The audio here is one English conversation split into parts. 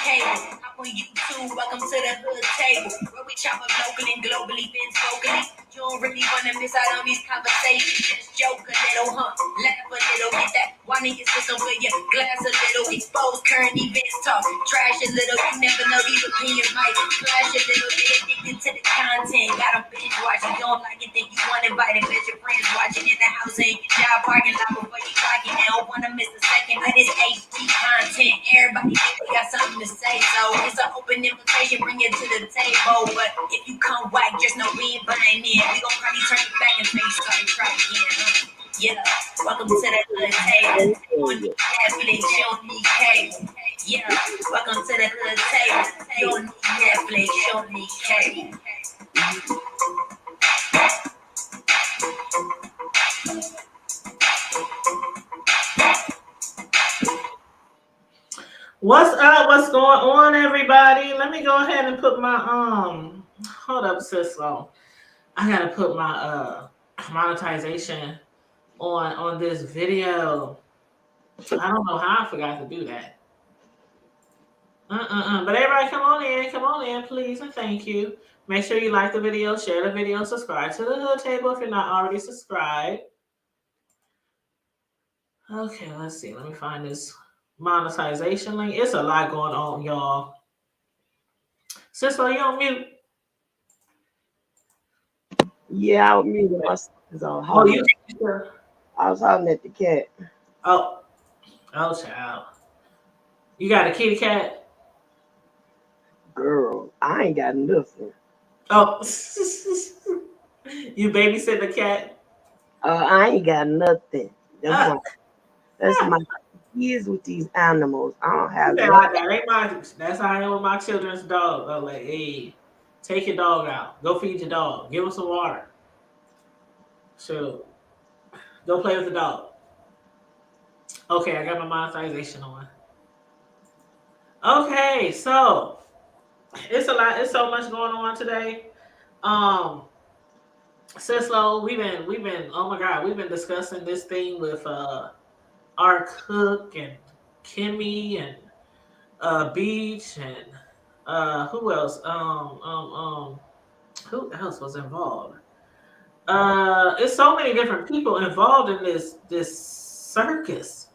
cable. Hop on YouTube, welcome to the hood table. Where we chop up locally and globally, Vince vocally. You don't really wanna miss out on these conversations. Just joke a little, laugh a little, get that one in your system for your glass a little. Expose current events, talk trash a little. You never know, these opinions might flash a little. Get addicted to the content, gotta binge watch it. You don't like it, think you want to invite it. Bet your friends watching in the house and your job parking lot before you clock it. They don't wanna miss a second of this HD content. Everybody think they got something to say, so it's an open invitation, bring it to the table. But if you come whack, just know we ain't buying in. We gon' probably turn it back and make sure you try again. Yeah, welcome to the hood table. You don't need Netflix, you don't need cable. Yeah, welcome to the hood table. You don't need Netflix, you don't need cable. What's up? What's going on, everybody? Let me go ahead and put my hold up, Cislo. I gotta put my monetization on this video. I don't know how I forgot to do that. But everybody come on in, please, and thank you. Make sure you like the video, share the video, subscribe to the Hood Table if you're not already subscribed. Okay, let's see. Let me find this monetization link. It's a lot going on, y'all. Cislo, you on mute? Yeah, I was muting myself. I was hollering at the cat. Oh, child. You got a kitty cat? Girl, I ain't got nothing. Oh, you babysit the cat? I ain't got nothing. That's my kids with these animals. I don't have that. That's how I am with my children's dog. I'm like, hey, take your dog out. Go feed your dog. Give him some water. So, go play with the dog. Okay, I got my monetization on. Okay, so it's a lot. It's so much going on today. Cislo, we've been. Oh my God, we've been discussing this thing with our cook and Kimmy and Beach and who else? Who else was involved? It's so many different people involved in this circus.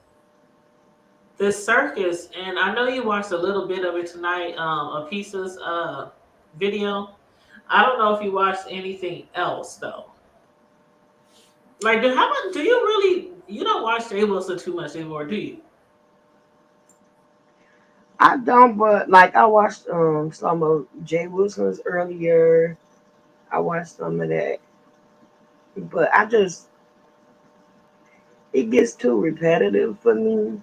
This circus, and I know you watched a little bit of it tonight, a Pieces video. I don't know if you watched anything else though. Like, how much do you really? You don't watch Jay Wilson too much anymore, do you? I don't, but like I watched some of Jay Wilson's earlier. I watched some of that, but it gets too repetitive for me.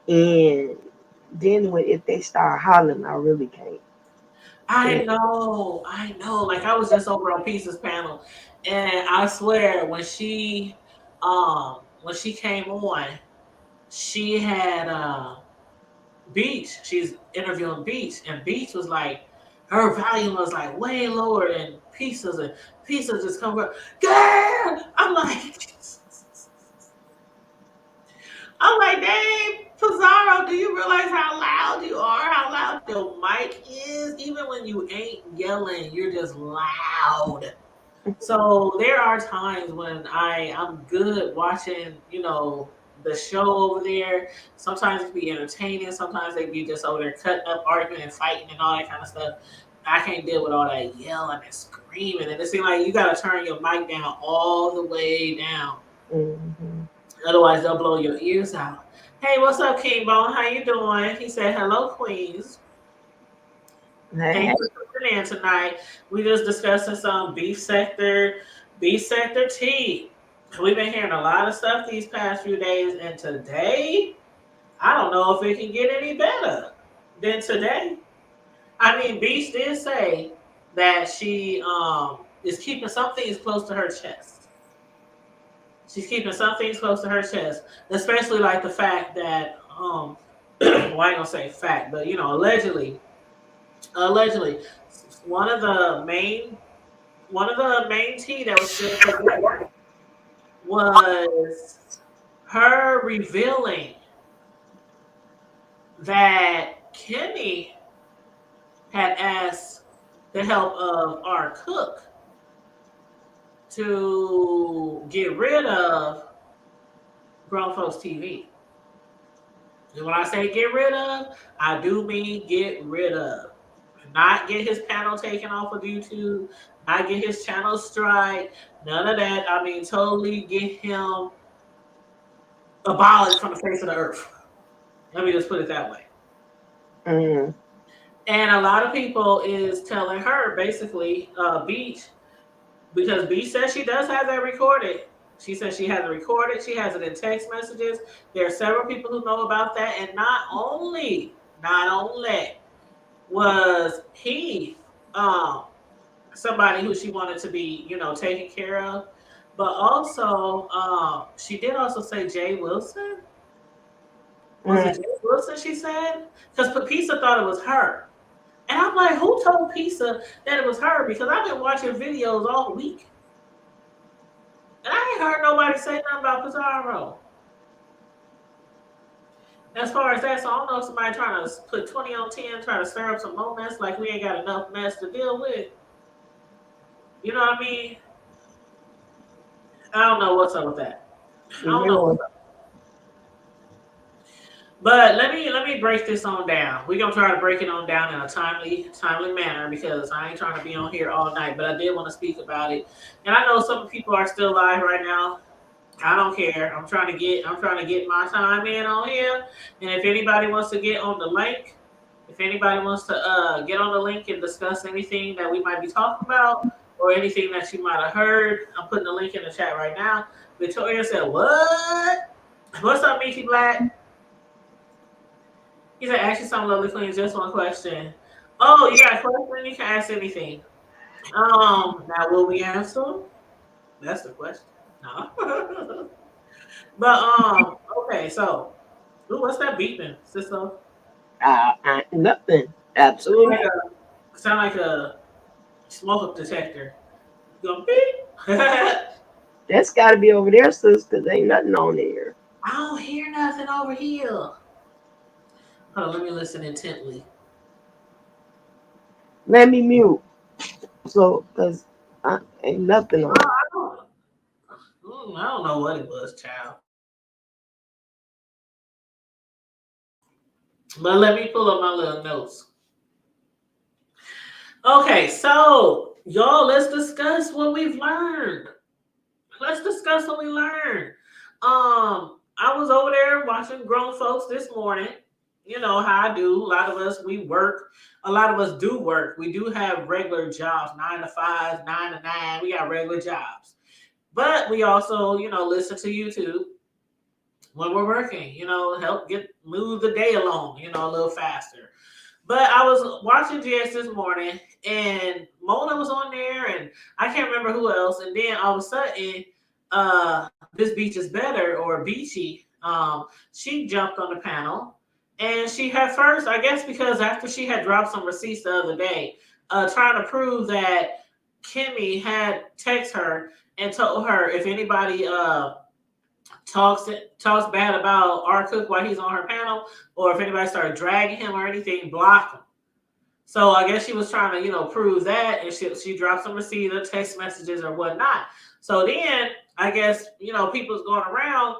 And then if they start hollering, I really can't. I know. Like, I was just over on Pieces panel, and I swear when she came on, she had Beach. She's interviewing Beach, and Beach was like, her volume was like way lower than Pieces, and Pieces just come up, girl. I'm like, dang, Pizarro, do you realize how loud you are? How loud your mic is? Even when you ain't yelling, you're just loud. So there are times when I'm good watching, the show over there. Sometimes it be entertaining. Sometimes they be just over there cutting up, arguing and fighting and all that kind of stuff. I can't deal with all that yelling and screaming. And it seems like you got to turn your mic down all the way down. Mm-hmm. Otherwise, they'll blow your ears out. Hey, what's up, King Bone? How you doing? He said, hello, Queens. Thank you for coming in tonight. We just discussing some beef sector tea. We've been hearing a lot of stuff these past few days, and today, I don't know if it can get any better than today. I mean, Beach did say that she is keeping some things close to her chest. She's keeping some things close to her chest, especially like the fact that well, I ain't gonna say fact, but allegedly, one of the main tea that was said was her revealing that Kimmy had asked the help of our cook to get rid of Grown Folks TV. And when I say get rid of, I do mean get rid of. Not get his panel taken off of YouTube, not get his channel strike, none of that. I mean, totally get him abolished from the face of the earth. Let me just put it that way. Mm-hmm. And a lot of people is telling her, basically, Beach, because Beach says she does have that recorded. She says she has it recorded. She has it in text messages. There are several people who know about that. And not only was he somebody who she wanted to be, taken care of, but also she did also say Jay Wilson. Was it Jay Wilson she said? Because Pisa thought it was her. And I'm like, who told Pisa that it was her? Because I've been watching videos all week. And I ain't heard nobody say nothing about Pizarro. As far as that, so I don't know if somebody trying to put 20 on 10, trying to stir up some more mess, like we ain't got enough mess to deal with. You know what I mean? I don't know what's up with that. I don't know what's up. But let me break this on down. We're gonna try to break it on down in a timely manner, because I ain't trying to be on here all night, but I did want to speak about it. And I know some people are still live right now. I don't care. I'm trying to get my time in on here. And if anybody wants to get on the link, if anybody wants to get on the link and discuss anything that we might be talking about, or anything that you might have heard, I'm putting the link in the chat right now. Victoria said, "What? What's up, Mickey Black?" He said, "Ask you something, lovely queen. Just one question." Oh, you got a question? You can ask anything. Now will we answer? That's the question. No. But okay, so what's that beeping, sister? Nothing. Absolutely. Sound like a smoke detector. Go beep. That's got to be over there, sis, because ain't nothing on there. I don't hear nothing over here. Hold on, let me listen intently. Let me mute. So, because ain't nothing on. I don't know what it was, child. But let me pull up my little notes. Okay, so y'all, let's discuss what we've learned. Let's discuss what we learned. I was over there watching Grown Folks this morning. You know how I do. A lot of us, we work. A lot of us do work. We do have regular jobs, 9 to 5, 9 to 9. We got regular jobs. But we also, listen to YouTube when we're working, help move the day along, a little faster. But I was watching GS this morning, and Mona was on there, and I can't remember who else. And then all of a sudden, This Beach is Better, or Beachy, she jumped on the panel. And she had first, I guess because after she had dropped some receipts the other day, trying to prove that Kimmy had texted her and told her if anybody talks bad about our cook while he's on her panel, or if anybody started dragging him or anything, block him. So I guess she was trying to, prove that, and she dropped some receipts or text messages or whatnot. So then I guess, people's going around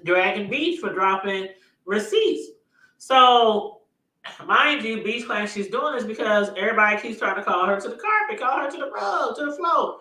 dragging Beach for dropping receipts. So mind you, Beach claims she's doing this because everybody keeps trying to call her to the carpet, call her to the rug, to the floor,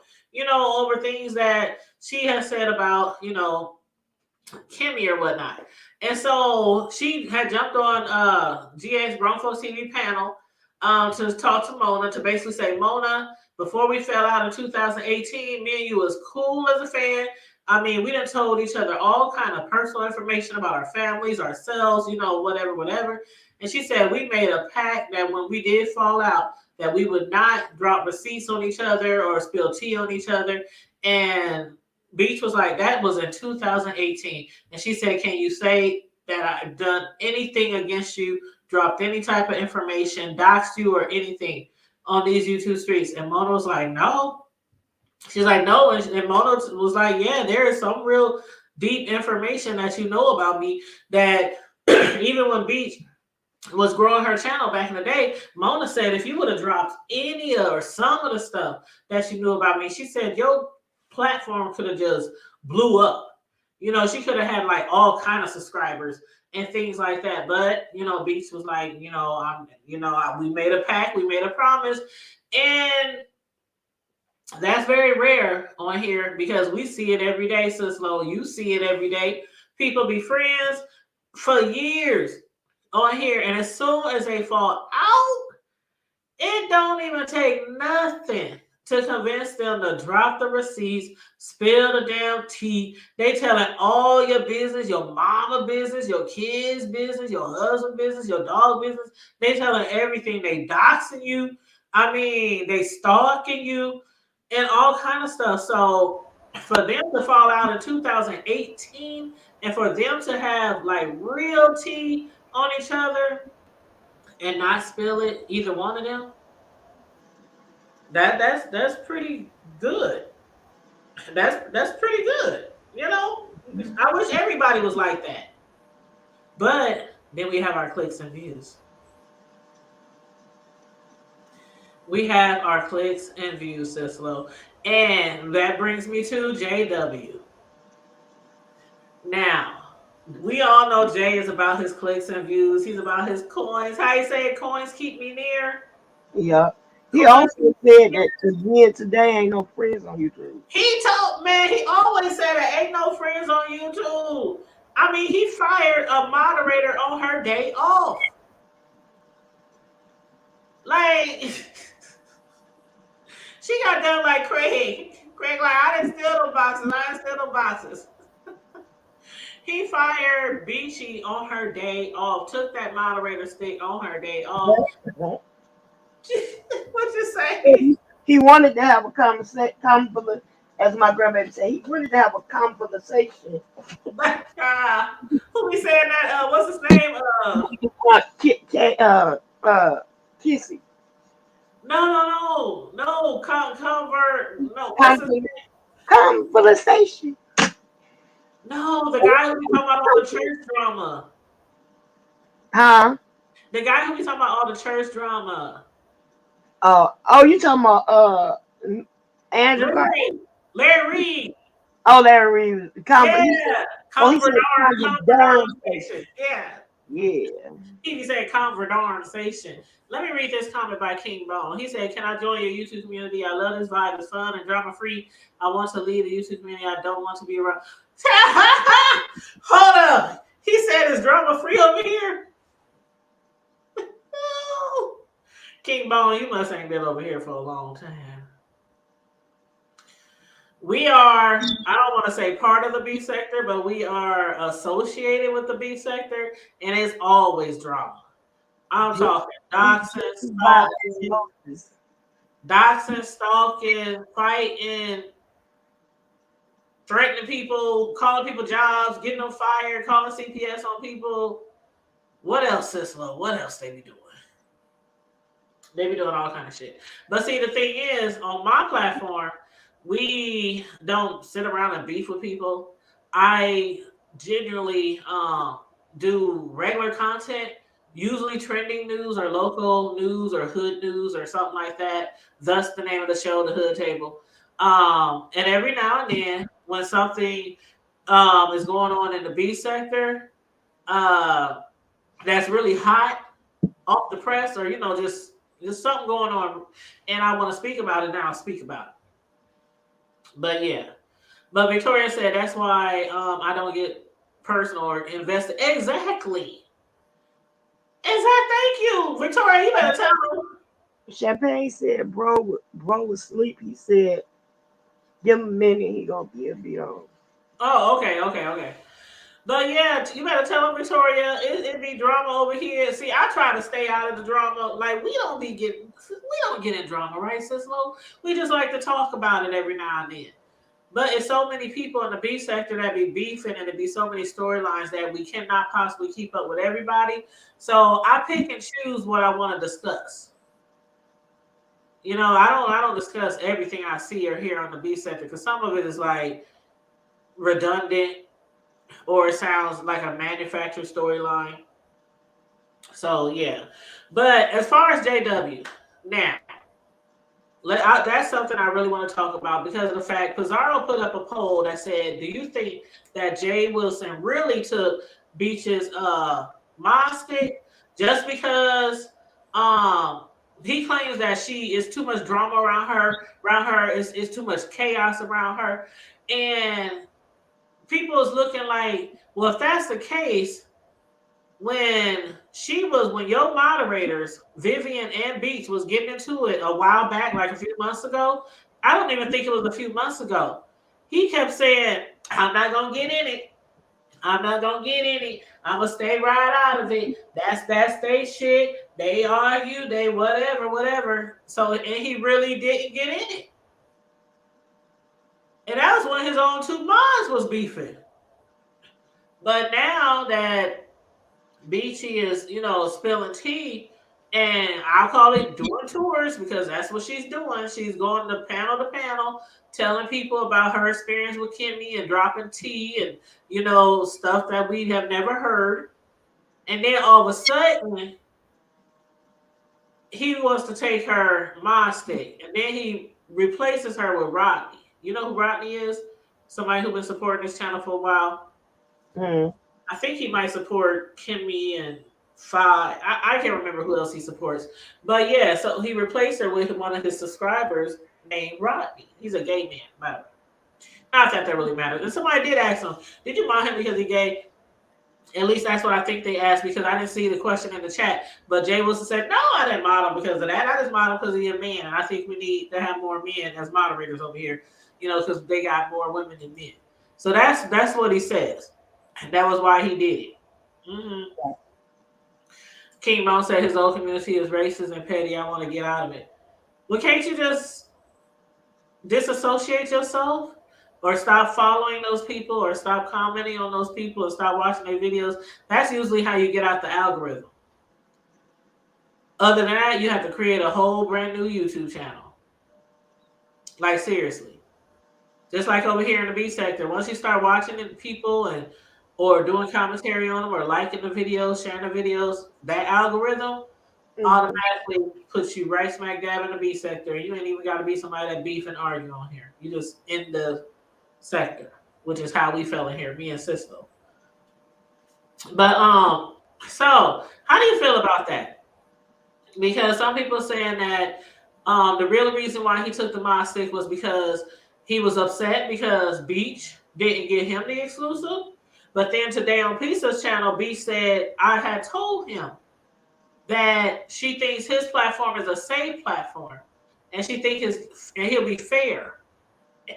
over things that she has said about, Kimmy or whatnot. And so she had jumped on GA's Grown Folks TV panel to talk to Mona, to basically say, Mona, before we fell out in 2018, me and you was cool as a fan. I mean, we done told each other all kind of personal information about our families, ourselves, whatever. And she said we made a pact that when we did fall out, that we would not drop receipts on each other or spill tea on each other. And Beach was like, that was in 2018. And she said, can you say that I've done anything against you, dropped any type of information, doxed you or anything on these YouTube streets? And Mona was like, no. She's like, no. And Mona was like, yeah, there is some real deep information that you know about me that even when Beach was growing her channel back in the day, Mona said if you would have dropped any or some of the stuff that she knew about me, she said your platform could have just blew up. You know, she could have had like all kind of subscribers and things like that. But you know, Beach was like, we made a pact, we made a promise, and that's very rare on here because we see it every day, Sis Lo. You see it every day. People be friends for years on here, and as soon as they fall out, it don't even take nothing to convince them to drop the receipts, spill the damn tea. They telling all your business, your mama business, your kids business, your husband business, your dog business. They telling everything. They doxing you. I mean, they stalking you and all kind of stuff. So for them to fall out in 2018 and for them to have like real tea on each other and not spill it, either one of them, that's pretty good. That's pretty good. You know, I wish everybody was like that. But then we have our clicks and views. We have our clicks and views, Cicelo. And that brings me to JW. Now, we all know Jay is about his clicks and views. He's about his coins. How you say it? Coins keep me near. Yeah. He Coins. also said that again today ain't no friends on YouTube. He told, man, he always said there ain't no friends on YouTube. I mean, he fired a moderator on her day off. Like, she got done like Craig. Craig, like, I didn't steal no boxes. I didn't steal no boxes. He fired Beachy on her day off. Took that moderator stick on her day off. What you say? He wanted to have a conversation, as my grandbaby said, he wanted to have a conversation. Who be saying that? What's his name? Kissy. No. Convert. No. Conversation. No, the guy who be talking about all the church drama. Huh? The guy who be talking about all the church drama. Oh, you talking about Andrew? Larry Reed. Oh, Larry Reed. Yeah. Conversation. Yeah. Yeah. He be saying conversation. Let me read this comment by King Bone. He said, "Can I join your YouTube community? I love this vibe. It's fun and drama free. I want to lead the YouTube community. I don't want to be around." Hold up. He said it's drama free over here. King Bone, you must ain't been over here for a long time. We are, I don't want to say part of the beef sector, but we are associated with the beef sector, and it's always drama. I'm talking doxing, stalking, fighting, threatening people, calling people jobs, getting them fired, calling CPS on people. What else, Cicelo? What else they be doing? They be doing all kind of shit. But see, the thing is, on my platform, we don't sit around and beef with people. I genuinely do regular content, usually trending news or local news or hood news or something like that. Thus the name of the show, The Hood Table. And every now and then, when something is going on in the beef sector that's really hot off the press, or just something going on, and I want to speak about it, now I'll speak about it. But yeah. But Victoria said that's why I don't get personal or invested. Exactly. Thank you, Victoria. You better tell them. Champagne said, bro was asleep. He said, give him a minute. He gonna be on. Oh, okay. But yeah, you better tell them, Victoria. It be drama over here. See, I try to stay out of the drama. Like we don't get in drama, right, Cicelo? We just like to talk about it every now and then. But it's so many people in the beef sector that be beefing, and it be so many storylines that we cannot possibly keep up with everybody. So I pick and choose what I want to discuss. I don't discuss everything I see or hear on the beef sector because some of it is like redundant or it sounds like a manufactured storyline. So yeah, but as far as JW, now that's something I really want to talk about because of the fact Pizarro put up a poll that said, "Do you think that Jay Wilson really took Beach's mod stick just because um he claims that she is too much drama around her is too much chaos around her, and people is looking like, well, if that's the case, when your moderators, Vivian and Beach, was getting into it a while back, like a few months ago, I don't even think it was a few months ago. He kept saying, I'm not gonna get in it. I'm not gonna get in it. I'm gonna stay right out of it. That's their shit. They argue, they whatever. So and he really didn't get in it. And that was when his own two mods was beefing. But now that Beachy is, spilling tea, and I'll call it doing tours because that's what she's doing. She's going to panel, telling people about her experience with Kimmy and dropping tea and, stuff that we have never heard. And then all of a sudden, he wants to take her mod stick, and then he replaces her with Rodney. You know who Rodney is? Somebody who's been supporting this channel for a while. Mm. I think he might support Kimmy and Fi. I can't remember who else he supports. But yeah, so he replaced her with one of his subscribers named Rodney. He's a gay man, by the way. Not that really matters. And somebody did ask him, did you mind him because he's gay? At least that's what I think they asked because I didn't see the question in the chat. But Jay Wilson said, no, I didn't mod him because of that. I just mod him because he's a man. And I think we need to have more men as moderators over here, because they got more women than men. So that's what he says. And that was why he did it. Mm-hmm. King Bone said his old community is racist and petty. I want to get out of it. Well, can't you just disassociate yourself? Or stop following those people, or stop commenting on those people, or stop watching their videos? That's usually how you get out the algorithm. Other than that, you have to create a whole brand new YouTube channel. Like, seriously. Just like over here in the B sector, once you start watching people or doing commentary on them or liking the videos, sharing the videos, that algorithm automatically puts you right smack dab in the B sector. You ain't even got to be somebody that beef and argue on here. You just in the sector, which is how we fell in here, me and Cisco. But so how do you feel about that? Because some people saying that the real reason why he took the mod stick was because he was upset because Beach didn't get him the exclusive. But then today on Pizza's channel, Beach said I had told him that she thinks his platform is a safe platform, and she thinks he'll be fair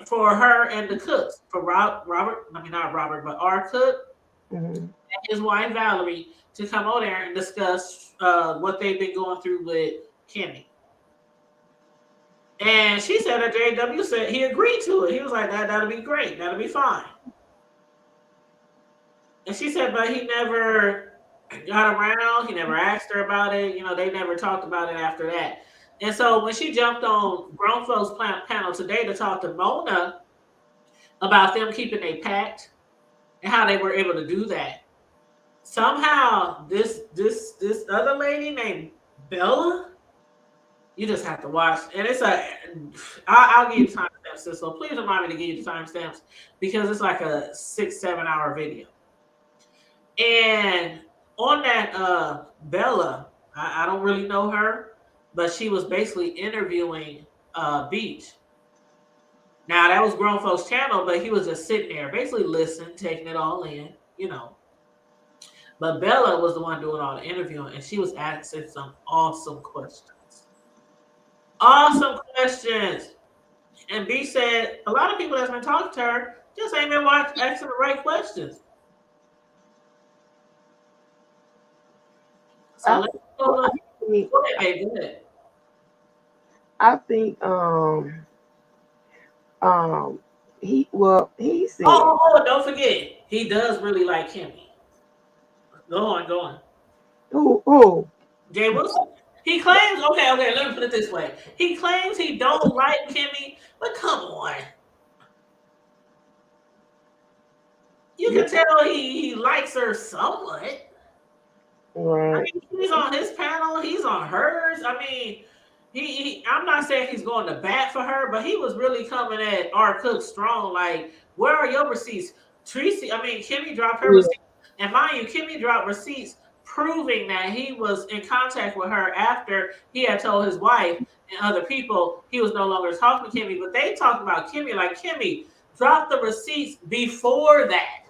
for her and the cooks, for Robert, I mean not Robert, but our cook and his wife Valerie to come over there and discuss what they've been going through with Kimmy. And she said that JW said he agreed to it. He was like, that'll be great, that'll be fine. And she said, but he never got around, he never asked her about it. They never talked about it after that. And so when she jumped on Grown Folks panel today to talk to Mona about them keeping a pact and how they were able to do that, somehow this other lady named Bella, you just have to watch. And I'll give you timestamps, so please remind me to give you the timestamps because it's like a 6-7 hour video. And on that Bella, I don't really know her, but she was basically interviewing Beach. Now that was Grown Folks channel, but he was just sitting there, basically listening, taking it all in, But Bella was the one doing all the interviewing, and she was asking some awesome questions. Awesome questions. And B said a lot of people that's been talking to her just ain't been asking the right questions. So let's go ahead, baby. Go ahead. I think he said. Oh, don't forget, he does really like Kimmy. Go on. Who? Jay Wilson. He claims, okay, let me put it this way. He claims he don't like Kimmy, but come on. You can tell he likes her somewhat. Right. mean, he's on his panel, he's on hers. I mean, I'm not saying he's going to bat for her, but he was really coming at R. Cook strong. Like, where are your receipts? Kimmy dropped her Yeah. receipts. And mind you, Kimmy dropped receipts proving that he was in contact with her after he had told his wife and other people he was no longer talking to Kimmy. But they talked about Kimmy like, Kimmy, drop the receipts before that.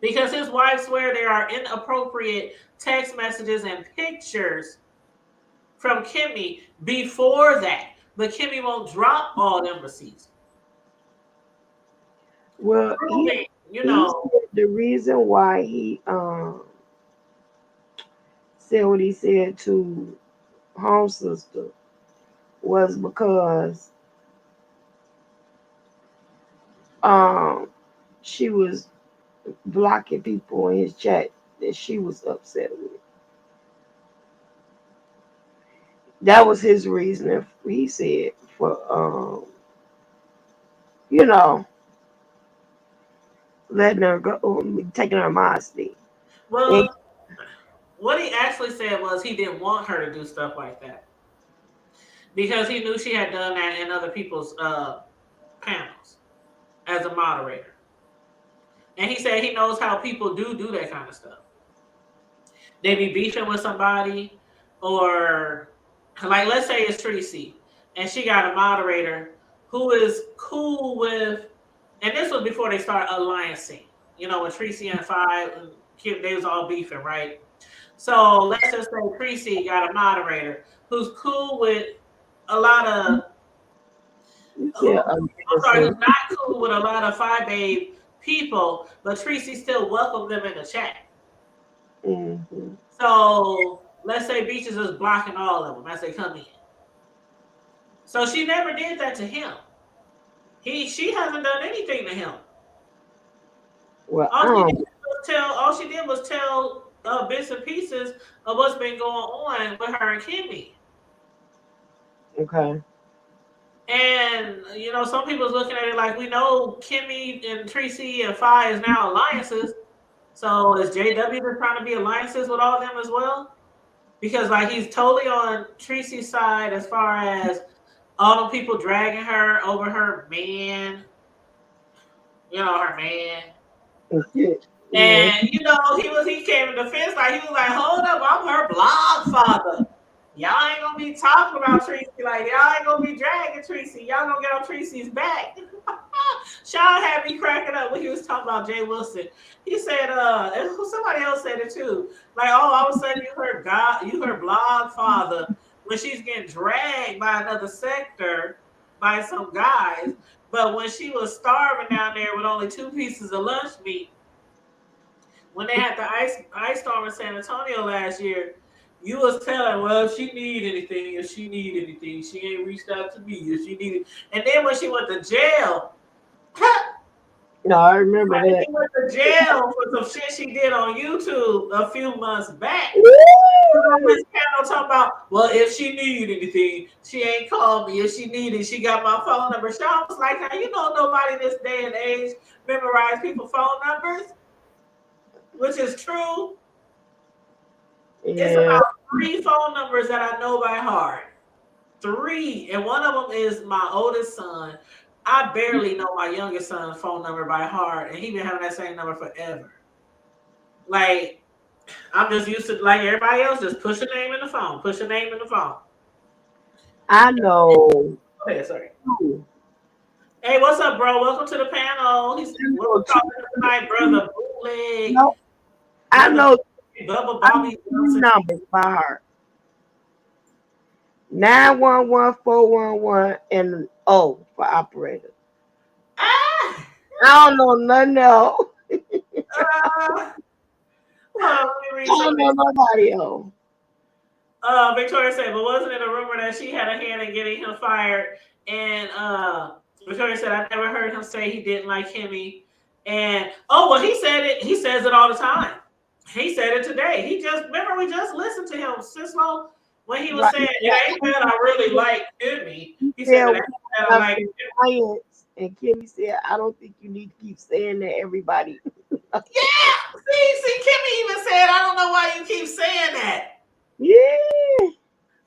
Because his wife swear there are inappropriate text messages and pictures from Kimmy before that. But Kimmy won't drop all them receipts. Well, Proving, he said the reason why he said what he said to Home Sister was because she was blocking people in his chat that she was upset with. That was his reason. He said for you know, letting her go, taking her modesty. And well, what he actually said was he didn't want her to do stuff like that because he knew she had done that in other people's panels as a moderator. And he said he knows how people do that kind of stuff. They be beefing with somebody, or like let's say it's Tracy, and she got a moderator who is cool with, and this was before they start alliancing. You know, when Tracy and Five, they was all beefing, right? So let's just say Tracy got a moderator who's cool with a lot of. yeah, Who's not cool with a lot of Five Babe people, but Tracy still welcomed them in the chat. mm-hmm. So let's say Beaches is blocking all of them as they come in. So she never did that to him. She hasn't done anything to him. Well, All she did was tell bits and pieces of what's been going on with her and Kimmy. okay. And some people's looking at it like, we know Kimmy and Tracy and Fi is now alliances. So is JW just trying to be alliances with all of them as well? Because like he's totally on Tracy's side as far as all the people dragging her over her man, her man. Yeah. And he came in defense, like he was like, hold up, I'm her blog father. Y'all ain't gonna be talking about Tracy, like y'all ain't gonna be dragging Tracy. Y'all gonna get on Tracy's back. Sean had me cracking up when he was talking about Jay Wilson. He said, somebody else said it too. Like, oh, all of a sudden you her blog father when she's getting dragged by another sector by some guys. But when she was starving down there with only 2 pieces of lunch meat, when they had the ice storm in San Antonio last year, you was telling, well, if she need anything, she ain't reached out to me. If she needed, and then when she went to jail, no, I remember that. She went to jail for some shit she did on YouTube a few months back. On this panel talking about, well, if she need anything, she ain't called me. If she needed, she got my phone number. Sean was like, now nobody this day and age memorize people's phone numbers, which is true. Yeah. It's about 3 phone numbers that I know by heart. 3, and one of them is my oldest son. I barely know my youngest son's phone number by heart, and he been having that same number forever. Like, I'm just used to, like everybody else, just push a name in the phone. Push a name in the phone. I know. Okay, sorry. Hey, what's up, bro? Welcome to the panel. What we talking tonight, brother? Bootleg. No, I know. Bubba Bobby numbers by heart. 911-411 and O for operator. Ah! I don't know nothing else. Well, I don't know nobody else. Victoria said, but wasn't it a rumor that she had a hand in getting him fired? And Victoria said, I never heard him say he didn't like Kimmy. And he said it. He says it all the time. He said it today. We just listened to him Cislo when he was saying, it ain't that I really like Kimmy. He said that I like clients, and Kimmy said, I don't think you need to keep saying that, everybody. Yeah. See, Kimmy even said, I don't know why you keep saying that. Yeah.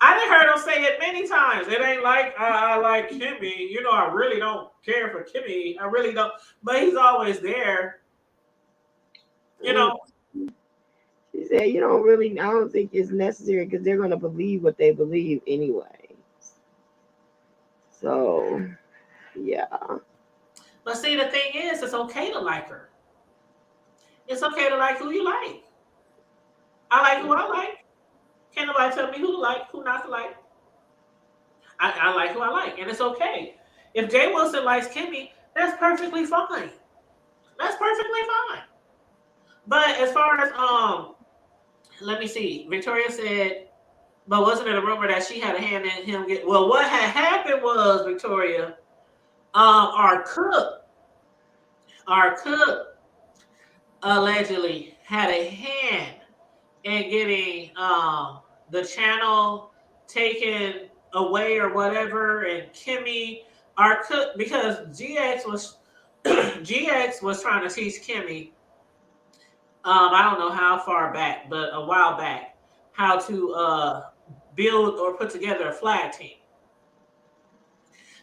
I done heard him say it many times. It ain't like I like Kimmy. You know, I really don't care for Kimmy. I really don't. But he's always there. You know. She said, "You don't really. I don't think it's necessary because they're gonna believe what they believe anyway." So, yeah. But see, the thing is, it's okay to like her. It's okay to like who you like. I like who I like. Can't nobody tell me who to like, who not to like. I like who I like, and it's okay. If Jay Wilson likes Kimmy, that's perfectly fine. That's perfectly fine. But as far as let me see. Victoria said, but wasn't it a rumor that she had a hand in him get? Well, what had happened was Victoria, our cook allegedly had a hand in getting the channel taken away or whatever, and Kimmy, our cook, because GX was GX was trying to teach Kimmy, I don't know how far back, but a while back, how to build or put together a flag team.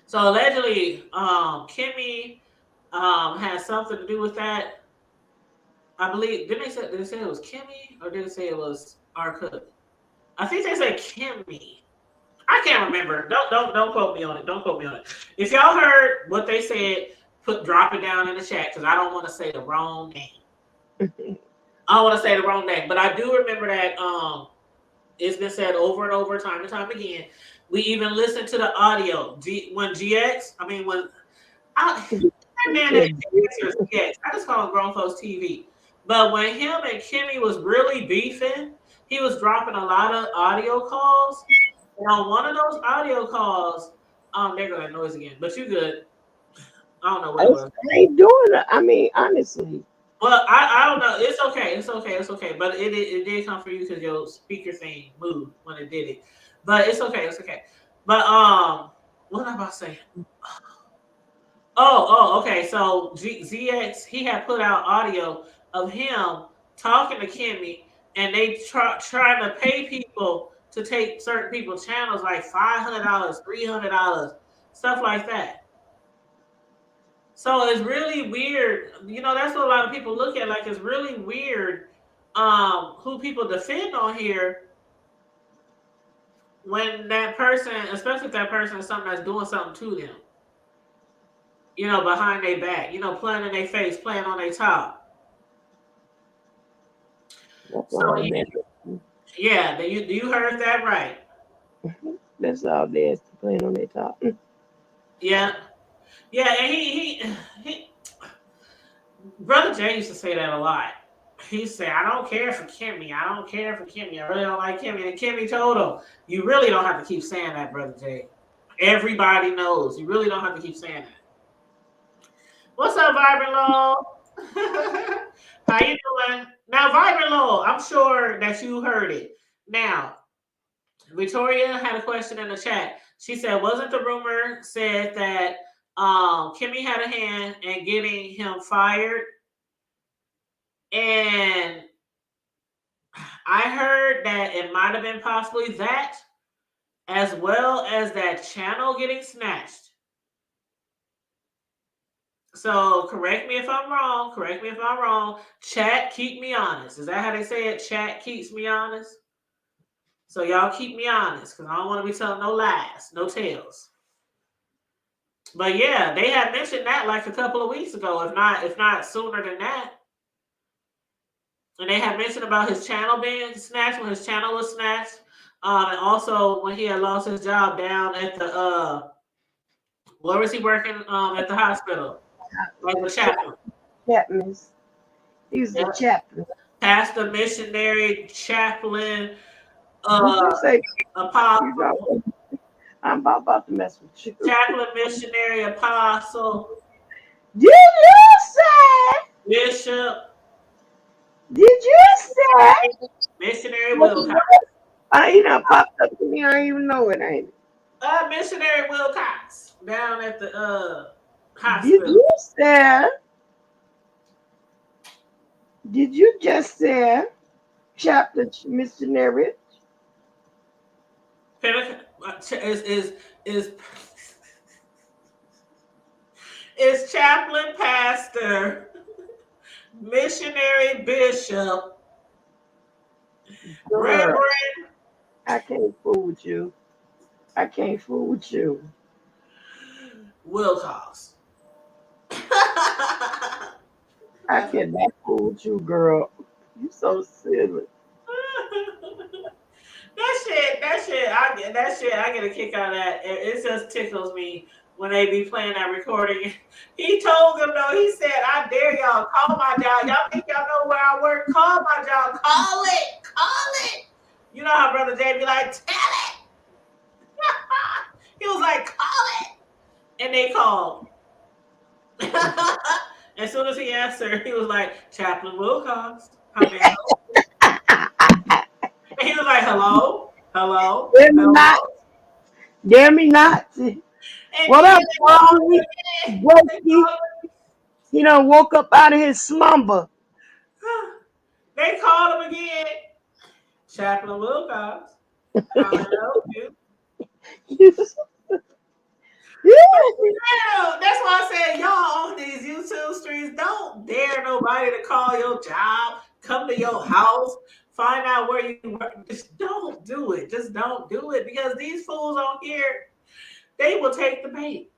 So allegedly, Kimmy had something to do with that. I believe. Did they say it was Kimmy or did they say it was our cook? I think they said Kimmy. I can't remember. Don't quote me on it. Don't quote me on it. If y'all heard what they said, drop it down in the chat because I don't want to say the wrong name. I don't want to say the wrong name, but I do remember that it's been said over and over, time and time again. We even listened to the audio when GX. I mean, when that man that GX, I just call him Grown Folks TV. But when him and Kimmy was really beefing, he was dropping a lot of audio calls. And on one of those audio calls, there go that noise again. But you good. I don't know what it was. I ain't doing it. I mean, honestly. Well, I don't know. It's okay. It's okay. It's okay. But it did come for you because your speaker thing moved when it did it. But it's okay. It's okay. But what am I about to say? Okay. So ZX, he had put out audio of him talking to Kimmy, and they trying to pay people to take certain people's channels, like $500, $300, stuff like that. So it's really weird. You know, that's what a lot of people look at. Like, it's really weird who people defend on here when that person, especially if that person is something that's doing something to them. You know, behind their back. You know, playing in their face, playing on their top. So yeah, you heard that right. That's all there is to playing on their top. Yeah. Yeah, and he Brother Jay used to say that a lot. He said, I don't care for Kimmy. I don't care for Kimmy. I really don't like Kimmy. And Kimmy told him, you really don't have to keep saying that, Brother Jay. Everybody knows. You really don't have to keep saying that. What's up, Vibrant Law? How you doing? Now, Vibrant Law, I'm sure that you heard it. Now, Victoria had a question in the chat. She said, wasn't the rumor said that Kimmy had a hand in getting him fired? And I heard that it might have been possibly that, as well as that channel getting snatched. So correct me if I'm wrong. Correct me if I'm wrong. Chat, keep me honest. Is that how they say it? Chat keeps me honest. So y'all keep me honest, because I don't want to be telling no lies, no tales. But yeah, they had mentioned that like a couple of weeks ago, if not sooner than that. And they had mentioned about his channel being snatched, when his channel was snatched. And also when he had lost his job down at the where was he working? At the hospital. Like the chaplain. Chaplain. He was the chaplain. Pastor, missionary, chaplain, say, apostle. I'm about to mess with you. Chaplain, missionary, apostle. Did you say? Bishop. Did you say? Missionary Wilcox. You know, popped up to me. I don't even know it, ain't it? Missionary Wilcox down at the hospital. Did you say? Did you just say chapter missionary? Is is chaplain, pastor, missionary, bishop, Girl, reverend I can't fool with you. I can't fool with you. Wilcox. I cannot fool with you, girl. You so silly. I get a kick out of that. It just tickles me when they be playing that recording. He told them though, he said, I dare y'all, call my job. Y'all think y'all know where I work? Call my job. Call it. You know how Brother Jay be like, tell it. He was like, call it. And they called. As soon as he answered, he was like, Chaplain Wilcox, how may I help you? And he was like, hello, hello, Dare me hello. not. Dare me not. And What then up, Brody? Brokey? He done woke up out of his slumber. they called him again. Chaplain Wilcox, how may I help you? That's why I said y'all on these YouTube streets, don't dare nobody to call your job, come to your house, find out where you work. Just don't do it. Just don't do it because these fools on here, they will take the bait.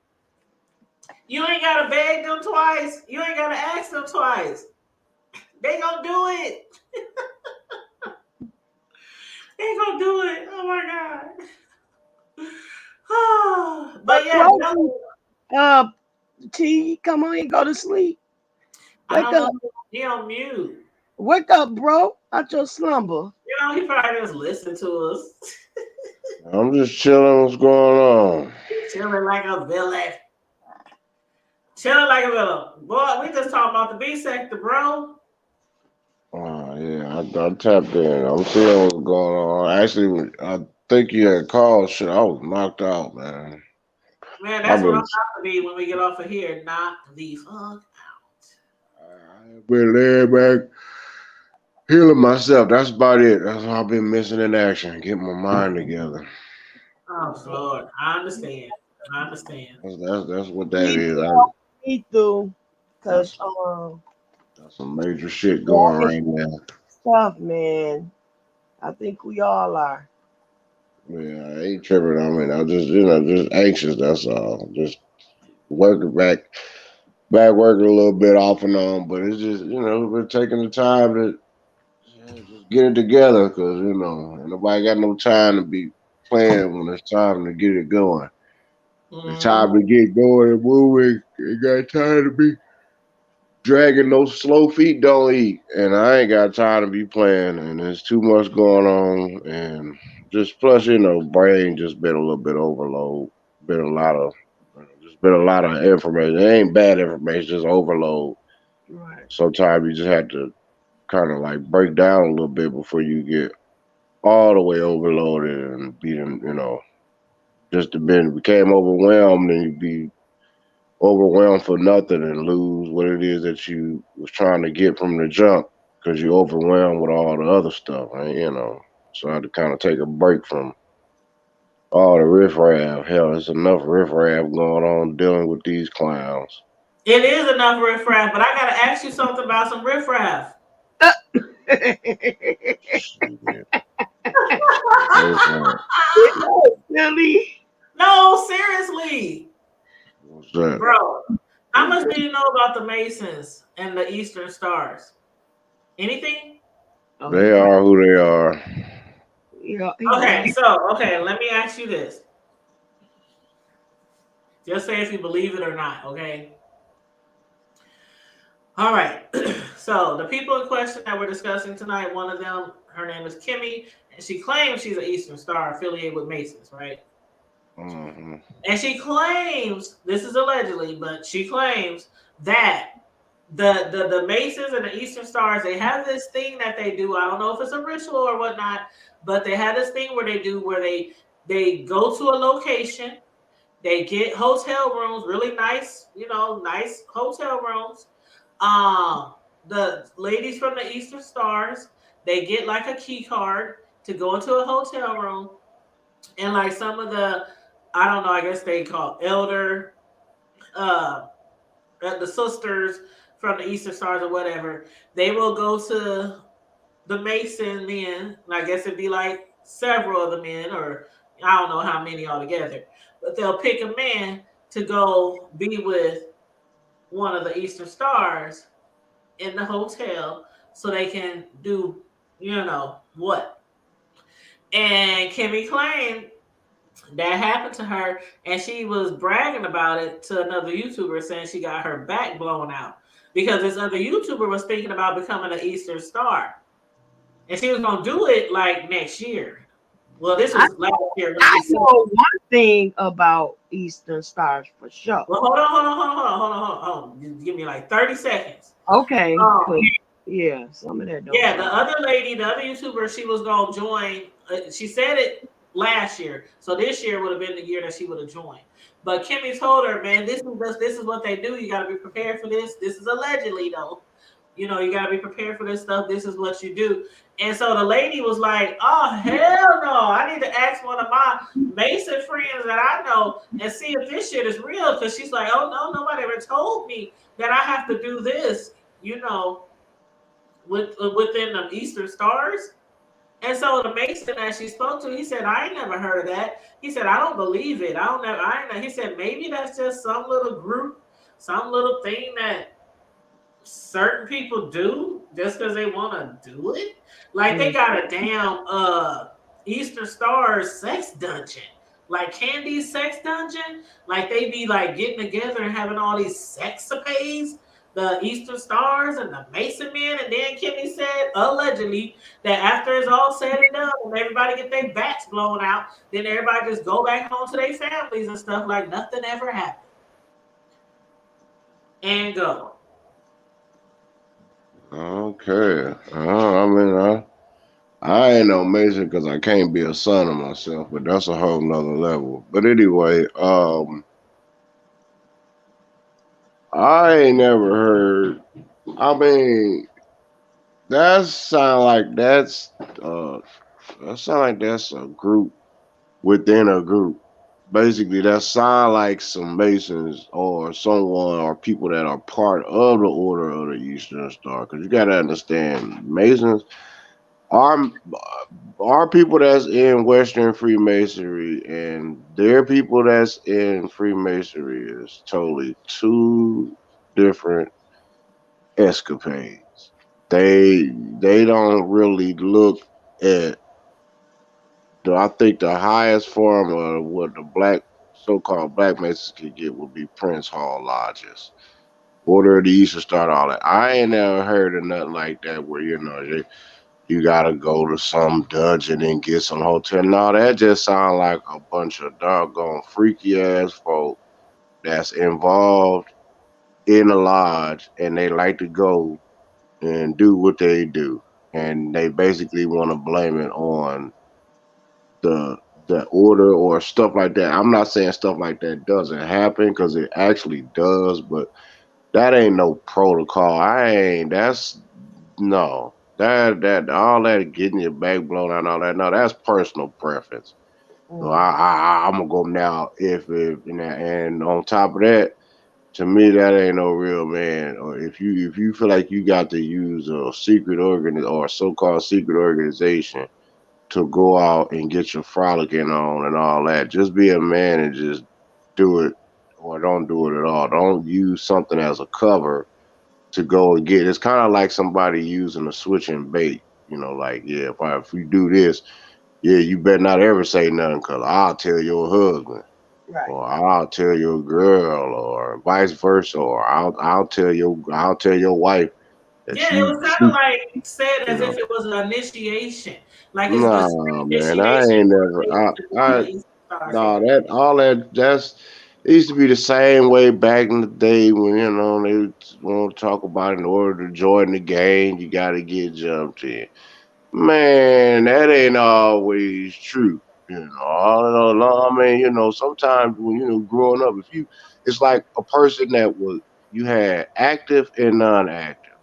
You ain't gotta beg them twice. You ain't gotta ask them twice. They gonna do it. They gonna do it. Oh my god. But yeah, Brody, no. T, come on and go to sleep. I Wake don't up. know. He on mute. Wake up, bro. Out your slumber. You know, he probably just listened to us. I'm just chilling. What's going on? Chilling like a villain. Chilling like a villain. Boy, we just talking about the B sector, bro. Oh yeah, I tapped in. I'm seeing what's going on. Actually, I think you had called. Shit, I was knocked out, man. Man, I've that's what I'm been, about to be when we get off of here. Knock the fuck I've been laying back, healing myself. That's about it. That's all I've been missing in action. Getting my mind together. out. Oh, Lord. I understand. I understand. That's what that Me is. me too. Cause That's, that's some major shit going that is right now. tough, man. I think we all are. Yeah, I ain't tripping. I mean, I'm just just anxious. That's all. Just working back working a little bit off and on, but it's just we're taking the time to just get it together because ain't nobody got no time to be playing when it's time to get it going. It's Mm-hmm. time to get going and moving. Ain't got time to be dragging those slow feet. Don't eat, and I ain't got time to be playing. And there's too much going on, and just plus brain just been a little bit overload. Been a lot of just been a lot of information. It ain't bad information, just overload. Right. Sometimes you just have to kind of like break down a little bit before you get all the way overloaded and being, just became overwhelmed and you be overwhelmed for nothing and lose what it is that you was trying to get from the jump because you overwhelmed with all the other stuff, and. So I had to kind of take a break from all the riffraff. Hell, there's enough riffraff going on dealing with these clowns. It is enough riffraff, but I got to ask you something about some riffraff. Shit. Go for it. Silly. No, seriously. What's that? Bro, how much do you know about the Masons and the Eastern Stars? Anything? Oh, They are who they are. Okay, let me ask you this. Just say if you believe it or not, okay? All right. So the people in question that we're discussing tonight, one of them, her name is Kimmy, and she claims she's an Eastern Star affiliated with Masons, right? Mm-hmm. And she claims, this is allegedly, but she claims that the Masons and the Eastern Stars, they have this thing that they do. I don't know if it's a ritual or whatnot, but they have this thing where they go to a location, they get hotel rooms, really nice, nice hotel rooms. the ladies from the Eastern Stars, they get like a key card to go into a hotel room, and like some of the, I don't know, I guess they call elder, uh, the sisters from the Eastern Stars or whatever, they will go to the Mason men. And I guess it'd be like several of the men, or I don't know how many altogether, but they'll pick a man to go be with one of the Eastern Stars in the hotel so they can do, what. And Kimmy claimed that happened to her, and she was bragging about it to another YouTuber, saying she got her back blown out because this other YouTuber was thinking about becoming an Eastern Star, and she was gonna do it like next year. Well, this I was last year when I she said. know one thing about Eastern Stars for sure. Well, hold on, hold on, hold on, hold on, hold on, hold on. Just give me like 30 seconds. Okay, Um, 'cause, yeah, some of that don't Yeah, the sound. other lady, the other YouTuber, she was gonna join. She said it last year, so this year would have been the year that she would have joined. But Kimmy told her, "Man, this is what they do. You got to be prepared for this. This is allegedly though. You got to be prepared for this stuff. This is what you do." And so the lady was like, "Oh hell no! I need to ask one of my Mason friends that I know and see if this shit is real." Because she's like, "Oh no, nobody ever told me that I have to do this." You know within the Eastern Stars. And so the Mason that she spoke to, he said, "I ain't never heard of that." He said, "I don't believe it. I don't never. I ain't." He said, "Maybe that's just some little group, some little thing that certain people do just because they want to do it. Like they Mm. got a damn Eastern Stars sex dungeon, like Candy's sex dungeon. Like they be like getting together and having all these sexapades. The Eastern Stars and the Mason Men, and then Kimmy said allegedly that after it's all said and done, when everybody get their backs blown out, then everybody just go back home to their families and stuff like nothing ever happened. And go. Okay. I mean, I ain't no Mason because I can't be a son of myself, but that's a whole nother level. But anyway, I ain't never heard. I mean, uh, that sound like that's a group within a group. Basically, that sound like some Masons or someone or people that are part of the Order of the Eastern Star. Because you got to understand, Masons are people that's in Western Freemasonry and their people that's in Freemasonry is totally two different escapades. They don't really look at I think the highest form of what the so-called black Masons could get would be Prince Hall lodges. Order of the Eastern Star, all that. I ain't never heard of nothing like that where you gotta go to some dungeon and get some hotel. No, that just sounds like a bunch of doggone freaky ass folk that's involved in a lodge and they like to go and do what they do. And they basically want to blame it on the the order or stuff like that. I'm not saying stuff like that doesn't happen because it actually does, but that ain't no protocol. I ain't. That's no. That all that getting your back blown out and all that. No, that's personal preference. So Mm. I'm gonna go now and on top of that, to me that ain't no real man. Or if you feel like you got to use a secret organ or a so-called secret organization to go out and get your frolicking on and all that, just be a man and just do it or don't do it at all. Don't use something as a cover to go and get. It's kind of like somebody using a switching bait. Like yeah, if you do this, yeah, you better not ever say nothing because I'll tell your husband, Right. or I'll tell your girl, or vice versa, or I'll tell your wife that Yeah, it you was kind of sleep. like said You as if know, it was an initiation, like it's the nah, man, I initiation ain't for never. the Eastern Stars. Nah, that all that's it used to be the same way back in the day when they want to talk about in order to join the game, you got to get jumped in. Man, that ain't always true. I mean, sometimes when growing up, it's like a person that was you had active and non-active.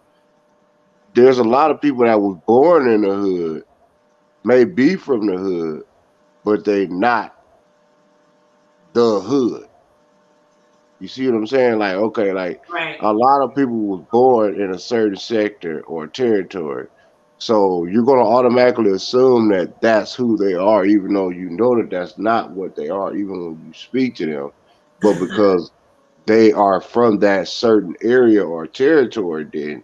there's a lot of people that was born in the hood, may be from the hood, but they not the hood. You see what I'm saying? Like, okay, like Right. a lot of people was born in a certain sector or territory. So you're going to automatically assume that that's who they are, even though you know that that's not what they are, even when you speak to them. But because they are from that certain area or territory, then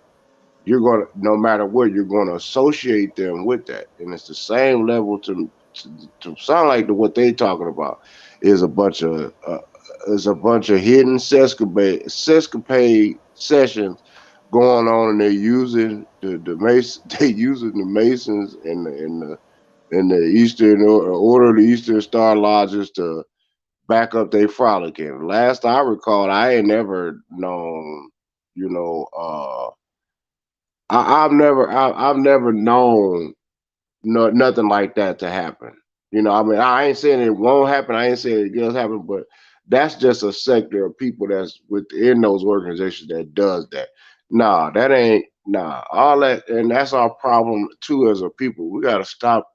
you're going to, no matter what, you're going to associate them with that. And it's the same level to sound like what they talking about is a bunch of hidden sescapade sessions going on, and they're using the mason they using the masons and the Eastern order of the Eastern Star Lodges to back up their frolicking. Last I recall, I ain't never known, you know, I've never known nothing like that to happen. You know, I mean, I ain't saying it won't happen. I ain't saying it does happen, but that's just a sector of people that's within those organizations that does that. Nah, that ain't nah. All that, and that's our problem too as a people. We gotta stop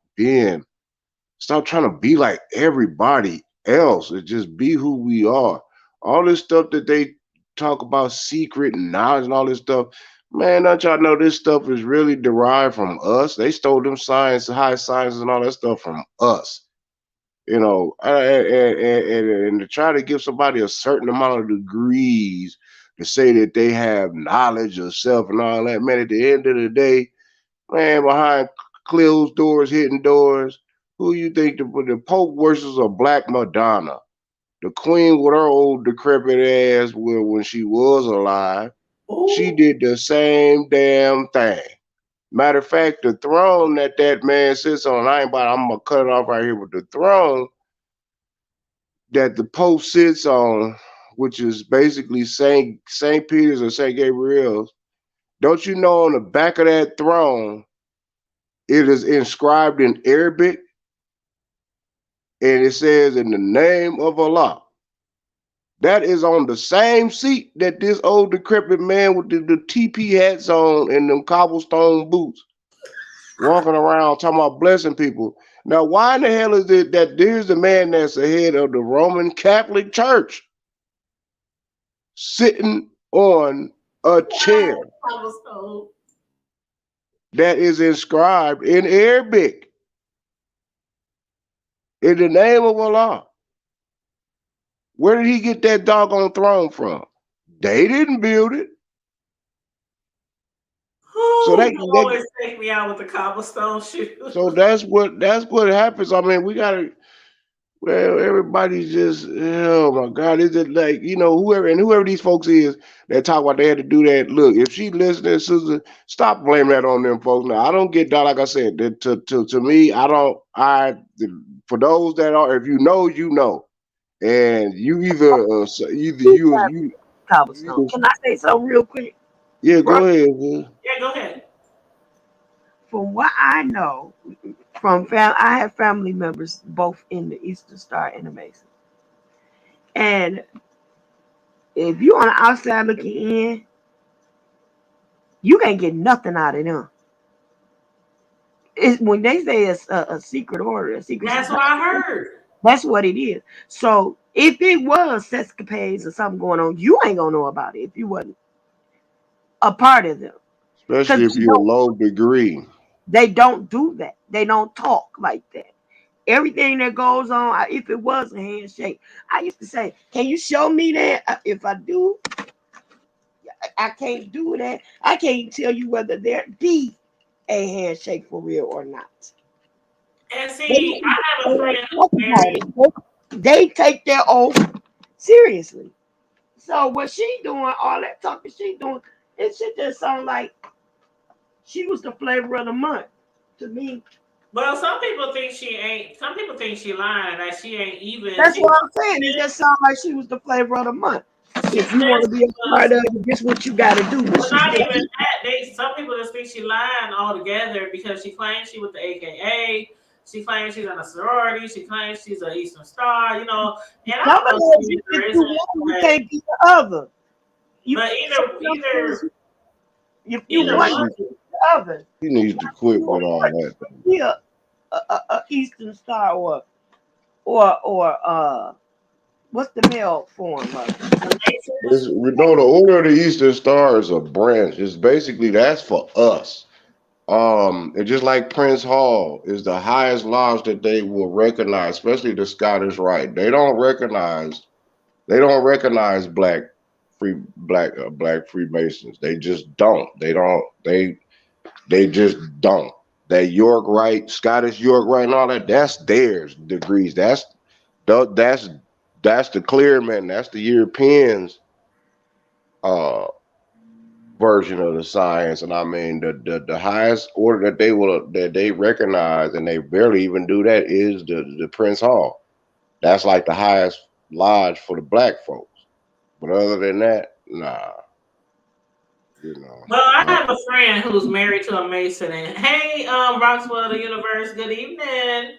trying to be like everybody else and just be who we are. All this stuff that they talk about, secret and knowledge and all this stuff, man, don't y'all know this stuff is really derived from us? They stole them science, high sciences, and all that stuff from us. You know, and to try to give somebody a certain amount of degrees to say that they have knowledge of self and all that, man, at the end of the day, man, behind closed doors, hidden doors, who you think the Pope worships a black Madonna? The Queen with her old decrepit ass when she was alive, she Ooh. did the same damn thing. Matter of fact, the throne that that man sits on, I'm gonna cut it off right here, but the throne that the Pope sits on, which is basically Saint Peter's or Saint Gabriel's, don't you know on the back of that throne it is inscribed in Arabic and it says in the name of Allah. That is on the same seat that this old decrepit man with the TP hats on and them cobblestone boots walking around talking about blessing people. Now, why in the hell is it that there's the man that's the head of the Roman Catholic Church sitting on a chair Cobblestone. that is inscribed in Arabic in the name of Allah? Where did he get that doggone throne from? They didn't build it. So Ooh, that, you that always take me out with the cobblestone shoes. so that's what happens. I mean, we gotta well, everybody's just oh my God, is it like whoever these folks is that talk about they had to do that. Look, if she listening, sister, stop blaming that on them folks. Now I don't get that. Like I said, that to me, I don't. For those that are, if you know, you know, and you either you Cobblestone. either Can I say something real quick, yeah, bro? go ahead, man. Yeah, go ahead. From what I know, I have family members both in the Eastern Star and the Mason. And if you on the outside looking in, you can't get nothing out of them. It's when they say it's a secret order, a secret That's what society. I heard. That's what it is. So if it was sescapades or something going on, you ain't gonna know about it if you wasn't a part of them. Because Especially if you're a low degree. they don't do that. They don't talk like that. Everything that goes on, if it was a handshake, I used to say, "Can you show me that?" If I do, I can't do that. I can't tell you whether there be a handshake for real or not. And They see, I have a don't friend talk who's about married. it. They take their oath seriously. So what she doing, all that talking she doing, it should just sound like she was the flavor of the month to me. Well, some people think she ain't. Some people think she lying. That she ain't even. That's She what I'm saying. It just sounds like she was the flavor of the month. she If you want says to be she a was. part of it, this what you got to do. But Well, she not said, even that. Some people just think she lying altogether because she claims she with the AKA. She claims she's in a sorority. She claims she's an Eastern Star. And I some don't of know if those, she is or if you isn't. want, you can't be the other. You, But some either of them things, if you either Yeah, want, one. she the oven. He needs to quit with all that. Be a Eastern Star or what's the male form of it? The It's, Masons. we know the Order of the Eastern Star is a branch. It's basically that's for us. It's just like Prince Hall is the highest lodge that they will recognize, especially the Scottish Rite. They don't recognize black Freemasons. They just don't. They just don't. That York Rite, Scottish York Rite, and all that. That's theirs degrees. That's that's the Clearman. That's the Europeans. Uh, Version of the science, and I mean the highest order that they recognize, and they barely even do that is the Prince Hall. That's like the highest lodge for the black folks. But other than that, nah, you know. Well, I have a friend who's married to a Mason, and hey, Roswell, the universe, good evening.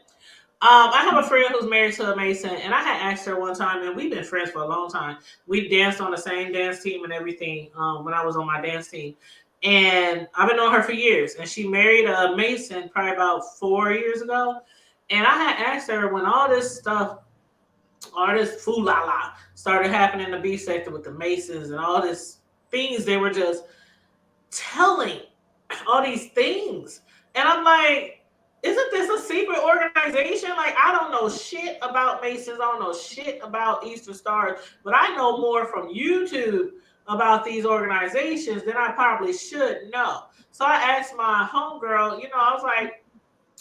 I have a friend who's married to a Mason, and I had asked her one time, and we've been friends for a long time. We danced on the same dance team and everything when I was on my dance team. And I've been knowing her for years. And she married a Mason probably about 4 years ago. And I had asked her when all this stuff, all this foo la la started happening in the B sector with the Masons and all this things they were just telling all these things. And I'm like, isn't this a secret organization? Like, I don't know shit about Masons. I don't know shit about Eastern Stars, but I know more from YouTube about these organizations than I probably should know. So I asked my homegirl, I was like,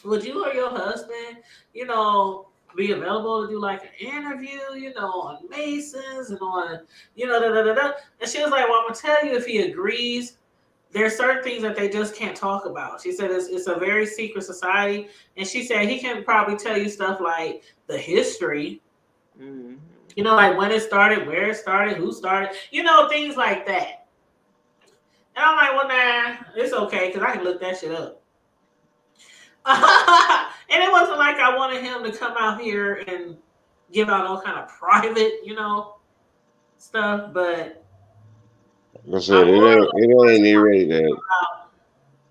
would you or your husband, be available to do like an interview, on Masons and on, da da da da. And she was like, well, I'm gonna tell you if he agrees there's certain things that they just can't talk about. She said it's a very secret society. And she said he can probably tell you stuff like the history, like when it started, where it started, who started, things like that. And I'm like, well, nah, it's okay because I can look that shit up. And it wasn't like I wanted him to come out here and give out all kind of private, stuff, but Like I said, it ain't even that.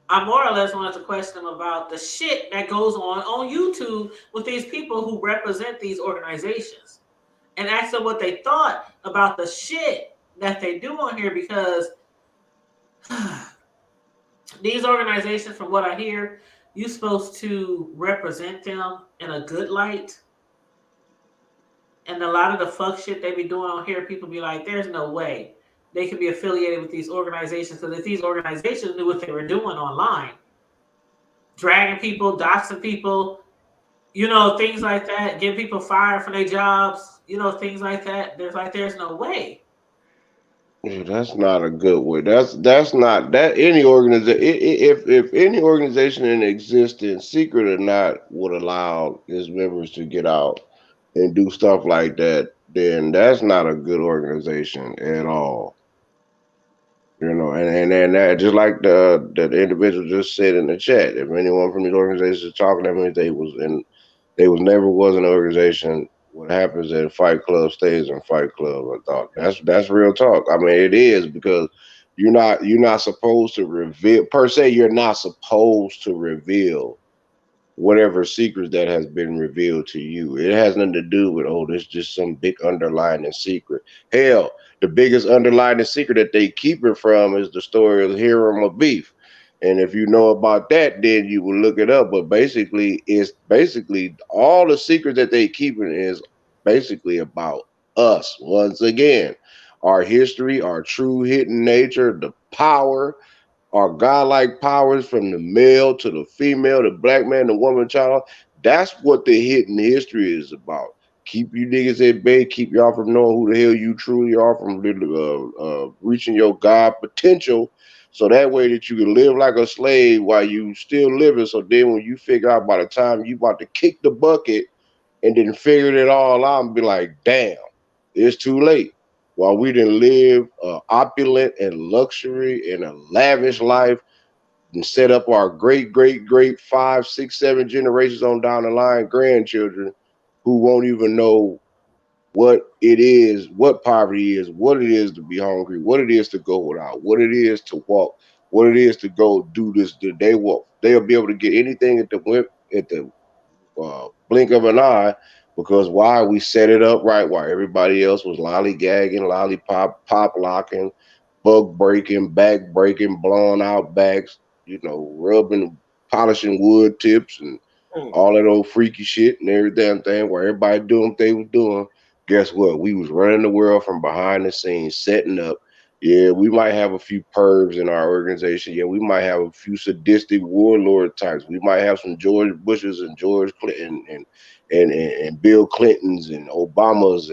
I more or less wanted to question them about the shit that goes on YouTube with these people who represent these organizations and ask them what they thought about the shit that they do on here because these organizations, from what I hear, you're supposed to represent them in a good light. And a lot of the fuck shit they be doing on here, people be like, there's no way they could be affiliated with these organizations because if these organizations knew what they were doing online, dragging people, doxing people, things like that, getting people fired from their jobs, things like that. There's no way. Yeah, that's not a good way. That's not that any organization. If any organization in existence, secret or not, would allow its members to get out and do stuff like that, then that's not a good organization at all. And that just like the individual just said in the chat. If anyone from these organizations is talking, that means they never was an organization. What happens in Fight Club stays in Fight Club. I thought that's real talk. I mean, it is because you're not supposed to reveal per se. You're not supposed to reveal whatever secrets that has been revealed to you. It has nothing to do with this just some big underlying secret. Hell, the biggest underlying secret that they keep it from is the story of Hiram of Beef. And if you know about that, then you will look it up. But basically, it's basically all the secrets that they keeping is basically about us. Once again, our history, our true hidden nature, the power, our godlike powers from the male to the female, the black man, the woman, child. That's what the hidden history is about. Keep you niggas at bay. Keep y'all from knowing who the hell you truly are, from reaching your God potential. So that way that you can live like a slave while you still living. So then when you figure out by the time you about to kick the bucket and then figure it all out and be like, damn, it's too late. While we didn't live opulent and luxury and a lavish life and set up our great, great, great 5, 6, 7 generations on down the line, grandchildren who won't even know what it is, what poverty is, what it is to be hungry, what it is to go without, what it is to walk what it is to go do this. They'll be able to get anything at the blink of an eye, because why? We set it up right while everybody else was lollygagging, pop locking, bug breaking, back breaking, blowing out backs, rubbing, polishing wood tips and Mm. all that old freaky shit and every damn thing where everybody doing what they was doing. Guess what? We was running the world from behind the scenes, setting up. Yeah, we might have a few pervs in our organization. Yeah, we might have a few sadistic warlord types. We might have some George Bushes and George Clinton and Bill Clintons and Obamas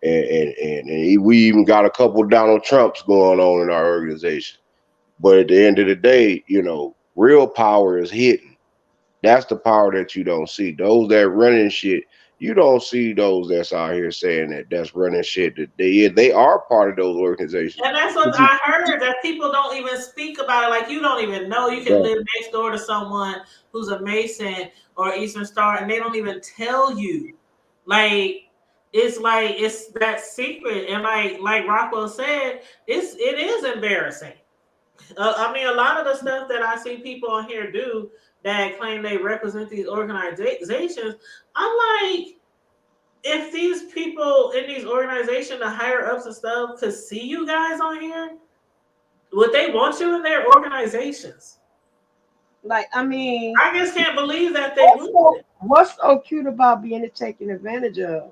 and we even got a couple Donald Trumps going on in our organization. But at the end of the day, real power is hidden. That's the power that you don't see. Those that running shit, you don't see those that's out here saying that's running shit. That they are part of those organizations. And that's what I heard, that people don't even speak about it. Like, you don't even know. You can Right. live next door to someone who's a Mason or Eastern Star, and they don't even tell you. It's that secret. And like Rockwell said, it is embarrassing. I mean, a lot of the stuff that I see people on here do that claim they represent these organizations, I'm like, if these people in these organizations, the higher ups and stuff, could see you guys on here, would they want you in their organizations? Like, I mean, I just can't believe that they would. what's so cute about being taken advantage of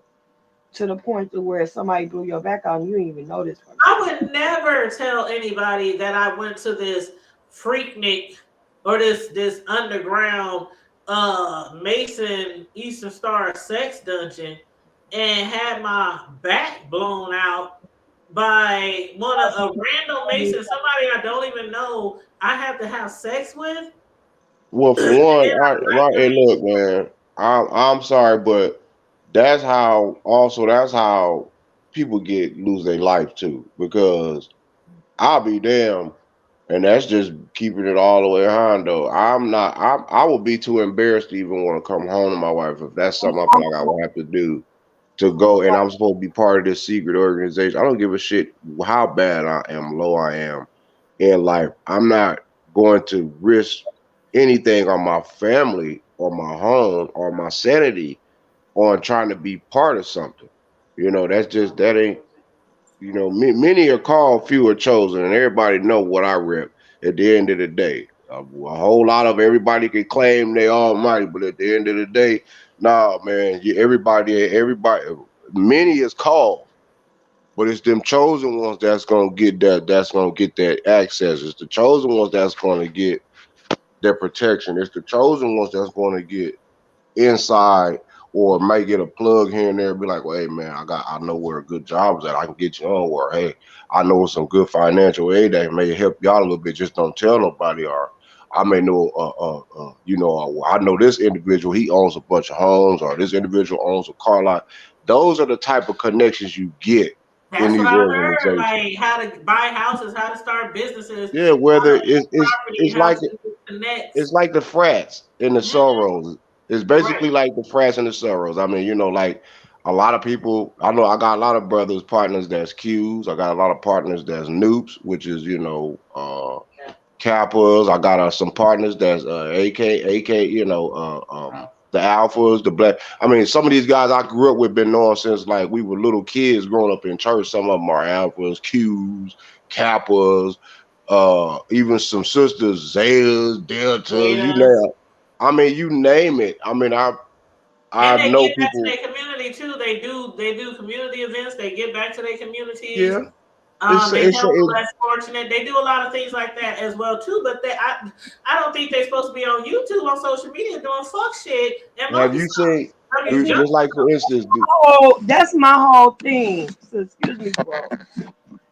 to the point to where somebody blew your back out and you didn't even notice? I would never tell anybody that I went to this Freaknik or this underground Mason Eastern Star sex dungeon and had my back blown out by a random Mason, somebody I don't even know, I have to have sex with. Well, for one, hey, look, man, I'm sorry, but that's how people lose their life too. Because I'll be damned, and that's just keeping it all the way Hondo. I would be too embarrassed to even want to come home to my wife if that's something I feel like I would have to do to go, and I'm supposed to be part of this secret organization. I don't give a shit how bad I am, low I am in life. I'm not going to risk anything on my family or my home or my sanity on trying to be part of something. That ain't, many are called, few are chosen, and everybody know what I rep at the end of the day. A whole lot of everybody can claim they almighty, but at the end of the day, nah, man, everybody, many is called, but it's them chosen ones that's gonna get that access. It's the chosen ones that's gonna get their protection. It's the chosen ones that's gonna get inside, or might get a plug here and there and be like, well, hey man, I know where a good job is at. I can get you on, or hey, I know some good financial aid that may help y'all a little bit. Just don't tell nobody. Or I may know I know this individual, he owns a bunch of homes, or this individual owns a car lot. Those are the type of connections you get in That's what these I heard, organizations. like how to buy houses, how to start businesses, Yeah, how whether to get property, it's how like to connect. it's like the frats and the Mhm. sorrows. It's Right. basically like the frats and the sorrows. I mean, like a lot of people. I know I got a lot of brothers, partners that's Qs. I got a lot of partners that's Noops, which is Kappas. I got some partners that's AK. The Alphas, the Black. I mean, some of these guys I grew up with been knowing since like we were little kids growing up in church. Some of them are Alphas, Qs, Kappas, even some sisters, Zetas, Deltas, you Yes. know. I mean, you name it. I mean, I And they know give back to people. their community too. They do community events. They give back to their communities. Yeah, it's They it's help the it, less fortunate. They do a lot of things like that as well too. But I don't think they're supposed to be on YouTube on social media doing fuck shit and have monkey you stuff. seen? I mean, junk Just like for stuff. instance, Oh, that's my whole thing. So excuse me, bro.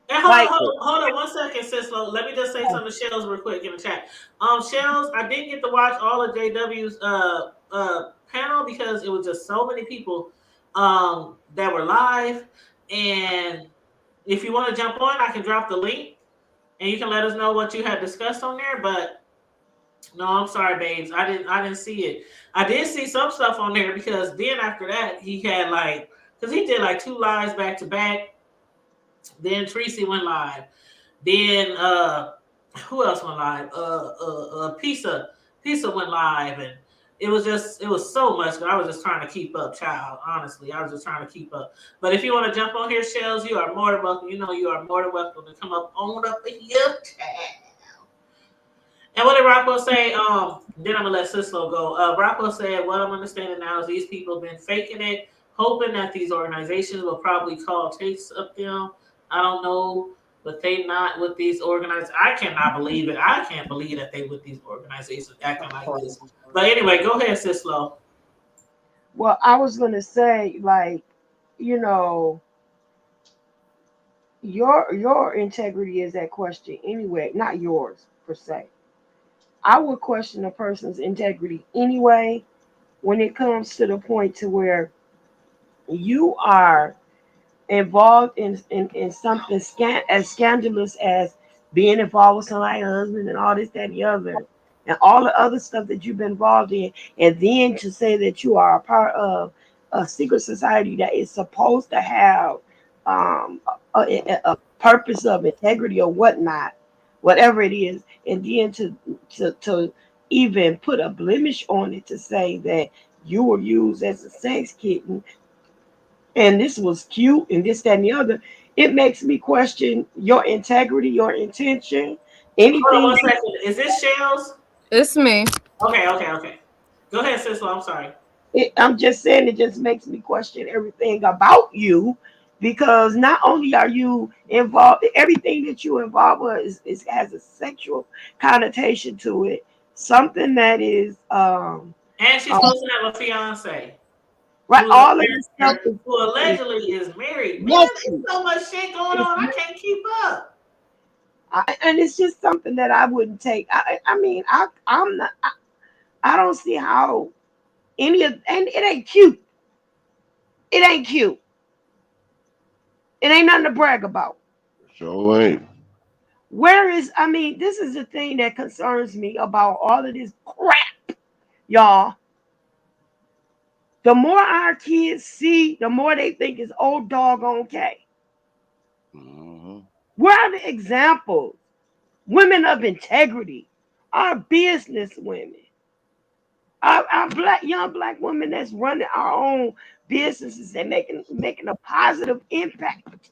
And Like, hold on 1 second, Sislo. Let me just say something to Shells real quick in the chat. Shells, I didn't get to watch all of JW's panel because it was just so many people that were live. And if you want to jump on, I can drop the link and you can let us know what you had discussed on there. But no, I'm sorry, babes. I didn't see it. I did see some stuff on there because then after that he had because he did like 2 lives back to back. Then Tracy went live. Then who else went live? Pizza went live, and it was so much. But I was just trying to keep up, child. Honestly, I was just trying to keep up. But if you want to jump on here, Shells, you are more than welcome. You know, you are more than welcome to come up here, child. And what did Rockwell say? Then I'm gonna let Sislo go. Rockwell said, "What I'm understanding now is these people been faking it, hoping that these organizations will probably call tapes of them. I don't know, but they not with these organizations. I cannot believe it. I can't believe that they with these organizations acting like this. But anyway, go ahead, Sislo. Well, I was gonna say, like, you know, your integrity is at question anyway, not yours per se. I would question a person's integrity anyway when it comes to the point to where you are involved in something as scandalous as being involved with somebody's husband and all this, that, and the other, and all the other stuff that you've been involved in, and then to say that you are a part of a secret society that is supposed to have a purpose of integrity or whatnot, whatever it is, and then to even put a blemish on it to say that you were used as a sex kitten and this was cute and this, that, and the other, it makes me question your integrity, your intention, Hold on anything. one second. Is this Shells? It's me. Okay. Go ahead, Sislo. I'm sorry. I'm just saying it just makes me question everything about you because not only are you involved, everything that you involved with has a sexual connotation to it, something that is And she's uh, supposed to have a fiance. right. All of this stuff Who is allegedly is married. Man, there's messy. so much shit going It's on. I can't keep up. and it's just something that I wouldn't take. I mean, I'm not. I don't see how any of, and it ain't cute. It ain't cute. It ain't nothing to brag about. Sure ain't. Where is, I mean, this is the thing that concerns me about all of this crap, y'all. The more our kids see, the more they think it's old doggone K. Mm-hmm. Where are the examples? Women of integrity, our business women, our black young black women that's running our own businesses and making a positive impact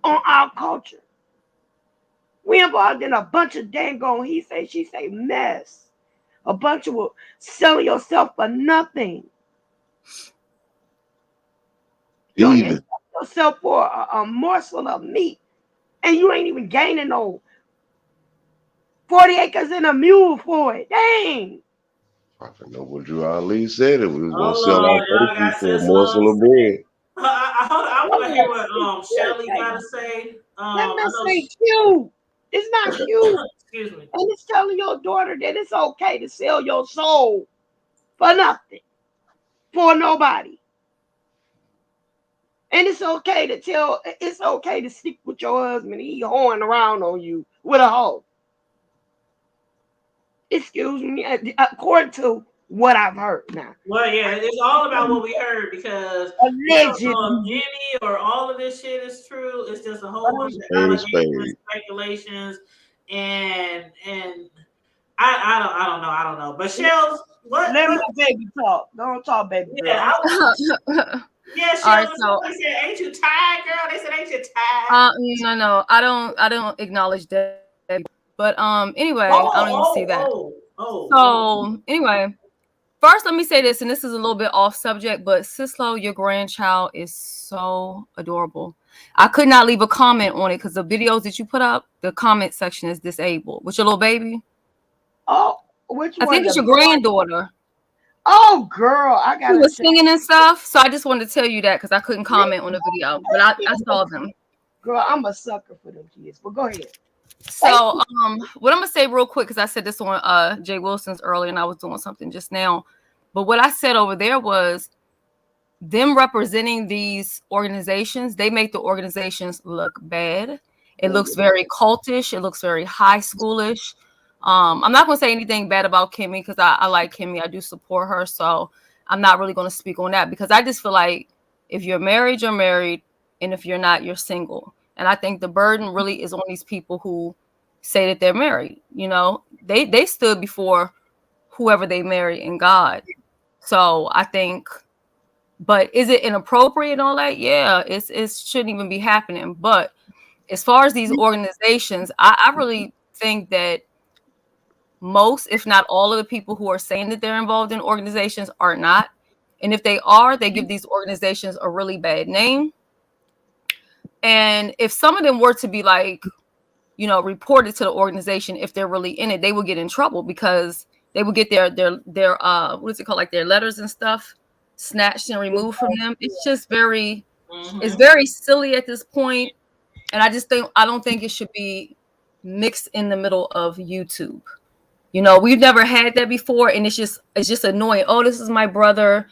on our culture. We involved in a bunch of dang on he say she say mess. A bunch of selling yourself for nothing. You don't even Even. sell yourself for a morsel of meat, and you ain't even gaining no 40 acres and a mule for it. Dang. I know what Drew Ali said it. We was gonna Oh sell our Lord, y'all faces got for a sis morsel love. of bread. I want to hear what Shelly That got to say. I mess know. ain't cute. It's not cute. Excuse me. And it's telling your daughter that it's okay to sell your soul for nothing, for nobody. And it's okay to stick with your husband. He hoeing around on you with a hoe. Excuse me, according to what I've heard now. Well, yeah, it's all about what we heard because we don't know if Allegedly. any or all of this shit is true. It's just a whole bunch of Spade is allegations, spade. speculations, and I don't know. But Shells, Let my what? baby talk. Don't talk, baby girl. Yeah, yeah, All right, Shells. so Somebody said, "Ain't you tired, girl?" They said, "Ain't you tired?" no, I don't acknowledge that. But anyway, I don't even see that. Oh. So anyway, first let me say this, and this is a little bit off subject, but Sislo, your grandchild is so adorable. I could not leave a comment on it because the videos that you put up, the comment section is disabled. With your little baby, Oh, which I one? think it's The your boy? granddaughter. Oh, girl, I She gotta was check. singing and stuff, so I just wanted to tell you that because I couldn't comment on the video, but I saw them. Girl, I'm a sucker for them kids. But go ahead. So, what I'm gonna say real quick because I said this on Jay Wilson's earlier, and I was doing something just now. But what I said over there was them representing these organizations. They make the organizations look bad. It looks very cultish. It looks very high schoolish. I'm not gonna say anything bad about Kimmy because I like Kimmy. I do support her, so I'm not really gonna speak on that because I just feel like if you're married, you're married, and if you're not, you're single. And I think the burden really is on these people who say that they're married. You know, they stood before whoever they marry in God. So I think, but is it inappropriate and all that? Yeah, it shouldn't even be happening. But as far as these organizations, I really think that most, if not all of the people who are saying that they're involved in organizations are not. And if they are, they give these organizations a really bad name. And if some of them were to be like, you know, reported to the organization, if they're really in it, they would get in trouble because they would get their what is it called, like their letters and stuff snatched and removed from them. It's just very, it's very silly at this point. And I don't think it should be mixed in the middle of YouTube. You know, we've never had that before, and it's just annoying. Oh, this is my brother,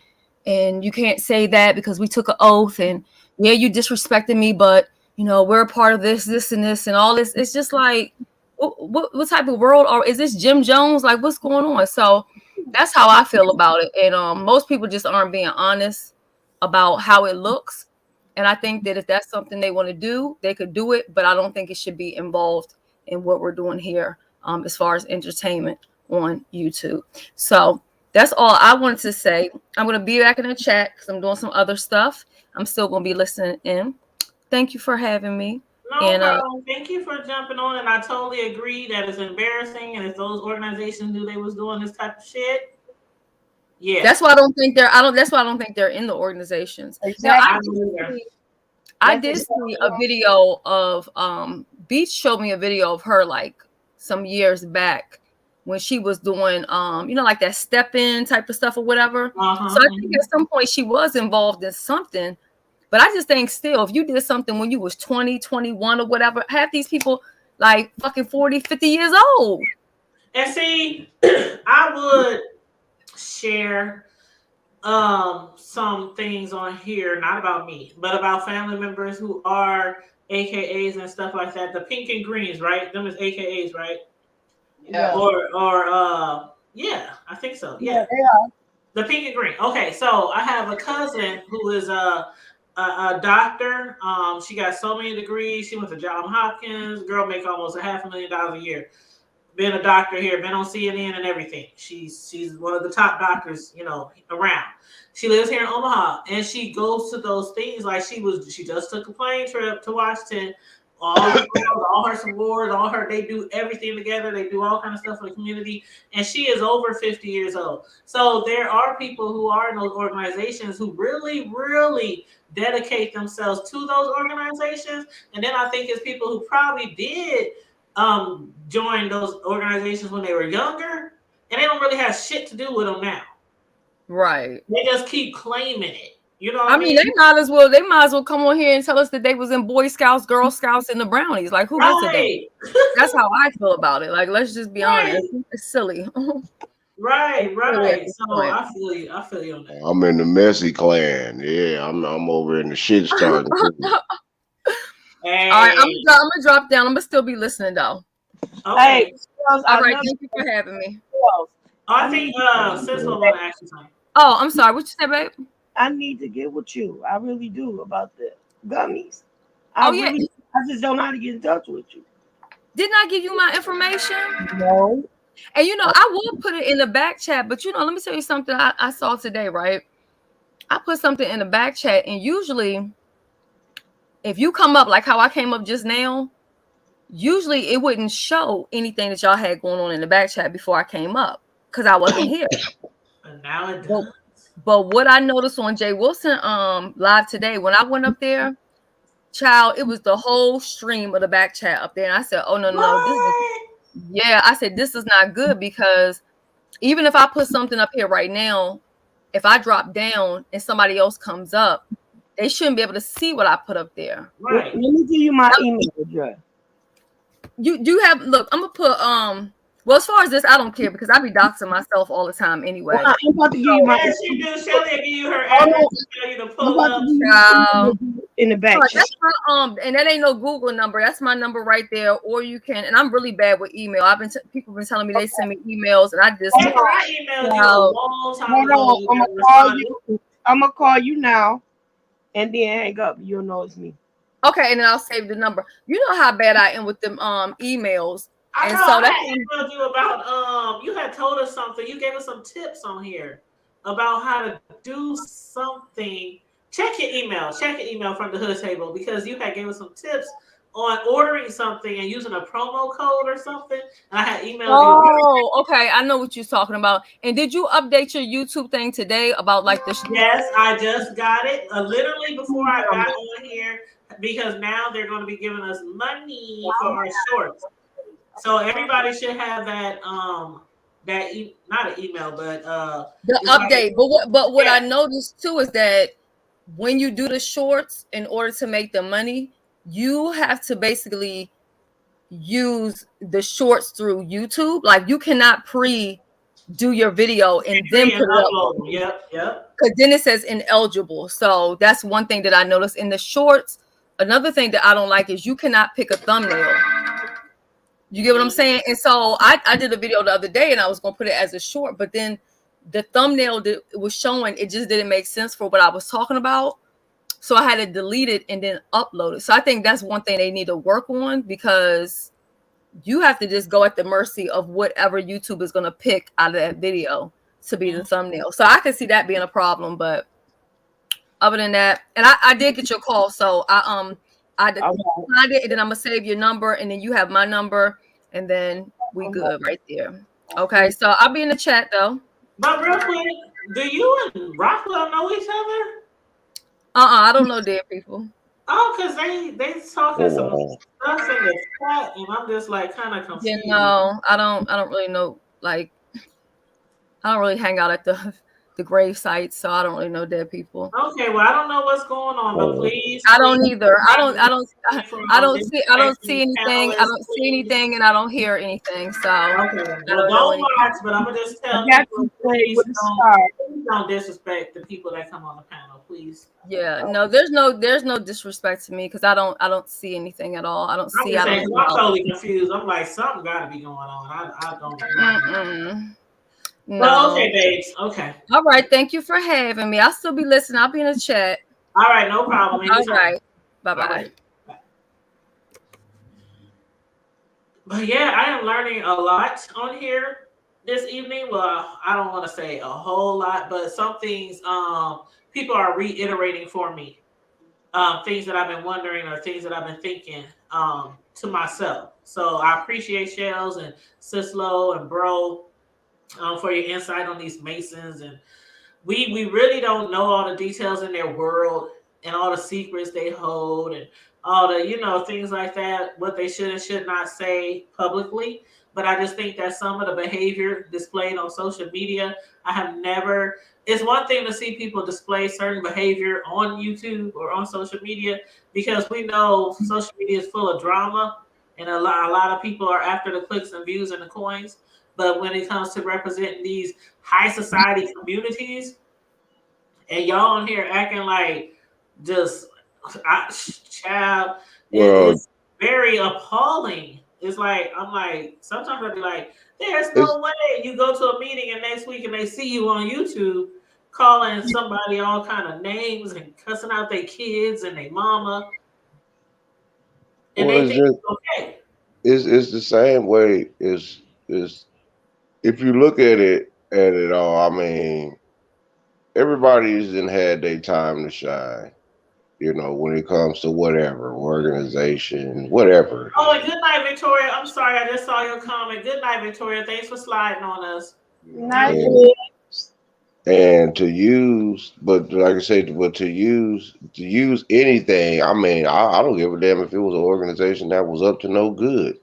and you can't say that because we took an oath, and yeah, you disrespected me, but you know, we're a part of this, and all this. It's just like, what type of world is this? Jim Jones? Like, what's going on? So that's how I feel about it. And most people just aren't being honest about how it looks. And I think that if that's something they want to do, they could do it, but I don't think it should be involved in what we're doing here. As far as entertainment on YouTube. So that's all I wanted to say. I'm going to be back in the chat because I'm doing some other stuff. I'm still going to be listening in. Thank you for having me. No problem. Thank you for jumping on. And I totally agree that it's embarrassing. And if those organizations knew they was doing this type of shit, yeah. That's why I don't think they're in the organizations. Exactly. Now, I did see a video of Beach showed me a video of her like some years back when she was doing you know, like that step in type of stuff or whatever. So I think at some point she was involved in something, but I just think still, if you did something when you was 20, 21 or whatever, half these people like fucking 40, 50 years old. And see, I would share some things on here, not about me, but about family members who are AKAs and stuff like that. The pink and greens, right? Them is AKAs, right? Yeah. Or yeah, I think so. Yeah, they are. The pink and green. Okay, so I have a cousin who is a doctor. She got so many degrees. She went to Johns Hopkins. Girl make almost $500,000 a year. Been a doctor here, been on CNN and everything. She's one of the top doctors, you know, around. She lives here in Omaha, and she goes to those things like she just took a plane trip to Washington. All her sorors, they do everything together. They do all kind of stuff for the community, and she is over 50 years old. So there are people who are in those organizations who really, really dedicate themselves to those organizations. And then I think it's people who probably did join those organizations when they were younger, and they don't really have shit to do with them now. Right. They just keep claiming it. You know what I mean, they might as well come on here and tell us that they was in Boy Scouts, Girl Scouts, and the Brownies. Like, who gives a damn? That's how I feel about it. Like, let's just be honest. It's silly. Right. So I feel you on that. I'm in the messy clan. Yeah, I'm over in the shit starting. Hey. All right, I'm gonna drop down. I'm gonna still be listening though. Okay. Hey, all right, thank you for having me. I think sis will want to ask you something. Oh, I'm sorry. What you said, babe? I need to get with you. I really do about the gummies. I just don't know how to get in touch with you. Didn't I give you my information? No. And you know, I will put it in the back chat, but you know, let me tell you something I saw today, right? I put something in the back chat, and usually if you come up like how I came up just now, usually it wouldn't show anything that y'all had going on in the back chat before I came up because I wasn't here. And now it does. But what I noticed on Jay Wilson live today, when I went up there, child, it was the whole stream of the back chat up there. And I said, oh, no. I said, this is not good, because even if I put something up here right now, if I drop down and somebody else comes up, they shouldn't be able to see what I put up there. Right. Let me give you my email address. You have, look, I'm going to put, well, as far as this, I don't care because I be doxing myself all the time anyway. Well, I'm about to give you my. Yes, you do. Shelly will give you her address to tell you to pull up. In the back. That's my, and that ain't no Google number. That's my number right there. Or you can, and I'm really bad with email. People been telling me they send me emails, and I just. I emailed you a long time ago. I'm gonna call you now, and then hang up. You'll know it's me. Okay, and then I'll save the number. You know how bad I am with them emails. I And know. so I that's had emailed you about you had told us something. You gave us some tips on here about how to do something. Check your email. Check your email from the hood table because you had gave us some tips on ordering something and using a promo code or something. And I had emailed you. Oh, okay. I know what you're talking about. And did you update your YouTube thing today about like the Yes, I just got it literally before I got on here because now they're going to be giving us money for our shorts. So everybody should have that not an email, but the it's like update? But what I yeah, noticed too is that when you do the shorts, in order to make the money, you have to basically use the shorts through YouTube. Like you cannot do your video and then free and put it up. upload them. Yep. Because then it says ineligible. So that's one thing that I noticed in the shorts. Another thing that I don't like is you cannot pick a thumbnail. You get what I'm saying? And so I did a video the other day and I was going to put it as a short, but then the thumbnail that it was showing, it just didn't make sense for what I was talking about. So I had to delete it and then upload it. So I think that's one thing they need to work on because you have to just go at the mercy of whatever YouTube is going to pick out of that video to be the thumbnail. So I can see that being a problem, but other than that, and I did get your call, so I declined it, and then I'm gonna save your number, and then you have my number, and then we good right there. Okay, so I'll be in the chat though. But real quick, do you and Rockwell know each other? I don't know dead people. Oh, because they talking some Oh, stuff in the chat, and I'm just like kind of Yeah, confused. no, I don't really know. Like, I don't really hang out at the grave sites, so I don't really know dead people. Okay, well I don't know what's going on, but oh. please, I don't please either. I don't disrespecting see anything. I panelists, don't see please. anything, and I don't hear anything. So I Okay, don't well know don't anything. watch, but I'm gonna just tell got people to play please with the stars. don't disrespect the people that come on the panel, please. Yeah, no, there's no disrespect to me because I don't see anything at all. I don't I'm see. just I don't saying, 'cause I'm smell. totally confused. I'm like, something got to be going on. I don't know. Mm-mm. Well, No. okay, babes. Okay. All right. Thank you for having me. I'll still be listening. I'll be in the chat. All right, no problem. All Anytime. right. Bye All bye. right. Bye. But yeah, I am learning a lot on here this evening. Well, I don't want to say a whole lot, but some things people are reiterating for me. Things that I've been wondering or things that I've been thinking to myself. So I appreciate Shells and Sislo and Bro for your insight on these Masons. And we really don't know all the details in their world and all the secrets they hold and all the things like that, what they should and should not say publicly. But I just think that some of the behavior displayed on social media, I have never. It's one thing to see people display certain behavior on YouTube or on social media because we know social media is full of drama and a lot of people are after the clicks and views and the coins. But when it comes to representing these high society communities, and y'all on here acting like just child, Well, it's very appalling. It's like I'm like sometimes I'd be like, there's it's no way you go to a meeting and next week and they see you on YouTube calling somebody all kind of names and cussing out their kids and their mama, and well, they it's think just it's okay. it's the same way. Is if you look at it all, I mean, everybody's in had their time to shine. You know, when it comes to whatever organization, whatever. Oh, and good night, Victoria. I'm sorry, I just saw your comment. Good night, Victoria. Thanks for sliding on us. Night. And and to use, but like I said, but to use anything. I mean, I don't give a damn if it was an organization that was up to no good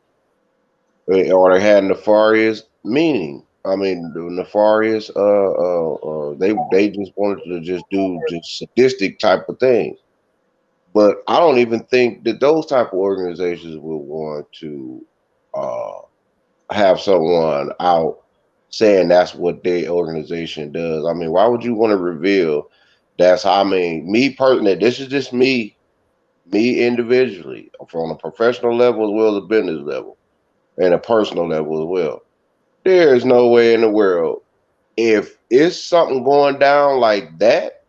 or they had nefarious meaning. I mean, the nefarious. They just wanted to just do just sadistic type of things. But I don't even think that those type of organizations will want to uh, have someone out saying that's what their organization does. I mean, why would you want to reveal that's how? I mean, me personally, this is just me individually, from a professional level as well as a business level and a personal level as well. There is no way in the world if it's something going down like that,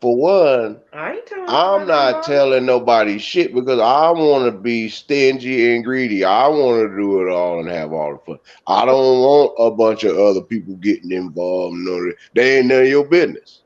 for one, I ain't telling I'm nobody not about it. telling nobody shit because I want to be stingy and greedy. I want to do it all and have all the fun. I don't want a bunch of other people getting involved. No, they ain't none of your business.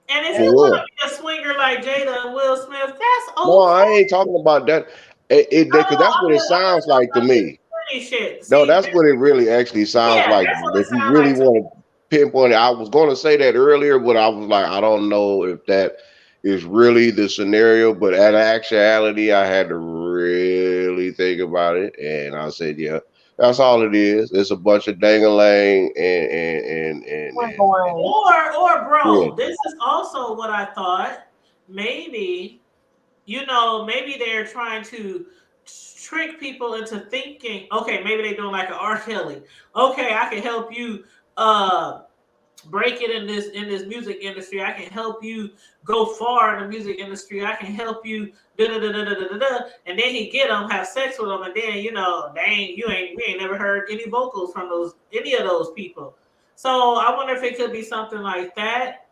And if For you one, want to be a swinger like Jada and Will Smith, that's no, I okay. ain't talking about that. Because that's what it sounds I'm like to talking about me. this funny shit. No, See, that's what it really actually sounds yeah, like. that's what it If you sounds really like to me. want to pinpoint it, I was going to say that earlier, but I was like, I don't know if that is really the scenario. But in actuality, I had to really think about it, and I said, yeah, that's all it is. It's a bunch of dangalang and Or yeah. bro, this is also what I thought. Maybe, maybe they're trying to trick people into thinking, okay, maybe they're doing like an R. Kelly. Okay, I can help you break it in this music industry. I can help you go far in the music industry. I can help you da da da da da da da. And then he get them, have sex with them, and then we ain't never heard any vocals from any of those people. So I wonder if it could be something like that,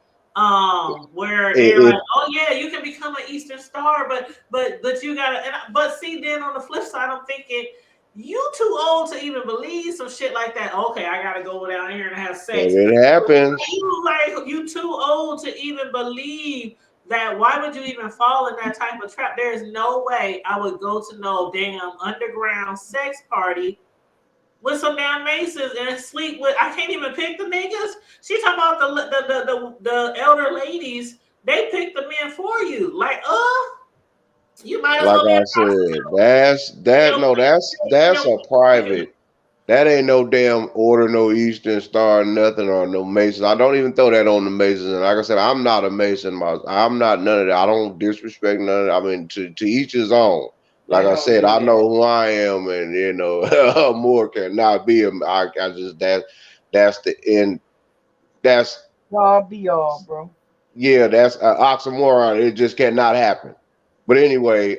where they're like, It, oh yeah, you can become an Eastern Star, but you gotta. But see, then on the flip side, I'm thinking, you too old to even believe some shit like that. Okay, I gotta go down here and have sex. it happens. You too old to even believe that. Why would you even fall in that type of trap? There's no way I would go to no damn underground sex party with some damn Masons and sleep with. I can't even pick the niggas. She talking about the elder ladies. They pick the men for you. Like, you might as Like well be I a said, prostitute. that's You that. know, No, that's a for you. private. That ain't no damn order, no Eastern Star, nothing, or no Masons. I don't even throw that on the Masons. And like I said, I'm not a Mason. I'm not none of that. I don't disrespect none of that. I mean, to each his own. Like They I don't said, do I that. know who I am, and more cannot be. I just that's the end. That's Y'all be all, bro. yeah. That's an oxymoron. It just cannot happen. But anyway,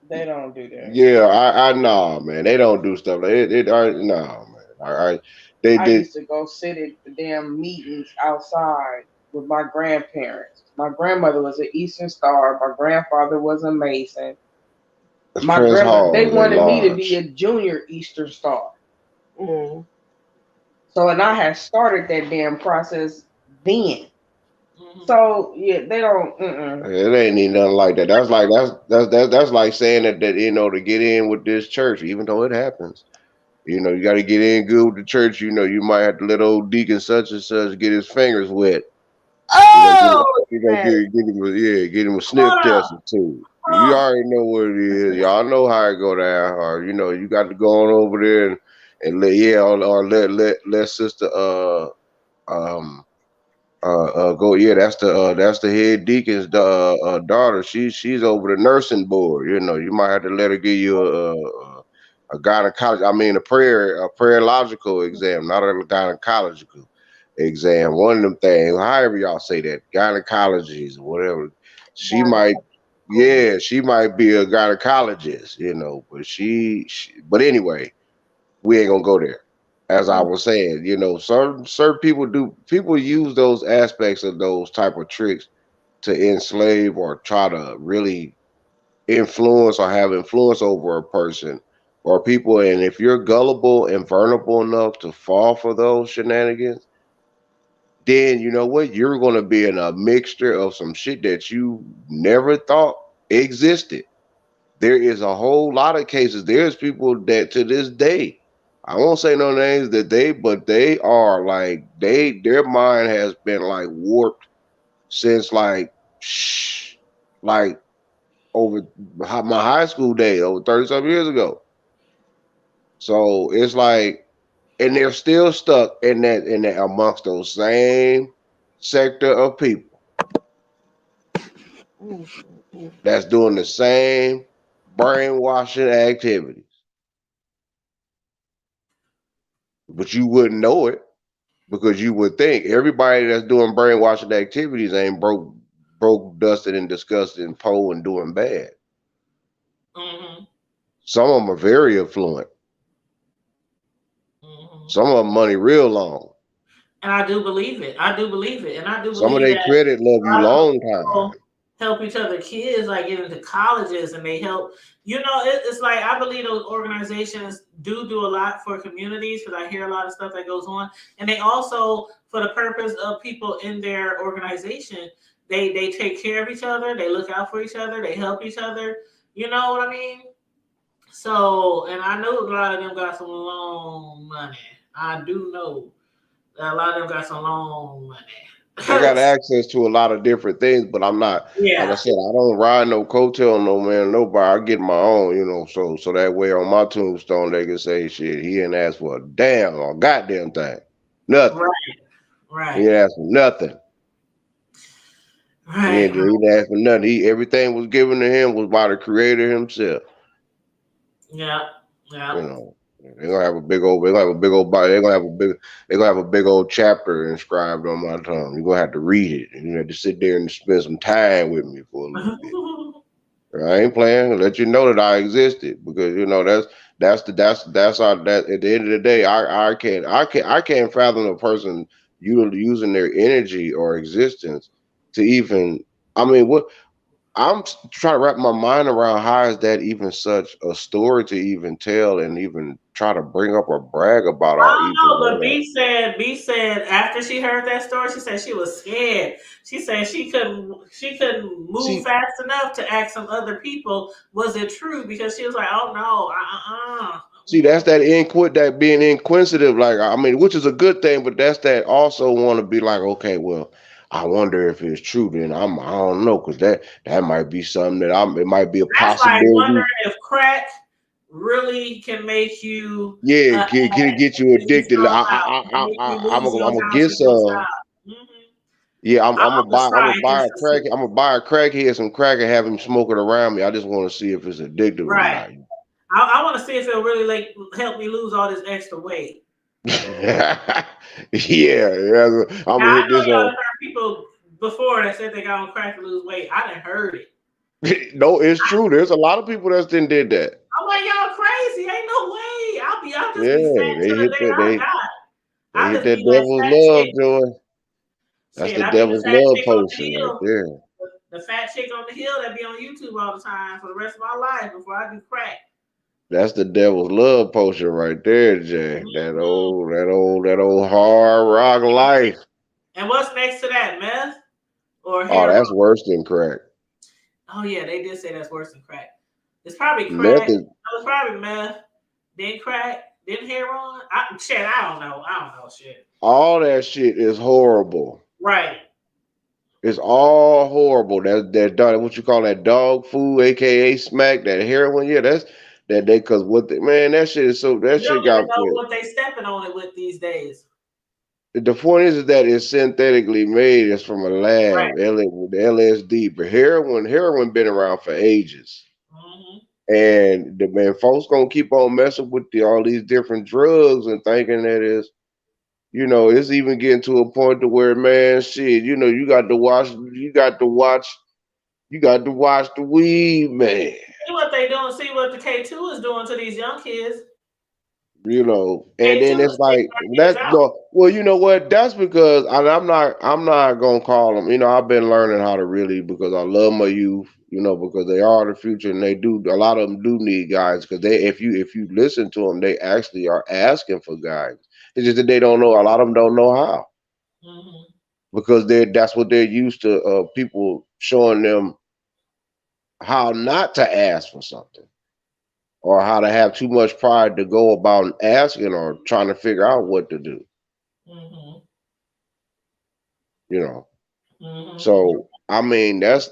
They don't do that. yeah, I nah, man. They don't do stuff like it. Nah, man. All right, they I did. used to go sit at the damn meetings outside with my grandparents. My grandmother was an Eastern Star. My grandfather was a Mason. My Prince grandma, they Hall in wanted me to be a Lawrence. junior Eastern Star. Mm. So, and I had started that damn process then. Mhm. So, yeah, they don't. Mm-mm. It ain't even nothing like that. That's like that's like saying that to get in with this church, even though it happens. You got to get in good with the church. You might have to let old deacon such and such get his fingers wet. You know, Oh, man. get him a sniff Hold test on. or two. You Oh, already know what it is. Y'all know how it go down. Or you got to go on over there and let sister um go. Yeah, that's the head deacon's daughter. She's over the nursing board. You might have to let her give you a gynecology. I mean, a prayer exam, not a gynecological exam. One of them things, however y'all say that, gynecologies or whatever. She might, Cool. yeah, she might be a gynecologist. But but anyway, we ain't gonna go there. As I Mm. was saying, certain people use those aspects of those type of tricks to enslave or try to really influence or have influence over a person or people. And if you're gullible and vulnerable enough to fall for those shenanigans, then you know what? You're gonna be in a mixture of some shit that you never thought existed. There is a whole lot of cases. There's people that to this day, I won't say no names but they are like their mind has been like warped since like over my high school days, over 30 some years ago. So it's like, and they're still stuck in that amongst those same sector of people Mm. Mm. that's doing the same brainwashing activities, but you wouldn't know it because you would think everybody that's doing brainwashing activities ain't broke, dusted, and disgusted, and poor and doing bad. mhm, Some of them are very affluent. mhm. Some of them money real long. And I do believe it. I do believe it. And I do Some of believe their that credit love a you lot of long people time. help each other kids like get into colleges and they help. It's like I believe those organizations do a lot for communities because I hear a lot of stuff that goes on. And they also, for the purpose of people in their organization, they take care of each other, they look out for each other, they help each other. You know what I mean? So, and I know a lot of them got some long money. I do know that a lot of them got some long They money. got access to a lot of different things, but I'm not, like I Yeah. said, I don't ride no coattail, no man, nobody. I get my own, so that way on my tombstone they can say, shit, he didn't ask for a damn or goddamn thing, nothing. Right. He Right. didn't ask for nothing. Right. He didn't ask for nothing. Everything was given to him was by the Creator himself. Yeah. Yeah. You know, they're gonna have a big old, they're gonna have a big old body. They're gonna have a big old chapter inscribed on my tongue. You're gonna have to read it, and you have to sit there and spend some time with me for a little bit. I ain't playing. Let you know that I existed because that's our that at the end of the day I can't fathom a person using their energy or existence to even. I mean, what trying to wrap my mind around how is that even such a story to even tell and even try to bring up or brag about I or don't even know, but know B said after she heard that story, she said she was scared. She said she couldn't that. move fast enough to ask some other people, was it true? Because she was like, oh no, See, that's that being inquisitive, like I mean, which is a good thing, but that's that also want to be like, okay, well, I wonder if it's true. Then I don't know, because that might be something it might be a That's like wondering possibility. if crack really can make you Yeah, uh, get you make you addicted. stroll out, and make you I'm lose your gonna house get and your some. job. Hmm. Yeah, I'm just trying consistency. I'm gonna buy a crackhead some crack and have him smoke it around me. I just want to see if it's addictive or Right. not. I want to see if it'll really like help me lose all this extra weight. Yeah, I'm Now gonna I hit know this y'all on. have heard people before that said they got on crack to lose weight. I didn't heard it. No, it's true. There's a lot of people that did that. I'm like, y'all crazy. Ain't no way. I'll just be Yeah, fat till the day I die. they I'll hit just that be that devil's fat love, chick. Joy. That's Shit, the I'll be the devil's fat love chick on the potion right hill. there. The fat chick on the hill that be on YouTube all the time for the rest of my life before I do crack. That's the devil's love potion right there, Jay. Mhm. That old hard rock life. And what's next to that? Meth or Oh, heroin? that's worse than crack. Oh yeah, they did say that's worse than crack. It's probably Meth crack. is No, it's probably meth. Then crack. Then heroin. I don't know. I don't know shit. all that shit is horrible. Right. It's all horrible. That dog, what you call that dog food, aka smack, that heroin. Yeah, that's that they cause man, that shit is so that You don't shit even got know me. what they stepping on it with these days. The point is that it's synthetically made. It's from a Right. lab, the LSD. But heroin been around for ages. Hmm. And the man, folks gonna keep on messing with all these different drugs and thinking that it's even getting to a point to where, man, shit, you got to watch the weed, man. See what they doing. See what the K2 is doing to these young kids. And then K2 it's is taking like our kids that's out. no. Well, you know what? That's because I'm not gonna call them. I've been learning how to really because I love my youth. Because they are the future, and they do a lot of them do need guides because if you listen to them, they actually are asking for guidance. It's just that they don't know. A lot of them don't know how Hmm. because that's what they're used to. People showing them how not to ask for something or how to have too much pride to go about asking or trying to figure out what to do. Hmm. You know. Hmm. So I mean, that's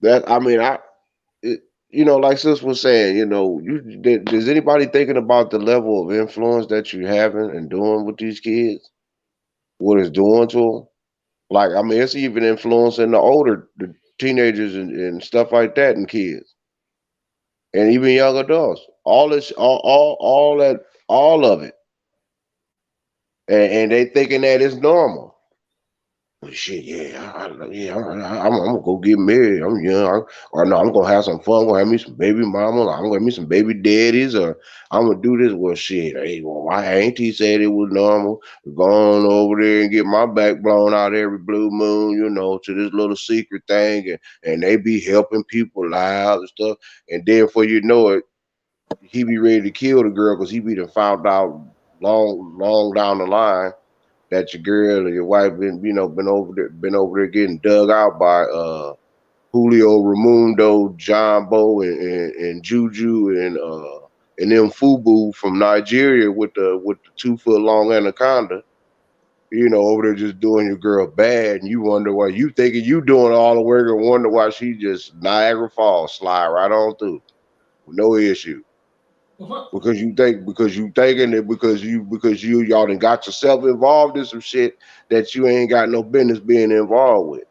that. I mean, it, like Sis was saying, does anybody thinking about the level of influence that you having and doing with these kids? What it's doing to them? Like, I mean, it's even influencing the teenagers and stuff like that, and kids, and even young adults. All this, all that, all of it, and they thinking that it's normal. Well, shit, yeah, I'm gonna go get married. I'm young, or no, I'm gonna have some fun. I'm gonna have me some baby mama. I'm gonna have me some baby daddies, or I'm gonna do this. Well, shit, hey, well, my auntie said it was normal. Go on over there and get my back blown out every blue moon, to this little secret thing, and they be helping people out and stuff. And then, before you know it, he be ready to kill the girl because he be done found out long down the line that your girl or your wife been over there getting dug out by Julio Ramundo, John Bo, and Juju and them Fubu from Nigeria with the 2 foot long anaconda. Over there just doing your girl bad, and you wonder why you thinking you doing all the work and wonder why she just Niagara Falls slide right on through with no issue. Because you thinking that because you y'all done got yourself involved in some shit that you ain't got no business being involved with.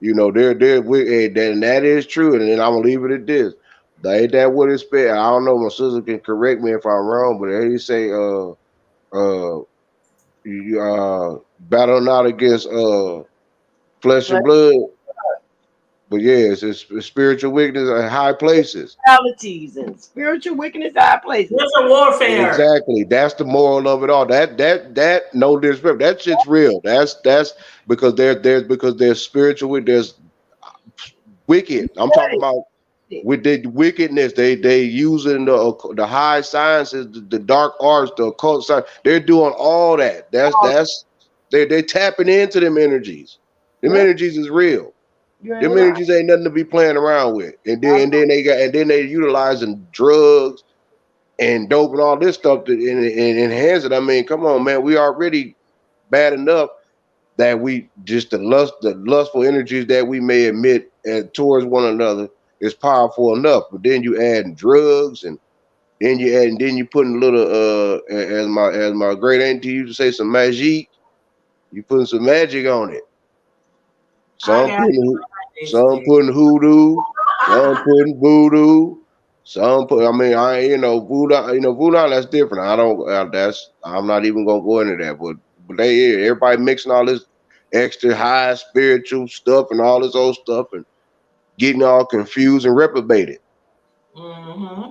And that is true. And then I'm gonna leave it at this. Ain't that what it's been? I don't know. My sister can correct me if I'm wrong, but they say battle not against flesh and blood, but yeah, it's spiritual weakness in high places. Realities and spiritual wickedness high places. It's a warfare. Exactly. That's the moral of it all. That no disrespect. That shit's real. That's because there's spiritual. There's wicked. I'm talking about with the wickedness. They using the high sciences, the dark arts, the occult science. They're doing all that. They tapping into them energies. Them energies is real. Them energies ain't nothing to be playing around with. And then they utilizing drugs and dope and all this stuff to enhance it. I mean, come on, man. We already bad enough that we just the lustful energies that we may emit towards one another is powerful enough. But then you add drugs and then you putting a little as my great auntie used to say, some magic. You putting some magic on it. Some putting hoodoo, some putting voodoo. I mean, voodoo. That's different. I'm not even gonna go into that. But everybody mixing all this extra high spiritual stuff and all this old stuff and getting all confused and reprobated. Mm-hmm.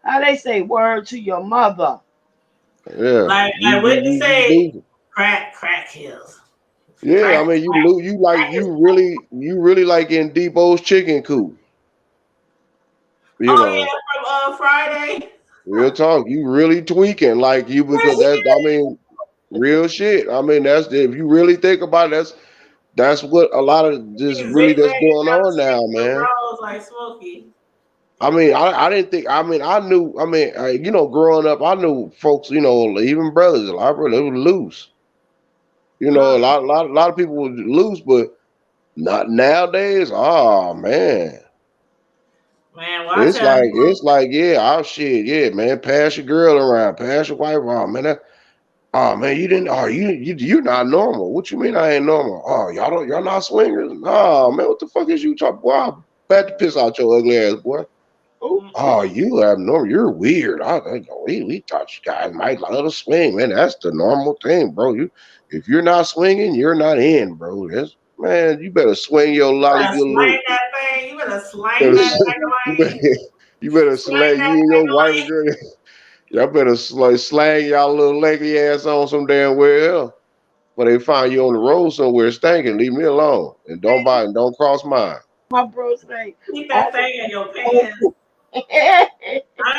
How they say word to your mother. Yeah, Like what you say, crack hills. Yeah, I mean, you really like in Debo's chicken coop. Yeah, from Friday. Real talk. You really tweaking like you because real shit. I mean, if you really think about it, that's what a lot of this really that's going on now, man. Like Smokey. I mean, I didn't think. I mean, I knew. I mean, growing up, I knew folks. Even brothers. A lot of brothers, they were loose. A lot of people were loose, but not nowadays. Oh man. Man, It's like, yeah, oh shit, yeah, man. Pass your girl around, pass your wife around, man. Oh man, you didn't. Oh, you're not normal. What you mean I ain't normal? Oh, y'all not swingers? Nah, man. What the fuck is you talking? Boy, I'm about to piss out your ugly ass, boy. Oh, you abnormal. You're weird. We thought you guys might love to swing, man. That's the normal thing, bro. If you're not swinging, you're not in, bro. Man, you better swing your lolly good little. that thing. You better slang that You better slang you and your wife, girl. Y'all better slang y'all little leggy ass on some damn where else. But they find you on the road somewhere stinking. Leave me alone and don't cross mine. My bro say, keep that thing in your pants. I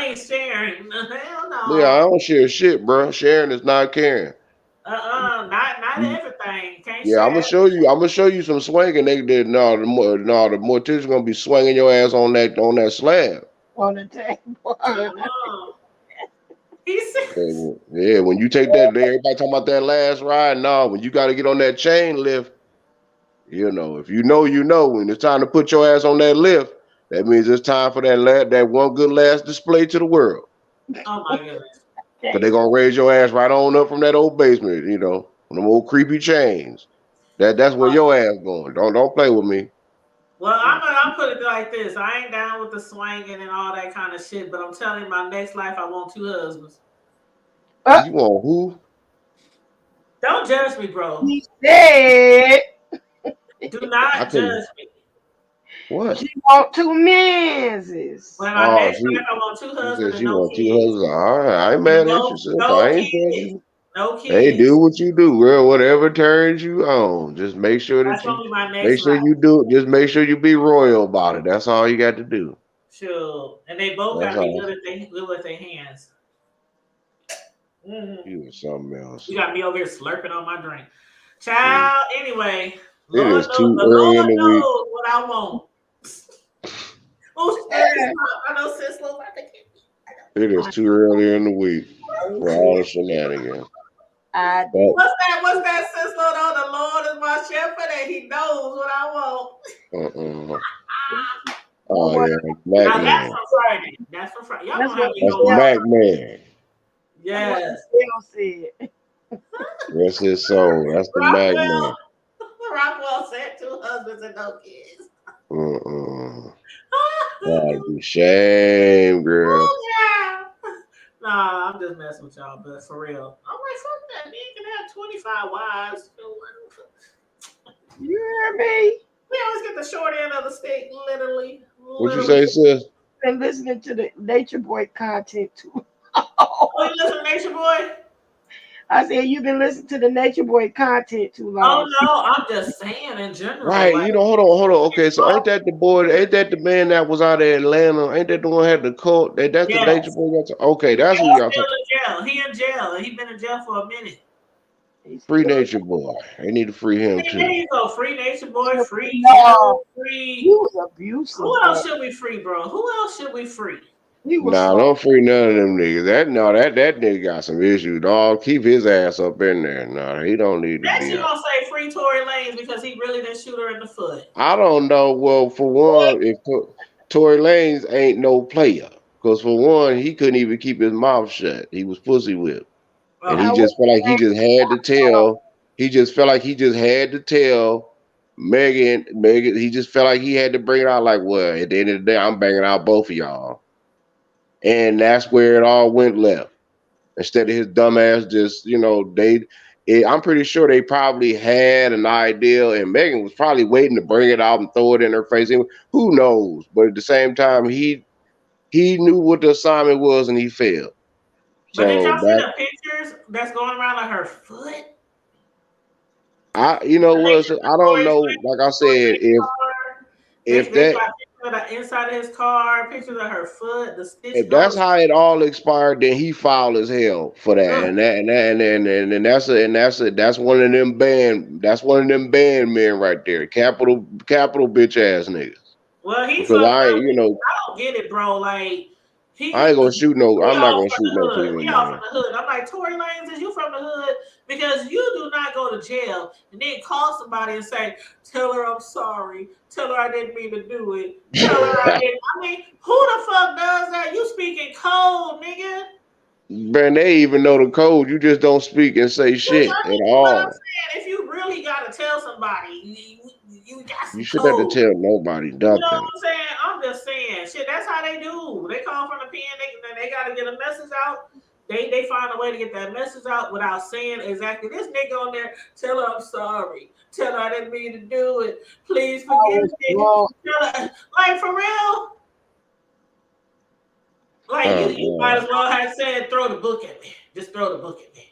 ain't sharing. Hell no. Yeah, I don't share shit, bro. Sharing is not caring. Not everything. Can't Yeah, share. I'm gonna show you some swinging. The mortician's gonna be swinging your ass on that slab. On the table. Yeah, when you take that, everybody talking about that last ride. No, when you got to get on that chain lift, if you know, when it's time to put your ass on that lift, that means it's time for that one good last display to the world. Oh my goodness. Because they're gonna raise your ass right on up from that old basement, from them old creepy chains. That's where your ass going. Don't play with me. Well, I'm put it like this. I ain't down with the swinging and all that kind of shit, but I'm telling you, my next life, I want 2 husbands. You want who? Don't judge me, bro. He said Do I not couldn't. judge me. What? she want 2 men's. When my Oh, next wife, I want 2 she said husbands and she no want 2 kids. husbands. All right, I ain't And mad at you, sis. I no ain't judging kids. you. No Hey, kids. do what you do, girl. Whatever turns you on, just make sure That's that gonna you be my make next sure wife. you do it. Just make sure you be royal about it. That's all you got to do. Sure. And they both That's gotta be all. good with their hands. Mm-hmm. You was something You else. got me over here slurping on my drink. Mm. Child, anyway, It Lord is knows too the early in Lord the week. knows what I want. Oh, let me stop. I know sis Lil about to get me. It is too early in the week for all the shenanigans. I But What's that sis Lil? Oh, the Lord is my shepherd and he knows what I want. uh-uh. know Oh what? yeah, Mac Now that's Man. from Friday. That's from Friday. Y'all That's gonna have what me That's go the watch. Michelle. Mac Man. That's what Yes. Michelle said. Rest his soul. That's the Mac Man. Rockwell said 2 husbands and no kids. Uh-uh. Gotta be shame, girl. Oh, yeah. Nah, I'm just messing with y'all, but for real. I'm like, fuck that. Man can have 25 wives. You hear me? We always get the short end of the stick, literally. What you Literally. say, sis? Been listening to the Nature Boy content too. Oh, you listen to Nature Boy? I said you've been listening to the Nature Boy content too Oh long. no, I'm just saying in general. Right, Like, hold on. Okay, so ain't that the boy? Ain't that the man that was out of Atlanta? Ain't that the one had the cult? That's the yes. nature boy. Okay, Yeah, that's who he's y'all still talking. in jail. He in jail. He been in jail for a minute. He's Free still nature boy. They need to free him Hey, there too. you go. Free Nature Boy, free no, Jill, he free. was Who abusive, else bro. should we free, bro? Who else should we free? He was Nah, so don't free none of them niggas. That nigga got some issues, dog. Keep his ass up in there. Nah, he don't need to Next, be you out. gonna say free Tory Lanez because he really didn't shoot her in the foot. I don't know. Well, for one, if Tory Lanez ain't no player, because for one, he couldn't even keep his mouth shut. He was pussy whipped. And Oh, he I was just felt like he just had to tell. He just felt like he just had to tell Megan. He just felt like he had to bring it out. Like, well, at the end of the day, I'm banging out both of y'all, and that's where it all went left. Instead of his dumbass, just I'm pretty sure they probably had an idea, and Megan was probably waiting to bring it out and throw it in her face. And who knows? But at the same time, he knew what the assignment was, and he failed. but did y'all So see that the pictures that's going around of her foot? you know The what? pictures So I of don't Tory's know. Like I said, car. if They that got pictures of the inside of his car, pictures of her foot, the stitched if that's nose. how it all expired, then he foul as hell for that, Ugh. and that's one of them band men right there, capital bitch ass niggas. Well, he Because fucked up. I don't get it, bro. Like I ain't he gonna shoot no. we I'm not all gonna from shoot the no hood. female We all from man. the hood. I'm like, Tory Lanez, is you from the hood? Because you do not go to jail and then call somebody and say, tell her I'm sorry. Tell her I didn't mean to do it. Tell her I didn't. I mean, who the fuck does that? You speaking code, nigga. Man, they even know the code. You just don't speak and say shit I at mean, but I'm all. saying, if you really gotta tell somebody, you got You some shouldn't have to code. tell nobody You know what nothing. I'm saying? I'm just saying, shit. That's how they do. They call from the pen. They got to get a message out. They find a way to get that message out without saying exactly this nigga on there. Tell her I'm sorry. Tell her I didn't mean to do it. Please forgive was me. wrong. Tell her, like for real. Like Oh you might god. as well have said, throw the book at me. Just throw the book at me.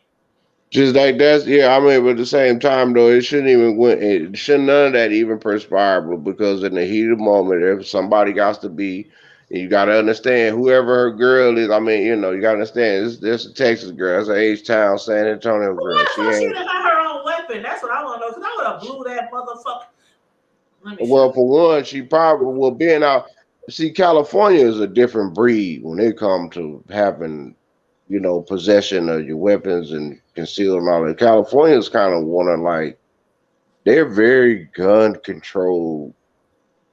Just like that's yeah. I mean, but at the same time though, it shouldn't even went. It shouldn't none of that even perspire. But because in the heat of the moment, if somebody got to be, you got to understand whoever her girl is. I mean, you got to understand this a Texas girl. It's a H Town San Antonio Well, girl. what She if she ain't. done had her own weapon? That's what I want to know. Because I would have blew that motherfucker. Let me shut Well, up. for one, she probably will being out. See, California is a different breed when it comes to having, possession of your weapons and concealed knowledge. California is kind of one of like they're very gun control,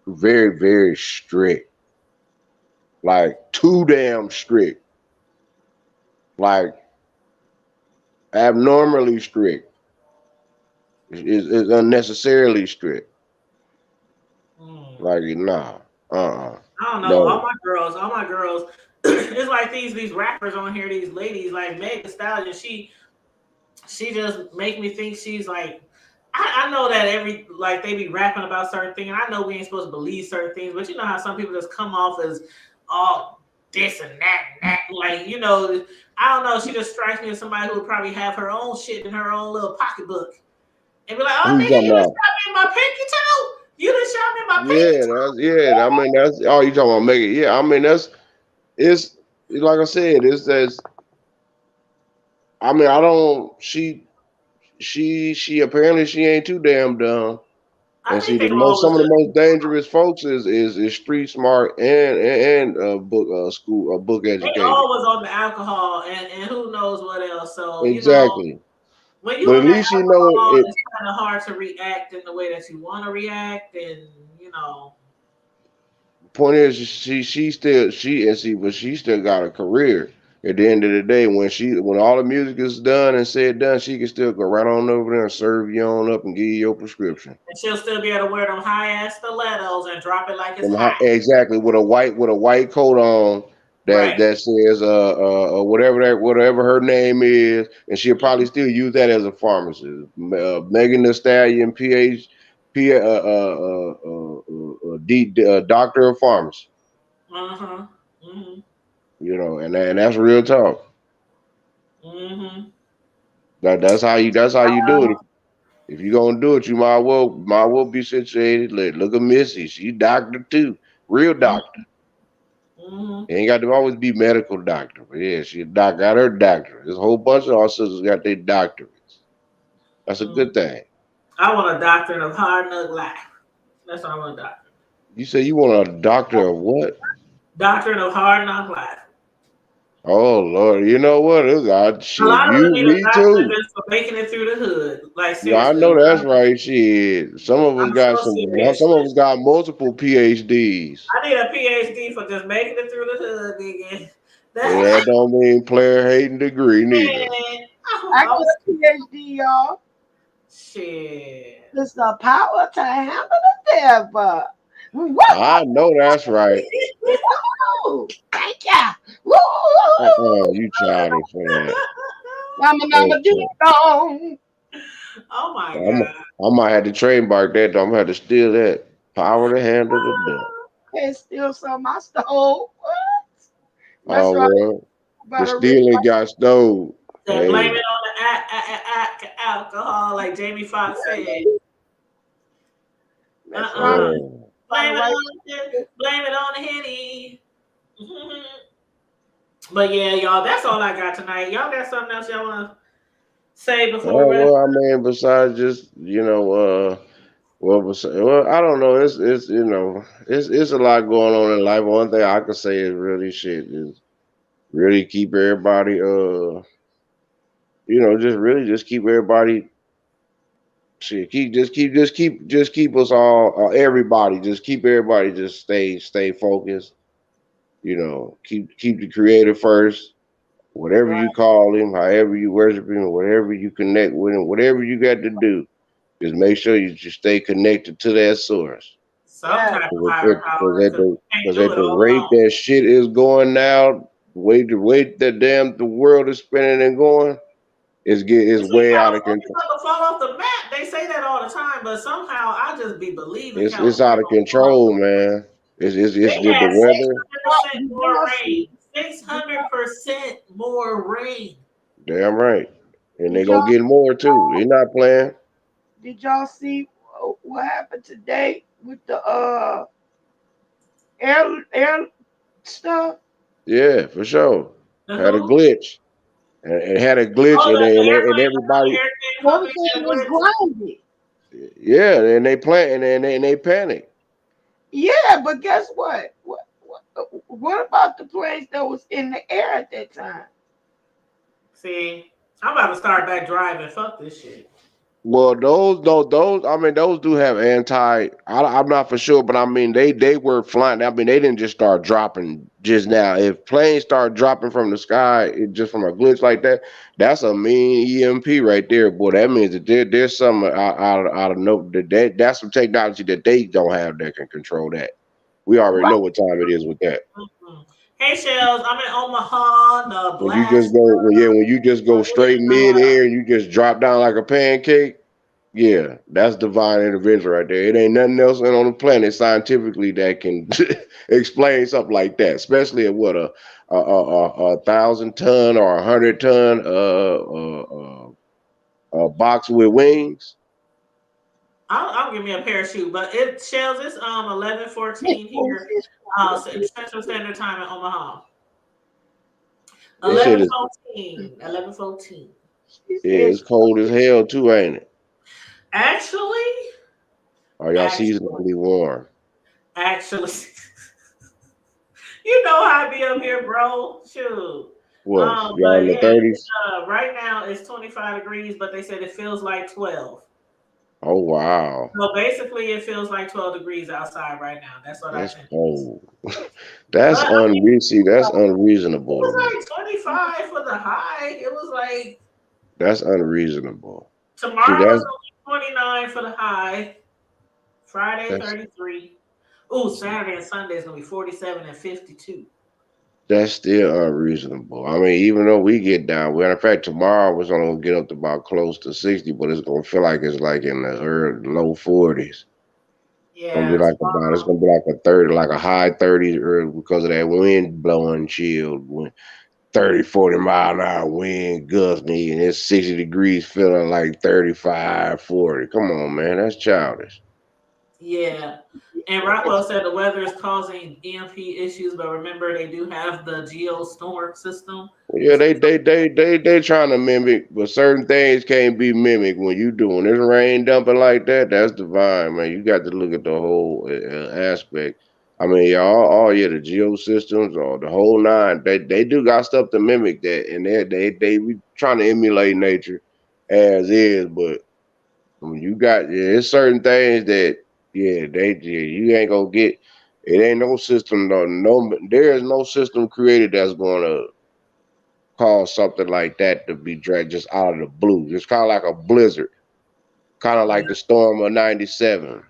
very very strict, like too damn strict, like abnormally strict. Is unnecessarily strict. Hmm. Like nah, I don't know. no. All my girls. It's like these rappers on here, these ladies like Meg Thee Stallion. she just make me think she's like. I know that they be rapping about certain things, and I know we ain't supposed to believe certain things, but you know how some people just come off as all this and that and that. Like, I don't know. She just strikes me as somebody who would probably have her own shit in her own little pocketbook and be like, "Oh, Who you nigga, talking you just about? shot me in my pinky toe. You just shot me in my pinky Yeah, I mean, that's all you talking about. Make it. Yeah, I mean, it's like I said. It's that's. I mean, I don't. She apparently she ain't too damn dumb. I And see, think they the most always some of the just most dangerous folks is street smart and book school book they educated. always on the alcohol and who knows what else. So Exactly. when you But on at that least you know alcohol, it. it's kind of hard to react in the way that you want to react, and Point is, she and see, but she still got a career. At the end of the day, when all the music is done and said done, she can still go right on over there and serve you on up and give you your prescription. and she'll still be able to wear them high ass stilettos and drop it like it's hot. Exactly, with a white coat on Right. that says whatever her name is, and she'll probably Mm-hmm. still use that as a pharmacist. Megan Thee Stallion, doctor of pharmacy. Uh-huh. Mm-hmm. And that's real talk. Mm-hmm. That's how you do it. If you're gonna do it, you might well be situated. Look at Missy, she doctor too, real doctor. Mm-hmm. Ain't got to always be medical doctor, but yeah, she got her doctorate. There's a whole bunch of our sisters got their doctorates. That's a Mm-hmm. good thing. I want a doctrine of hard knock life. That's what I want a doctrine. You say you want a doctor of what? Doctrine of hard knock life. Oh Lord, you know what? A Shit, lot of them need a me doctrine too. just for making it through the hood. Like Yeah, I seriously, know that's right. Shit, some of us I'm got so serious. some of us got multiple PhDs. I need a PhD for just making it through the hood, nigga. And That that don't mean player hating degree neither. man, I I got was a PhD, y'all. shit. It's the power to handle the devil. I know that's right. Woo! Thank ya. Woo! You childish for that. Nama Oh, nama ding shit. dong. Oh my I'm, god. I might have to trademark that. Though. I'm gonna have to steal that. Power to handle the devil. Hey, steal some I stole. What? That's Oh right. well, the Better rich. stealing got stole. Then blame Hey, it on the alcohol, like Jamie Foxx said. That's right. oh, Better right. Blame it on the henny. But yeah, y'all, that's all I got tonight. Y'all got something else y'all want to say before we wrap? well, I mean, besides just I don't know. It's a lot going on in life. One thing I could say is really shit is really keep everybody just keep everybody shit keep us all everybody just keep everybody just stay focused. Keep the creator first. Whatever Right. you call him, however you worship him, whatever you connect with him, whatever you got to do, just make sure you just stay connected to that source. Some Yeah. type of Because higher power, because we can't do at it the all rate alone. that shit is going now, the way that the world is spinning and going, it's You see, way out of California's control. gonna fall off the map. They say that all the time, but somehow I just be believing It's California out of gonna fall off control, the map. man. It's They the had weather. 600% Did more y'all rain. see? Did 600% more rain. Damn right. And they're did gonna y'all get more too. They're not playing. did y'all see what happened today with the air stuff? Yeah, for sure. The Had a who? glitch. And it had a glitch, Oh, and, the and, and airplane, the everybody, Hurricane Puppy Everything and was Glitch. grounded. yeah, and they plan, and they panic. Yeah, but guess what? What about the planes that was in the air at that time? See, I'm about to start back driving. Fuck this shit. Well, those, I mean, those do have I'm not for sure, but I mean, they were flying. I mean, they didn't just start dropping just now. If planes start dropping from the sky, just from a glitch like that, that's a mean EMP right there, boy. That means that there's some out of no that's some technology that they don't have that can control that. We already Right. know what time it is with that. Mm-mm. Hey Shells, I'm in Omaha. The When you just blast. go, when you just go straight mid-air and you just drop down like a pancake, yeah, that's divine intervention right there. It ain't nothing else on the planet scientifically that can explain something like that, especially at what a 1,000 ton or 100 ton box with wings. I'll give me a parachute, but it Shells. It's 11:14 here, Central Standard Time in Omaha. They said it's 11:14. yeah, it's cold as hell too, ain't it? Actually, Are y'all seasonably warm? actually, you know how I be up here, bro. Shoot. What? Y'all But in the yeah, 30s? right now it's 25 degrees, but they said it feels like 12. Oh wow. So basically, it feels like 12 degrees outside right now. That's what I That's think. cold. But That's I mean, that's it unreasonable to was me. like 25 for the high. It was like That's unreasonable. See, tomorrow's gonna be 29 for the high. Friday that's 33. Ooh, Saturday and Sunday is gonna be 47 and 52. that's still unreasonable. I mean, even though we get down, well, in fact, tomorrow was only gonna get up to about close to 60, but it's gonna feel like it's like in the low 40s. Gonna be Yeah, like about it's gonna be like a 30, like a high 30s because of that wind blowing chilled. 30, 40 mile an hour wind gusty and it's 60 degrees feeling like 35, 40. Come on, man. That's childish. yeah. And Rockwell said the weather is causing EMP issues, but remember they do have the geostorm system. Yeah, they trying to mimic, but certain things can't be mimicked when you doing this rain dumping like that. That's divine, man. You got to look at the whole aspect. I mean, yeah, all yeah, the geosystems or the whole nine. They do got stuff to mimic that, and they be trying to emulate nature as is, but when you got it's certain things that you ain't gonna get. It ain't no system there is no system created that's gonna cause something like that to be dragged just out of the blue. It's kind of like a blizzard, kind of Yeah. like the storm of '97.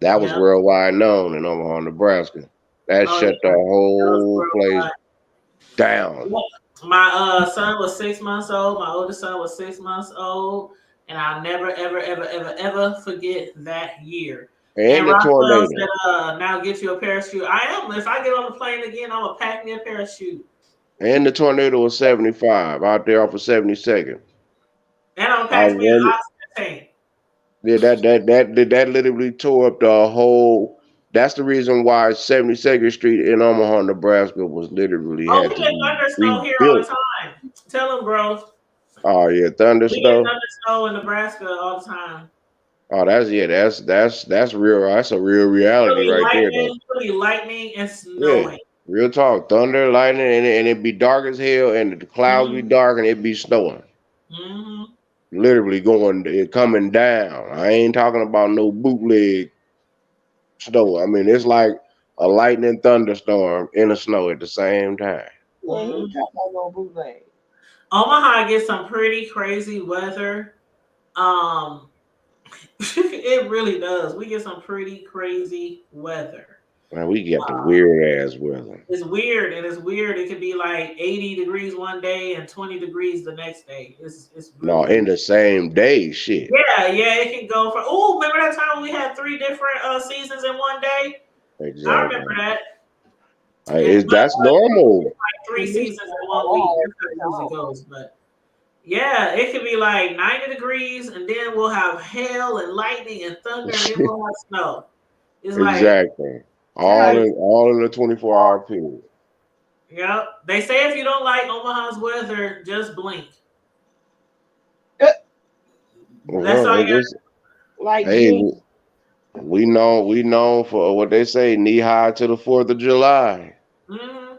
That was Yep. worldwide known in Omaha, Nebraska. That Oh shut the yeah. That was whole place worldwide. down. My son was 6 months old. My oldest son was 6 months old, and I'll never, ever, ever, ever, ever forget that year. And And the Rockwell tornado. said, "Now get you a parachute." I am. If I get on the plane again, I'm gonna pack me a parachute, And the tornado was 75 out there off of 72nd. and I'm gonna I pack me an wonder. oxygen tank. Yeah, that literally tore up the whole. That's the reason why 72nd Street in Omaha, Nebraska, was literally Oh, had we to get be thunder snow here all the rebuilt. time. Tell them, bro. Oh yeah, thunder We get snow. thunder snow in Nebraska all the time. Oh, that's real. That's a real reality right there, though. It'll be lightning and Yeah, snowing. real talk. Thunder, lightning, and it be dark as hell, and the clouds be Mm-hmm. dark, and it be snowing. Mm-hmm. Literally it coming down. I ain't talking about no bootleg snow. I mean, it's like a lightning thunderstorm in the snow at the same time. Yeah, he ain't talking about no bootleg. Omaha gets some pretty crazy weather. Um, it really does. We get some pretty crazy weather. Man, we get the weird ass weather. It's weird, and it's weird. It could be like 80 degrees one day and 20 degrees the next day. It's No, really in weird. the same day, shit. Yeah. It can go for. Oh, remember that time we had 3 different seasons in one day? I remember Exactly. that. That's normal. Like 3 seasons in one week. That's how it usually goes. But yeah, it could be like 90 degrees, and then we'll have hail and lightning and thunder, and then we'll have snow. It's like, Exactly. Sound like All in the 24-hour period. yep. They say if you don't like Omaha's weather, just blink. That's Well, all you got. like hey, June. we know for what they say, knee high to the 4th of July. Mm-hmm.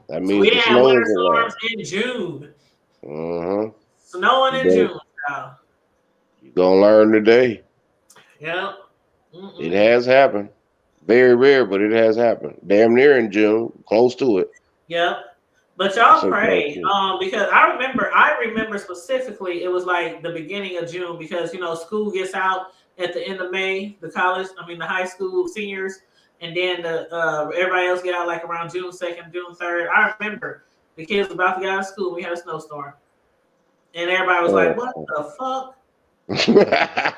That So means we the had snow winter is storms around. in June. Uh-huh. Snowing You in gonna, June, child. you gonna learn today. Yep. It Mm-mm. has happened. Very rare, but it has happened. Damn near in June, close to it. Yep. But I y'all say close pray, to it. because I remember specifically it was like the beginning of June because school gets out at the end of May, the high school seniors, and then everybody else get out like around June 2nd, June 3rd. I remember the kids was about to get out of school. We had a snowstorm, and everybody was like, "What the fuck?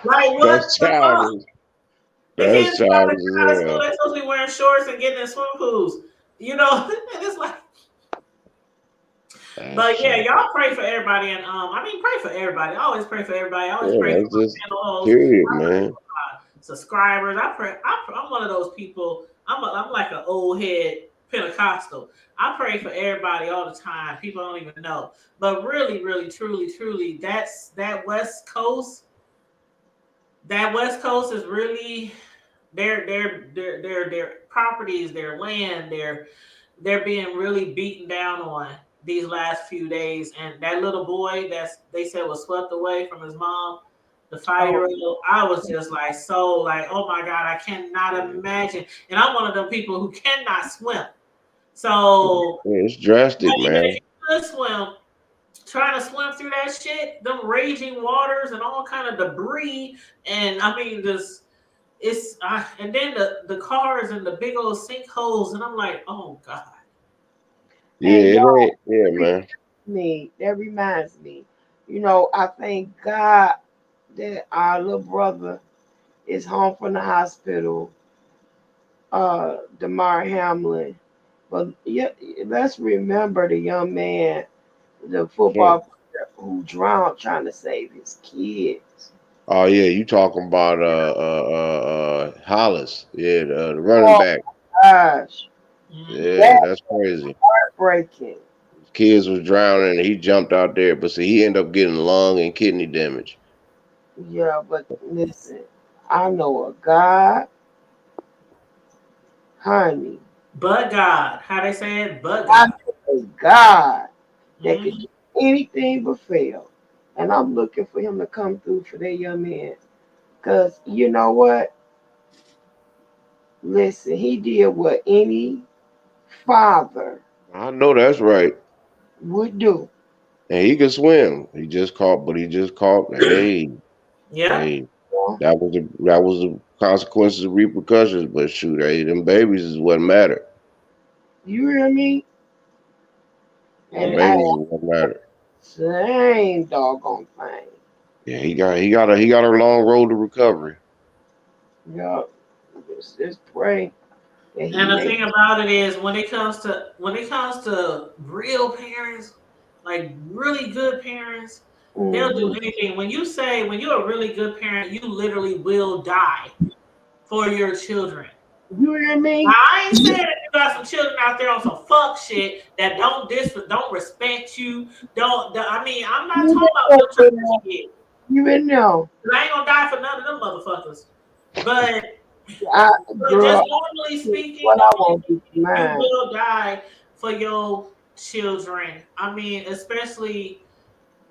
Like what That's the fuck?" childish. The That's kids about to childish get out of as school. hell. They're supposed to be wearing shorts and getting in swim pools, you know. And it's like, That's but yeah, childish. y'all pray for everybody, and I mean, pray for everybody. I always pray for everybody. I always pray Yeah, for that's my just channels, period, man. subscribers. I'm one of those people. I'm like an old head Pentecostal. I pray for everybody all the time. People don't even know. But really, really, truly, truly, that's that West Coast. That West Coast is really their properties, their land, they're being really beaten down on these last few days. And that little boy they said was swept away from his mom, the 5-year-old, I was just like, so like, oh my God, I cannot imagine. And I'm one of them people who cannot swim. So Yeah, it's drastic, even if man. you could swim, trying to swim through that shit, them raging waters and all kind of debris, and I mean this it's and then the cars and the big old sinkholes, and I'm like, oh God. Yeah, And it y'all, ain't. Yeah, man. that reminds me, I thank God that our little brother is home from the hospital, Damar Hamlin. But yeah, let's remember the young man, the Sure. football player who drowned trying to save his kids. Oh yeah, you talking about Hollis? Yeah, the running Oh back. gosh, Mhm. Yeah, that's that's crazy. heartbreaking. His kids was drowning, and he jumped out there, but see, he ended up getting lung and kidney damage. Yeah, but listen, I know a God, honey. But God, how they say it, but I God. know a God that could Mhm. do anything but fail. And I'm looking for him to come through for that young man. Because you know what? Listen, he did what any father I know that's right. would do. And he could swim. He just caught. Hey, Yep. hey, Yeah. that was the consequences and repercussions. But shoot, hey, them babies is what matter. You hear me? Them And Yeah. I babies is what matter. same doggone thing. Yeah, he got a long road to recovery. Yeah. Just pray that he And the make thing about it is, when it comes to real parents, like really good parents, they'll do hmm anything. When you're a really good parent, you literally will die for your children. you hear Now, me? I ain't saying that you got some children out there on some fuck shit that don't respect you. I mean, I'm not You talking about know, them type of shit. you know. 'Cause I ain't gonna die for none of them motherfuckers. But I, just girl, normally speaking, what I want to do you mine. will die for your children. I mean, especially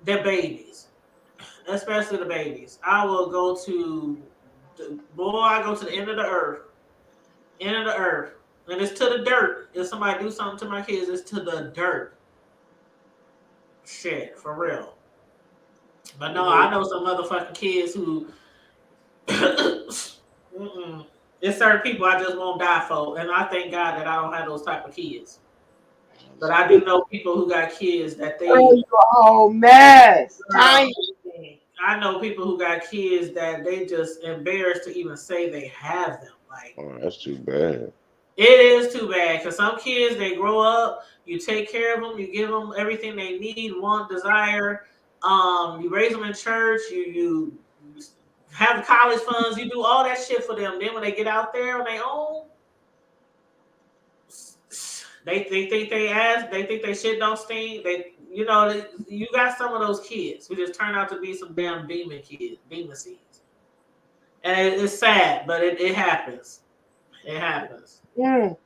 the babies. Especially the babies. I will go to I go to the end of the earth. End of the earth. And it's to the dirt. If somebody do something to my kids, it's to the dirt. Shit, for real. But no, I know some motherfucking kids who mm-mm. There's certain people I just won't die for. And I thank God that I don't have those type of kids. But I do know people who got kids that Girl, they you a whole mess. girl, Tiny. I know people who got kids that they just embarrassed to even say they have them. Like Oh, that's too bad. it is too bad because some kids they grow up, you take care of them, you give them everything they need, want, desire. You raise them in church, you have college funds, you do all that shit for them. Then when they get out there on their own, they think they shit don't stink. You got some of those kids who just turn out to be some damn demon seeds, and it's sad, but it happens. It happens. Mm.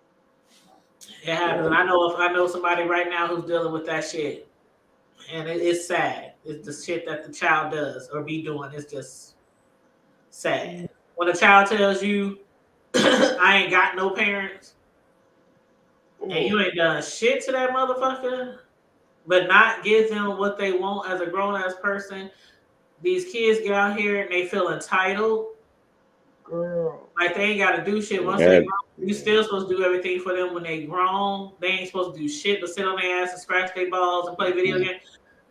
It happens. And I know somebody right now who's dealing with that shit, and it's sad. It's the shit that the child does or be doing. It's just sad. When a child tells you, "I ain't got no parents," and Mm. you ain't done shit to that motherfucker, but not give them what they want as a grown ass person. These kids get out here and they feel entitled. Girl. Like they ain't gotta do shit once they That, grown. You still supposed to do everything for them when they grown. They ain't supposed to do shit but sit on their ass and scratch their balls and play video games.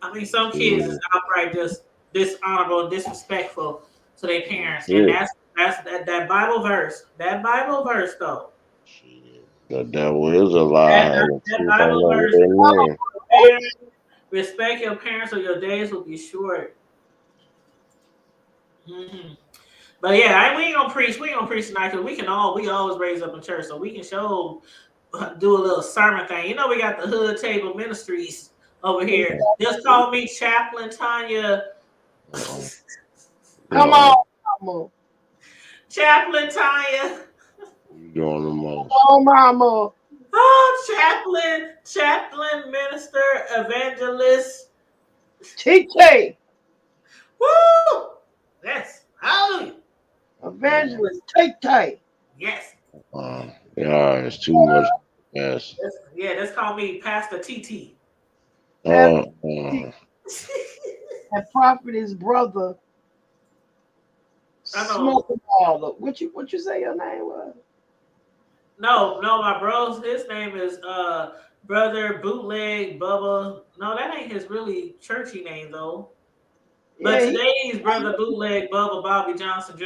I mean, some kids is outright just dishonorable and disrespectful to their parents, and shit. that Bible verse. That Bible verse though. Shit. The devil is a lie. The That truth ain't Bible never verse. been there. Parents, respect your parents, or your days will be short. Mm-hmm. But yeah, we ain't gonna preach. We ain't gonna preach tonight because we always raise up in church, so we can do a little sermon thing. You know, we got the Hood Table Ministries over here. Just call me Chaplain Tanya. Come on, mama. Chaplain Tanya. You doing the most. Oh, mama. Oh, chaplain, minister, evangelist. TK. Woo! Yes. Hallelujah. Evangelist. Tay. Yes. Yeah, it's too much. Yes. Yeah, that's called me Pastor TT. Uh, And prophetess brother. I know. Smoking baller. What you say your name was? No, my bros. His name is Brother Bootleg Bubba. No, that ain't his really churchy name though. But Yeah, today's Brother Bootleg Bubba Bobby Johnson Jr.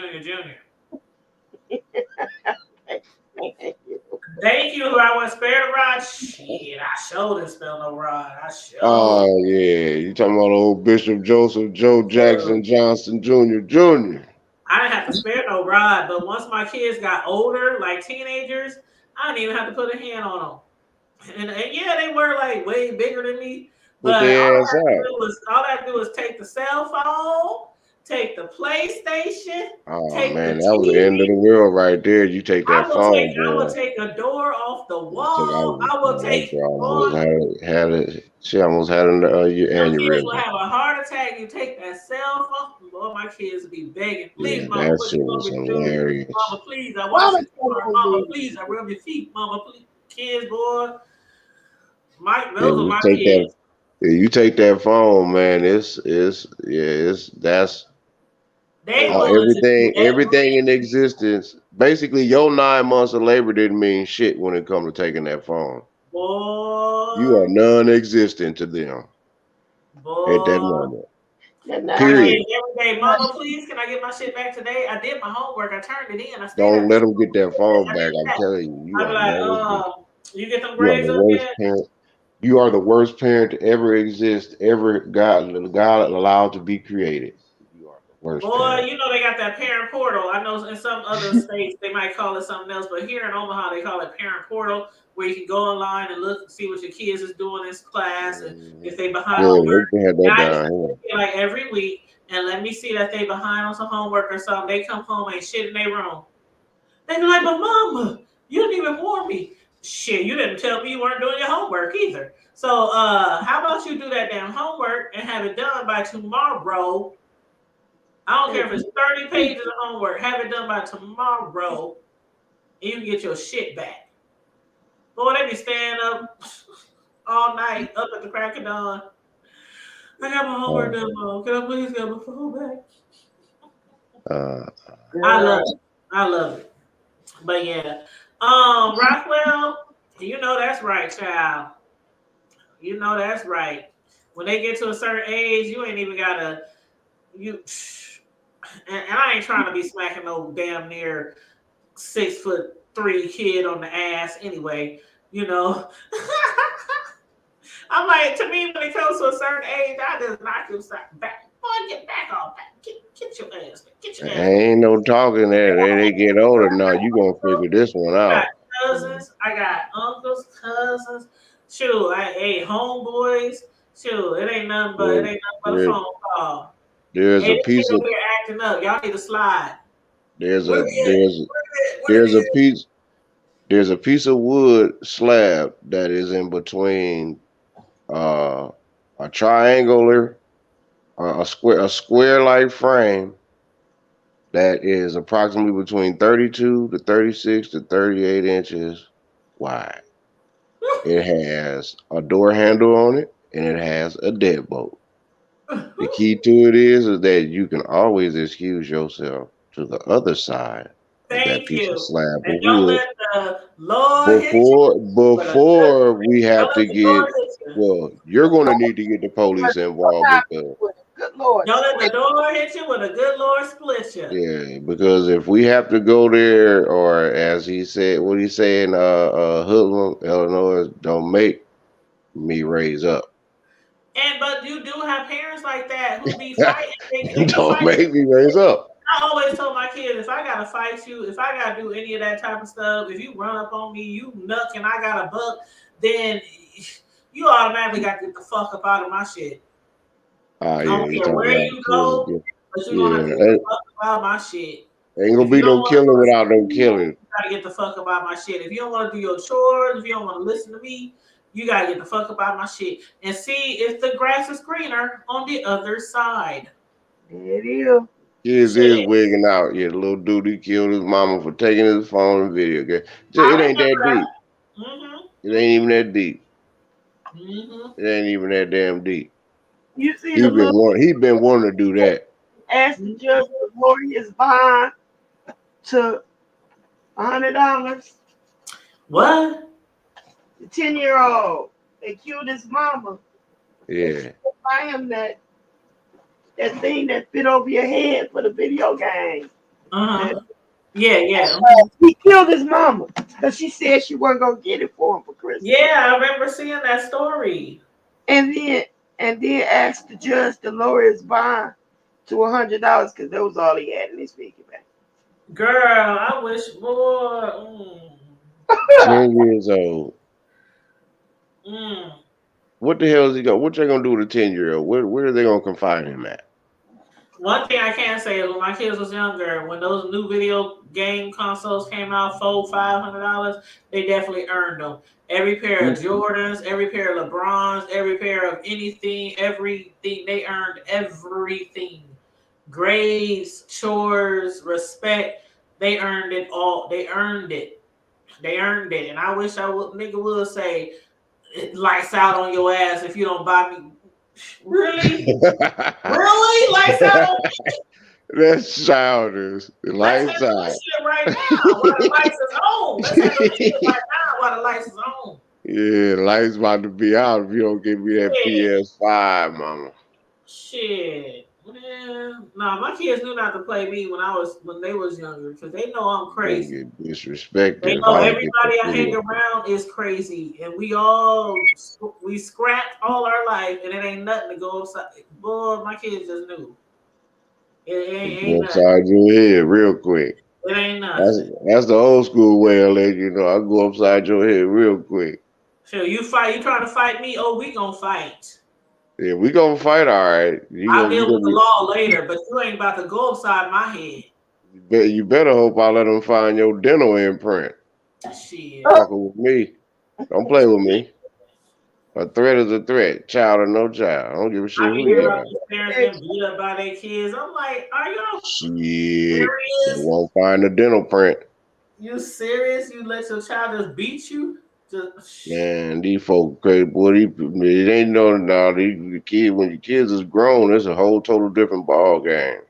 Thank you. I was spared a rod. Shit, I sure didn't spell no rod. I sure. oh yeah, you talking about old Bishop Joseph Joe Jackson Johnson Jr. I didn't have to spare no rod, but once my kids got older, like teenagers, I didn't even have to put a hand on them. And yeah, they were like way bigger than me. Put But their ass out. all I do is take the cell phone, take the PlayStation, Oh take the man, that was the end of TV. the world right there. You take that phone, I will boy. take a door off the wall. I will That take girl boy, almost had it. She almost had an your kids will aneurysm. have a heart attack. You take that cell phone. Boy, my kids will be begging. Yeah, Please, mama, that what shit you want was me to do? hilarious. Mama, please, I watch Mama it. told Mama, me. please, I rub your feet. Mama, please. Kids, boy. Yeah, Those are my kids. you take that phone, man. That's They will just be everything in existence. Basically, your 9 months of labor didn't mean shit when it comes to taking that phone. You boy, are non-existent to them at that boy. moment. My Period. kids every day, Mama, please, can I get my shit back today? I did my homework. I turned it in. I stayed Don't at let them get that phone I back. did I'm that. telling you, you I'd be are like, non-existent. you get them You are grades the up worst yet? parent. You are the worst parent to ever exist, ever God allowed to be created. You are the worst Boy, parent. you know they got that parent portal. I know in some other states they might call it something else, but here in Omaha they call it parent portal, where you can go online and look and see what your kids is doing in class and if they behind Yeah, homework. they had that And I used down to here. do it like every week and let me see that they behind on some homework or something. They come home ain't shit in their room. They be like, but mama, you didn't even warn me. Shit, you didn't tell me you weren't doing your homework either. So how about you do that damn homework and have it done by tomorrow? I don't care if it's 30 pages of homework. Have it done by tomorrow, and you can get your shit back. Boy, they be staying up all night, up at the crack of dawn. I got my homework done, Mom. Can I please get my phone back? Uh, I love it. I love it. But yeah. Rockwell, you know that's right, child. You know that's right. When they get to a certain age, you ain't even gotta you and I ain't trying to be smacking no damn near 6'3" kid on the ass anyway, you know. I'm like, to me, when it comes to a certain age, I just knock him back. Boy, get back off back. Get your ass back. Get your ass back. ain't no talking that they get older now. You gonna figure this one I got out. cousins, I got uncles, cousins. Shoot, hey, homeboys. Shoot, it ain't nothing but a There, phone call. there's Hey, a this piece kid of over here acting up. Y'all need to slide. there's Where a they at? there's Where there's they a at? piece of wood slab that is in between uh, a triangular a square like frame that is approximately between 32 to 36 to 38 inches wide. It has a door handle on it and it has a deadbolt. The key to it is that you can always excuse yourself to the other side Thank piece of you. slab And of don't wood. let the Lord hit you. Before we Don't have let to the Lord get, hit you. well, you're going to need to get the police involved because, Good Lord. Don't let the door hit you when the good Lord split you. yeah, because if we have to go there, or as he said, what he saying, Hoodlum, Illinois, don't make me raise up. But you do have parents like that who be fighting. They be Don't fighting. make me raise up. I always told my kids, if I gotta fight you, if I gotta do any of that type of stuff, if you run up on me, you nuck, and I got a buck, then you automatically got to get the fuck up out of my shit. Oh I yeah, don't you care talking where about you killing? go, but you're gonna have to Yeah, get the fuck up out of my shit. ain't gonna If you be don't no want to killing go to without no school, killing. you gotta get the fuck up out of my shit. If you don't want to do your chores, if you don't want to listen to me, you gotta get the fuck up out of my shit and see if the grass is greener on the other side. There it is. Kids is Shit, wigging out. Yeah, little dude he killed his mama for taking his phone and video game. I It ain't remember that that. deep. It ain't even that deep. Mm-hmm. It ain't even that damn deep. You see the little He been wanting to do that. asked the judge to lower his bond to $100. What? The 10-year-old, they killed his mama. They Yeah. couldn't buy him that thing that fit over your head for the video game. Uh-huh. Yeah. He killed his mama because she said she wasn't gonna get it for him for Christmas. Yeah, I remember seeing that story. And then asked the judge to lower his bond to $100 because that was all he had in his piggy bank. Girl, I wish more. 10 years old. Mm. What the hell is he going? What they gonna do with a 10-year-old? Where are they gonna confine him at? One thing I can say is when my kids was younger, when those new video game consoles came out, $400-$500, they definitely earned them. Every pair of Jordans, every pair of LeBrons, every pair of anything, everything, they earned everything. Grades, chores, respect, they earned it all. They earned it. They earned it. And I wish nigga would say, lights out on your ass if you don't buy me. Really? Really? Lights out on That's childish. Let's Lights handle out. this shit right now while the lights is on. Let's handle this shit right now while the lights is on. Yeah, lights about to be out if you don't give me that Shit. PS5, mama. Shit. Man. Nah, my kids knew not to play me when they was younger because they know I'm Gonna crazy. get disrespected They if know I don't get the everybody I hang PS. around is crazy, and we scrapped all our life, and it ain't nothing to go upside. Boy, my kids just knew it ain't Go nothing. upside your head real quick. It ain't That's nothing. that's the old school way of letting you know. I go upside your head real quick. So you trying to fight me? Oh, we gonna fight. Yeah, we gonna fight, all right. I'll You deal with gonna the be. law later, but you ain't about to go upside my head. You better hope I let them find your dental imprint. Shit. Fucking with me. Don't play with me. A threat is a threat. Child or no child. I don't give a shit I be who hearing you about are. these parents getting beat up by their kids. I'm like, are you Shit. They serious? won't find the dental print. You serious? You let your child just beat you? Man, these folk crazy, boy. It ain't no now. The kid, when your kids is grown, it's a whole total different ball game.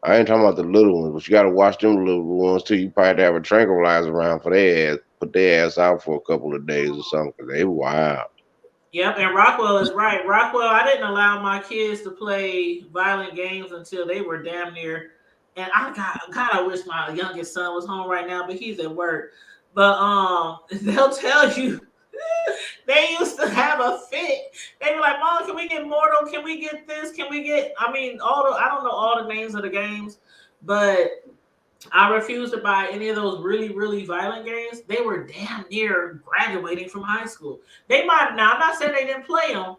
I ain't talking about the little ones, but you got to watch them little ones too. You probably have to have a tranquilizer around for their ass, put their ass out for a couple of days or something, because they wild. Yep, and Rockwell is right. Rockwell, I didn't allow my kids to play violent games until they were damn near. And I wish my youngest son was home right now, but he's at work. But they'll tell you they used to have a fit. They were like, "Mom, can we get Mortal? Can we get this? Can we get?" I mean, I don't know all the names of the games, but I refused to buy any of those really, really violent games. They were damn near graduating from high school. They might now. I'm not saying they didn't play them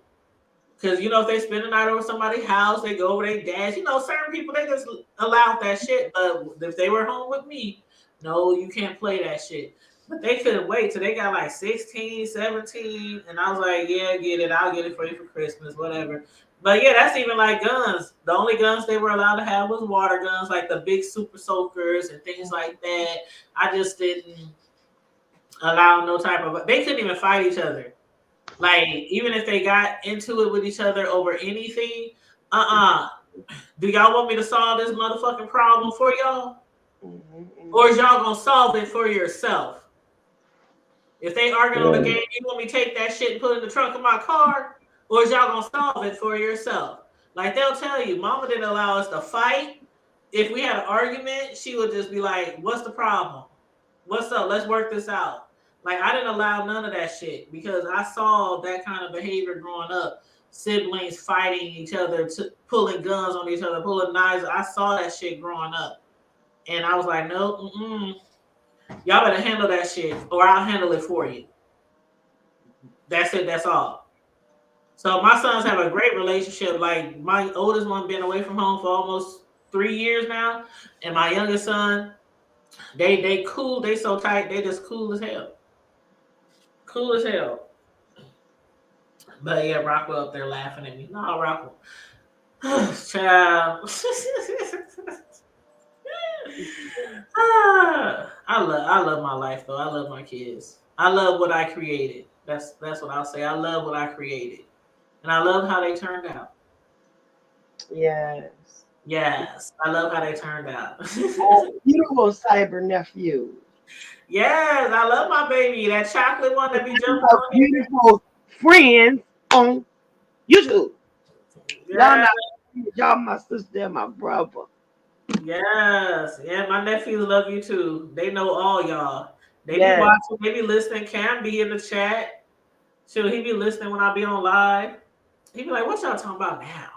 because if they spend the night over somebody's house, they go over their dads. Certain people they just allow that shit. But if they were home with me, no, you can't play that shit. But they couldn't wait till they got like 16, 17. And I was like, yeah, get it. I'll get it for you for Christmas, whatever. But yeah, that's even like guns. The only guns they were allowed to have was water guns, like the big super soakers and things like that. I just didn't allow no type of. They couldn't even fight each other. Like even if they got into it with each other over anything, do y'all want me to solve this motherfucking problem for y'all? Or is y'all gonna solve it for yourself? If they arguing on the game, you want me to take that shit and put it in the trunk of my car? Or is y'all gonna solve it for yourself? Like they'll tell you, mama didn't allow us to fight. If we had an argument, she would just be like, what's the problem? What's up? Let's work this out. Like I didn't allow none of that shit because I saw that kind of behavior growing up. Siblings fighting each other, pulling guns on each other, pulling knives. I saw that shit growing up. And I was like, no, y'all better handle that shit or I'll handle it for you. That's it. That's all. So my sons have a great relationship. Like my oldest one been away from home for almost 3 years now. And my youngest son, they cool. They so tight. They just cool as hell. Cool as hell. But yeah, Rockwell up there laughing at me. No, Rockwell. Child. I love my life though. I love my kids. I love what I created. That's what I'll say. I love what I created. And I love how they turned out. Yes. Yes. I love how they turned out. Beautiful cyber nephew. Yes, I love my baby. That chocolate one that be jumping on beautiful friends on YouTube. Yeah. Y'all my sister and my brother. Yes. Yeah, my nephews love you too. They know all y'all. They be watching, they be listening. Cam be in the chat. He be listening when I be on live. He be like, what y'all talking about now?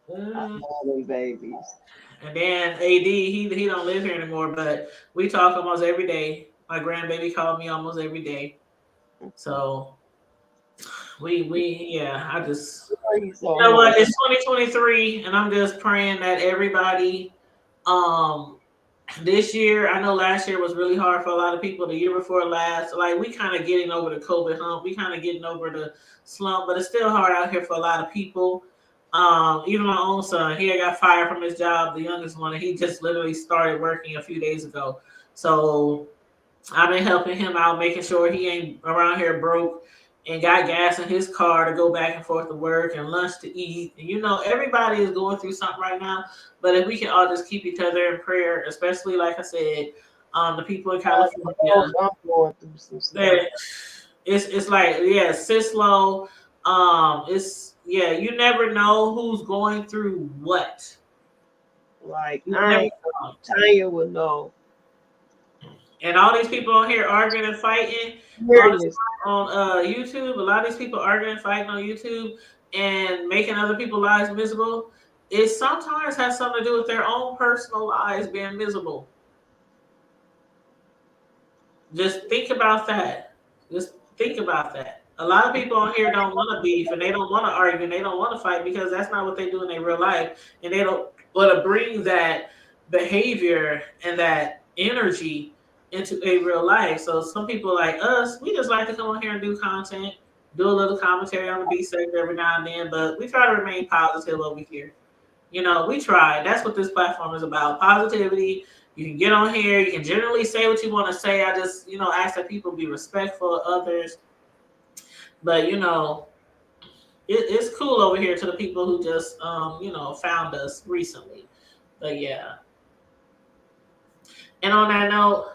I love them babies. And then AD, he don't live here anymore, but we talk almost every day. My grandbaby called me almost every day. So I just you know what, it's 2023 and I'm just praying that everybody this year, I know last year was really hard for a lot of people. The year before last, like we kind of getting over the COVID hump. We kind of getting over the slump, but it's still hard out here for a lot of people. Even my own son, he got fired from his job, the youngest one, and he just literally started working a few days ago. So I've been helping him out, making sure he ain't around here broke and got gas in his car to go back and forth to work and lunch to eat. And you know, everybody is going through something right now. But if we can all just keep each other in prayer, especially like I said, the people in California, I'm going through some stuff. It's like Cislo. You never know who's going through what. Like Tanya would know. And all these people on here arguing and fighting on YouTube. A lot of these people arguing and fighting on YouTube and making other people's lives miserable. It sometimes has something to do with their own personal lives being miserable. Just think about that. Just think about that. A lot of people on here don't want to beef and they don't want to argue and they don't want to fight because that's not what they do in their real life. And they don't want to bring that behavior and that energy into a real life. So some people like us, we just like to come on here and do content, do a little commentary on the beat sector every now and then, but we try to remain positive over here. You know, we try. That's what this platform is about. Positivity. You can get on here. You can generally say what you want to say. I just, ask that people be respectful of others. But, it's cool over here to the people who just, found us recently. But, yeah. And on that note,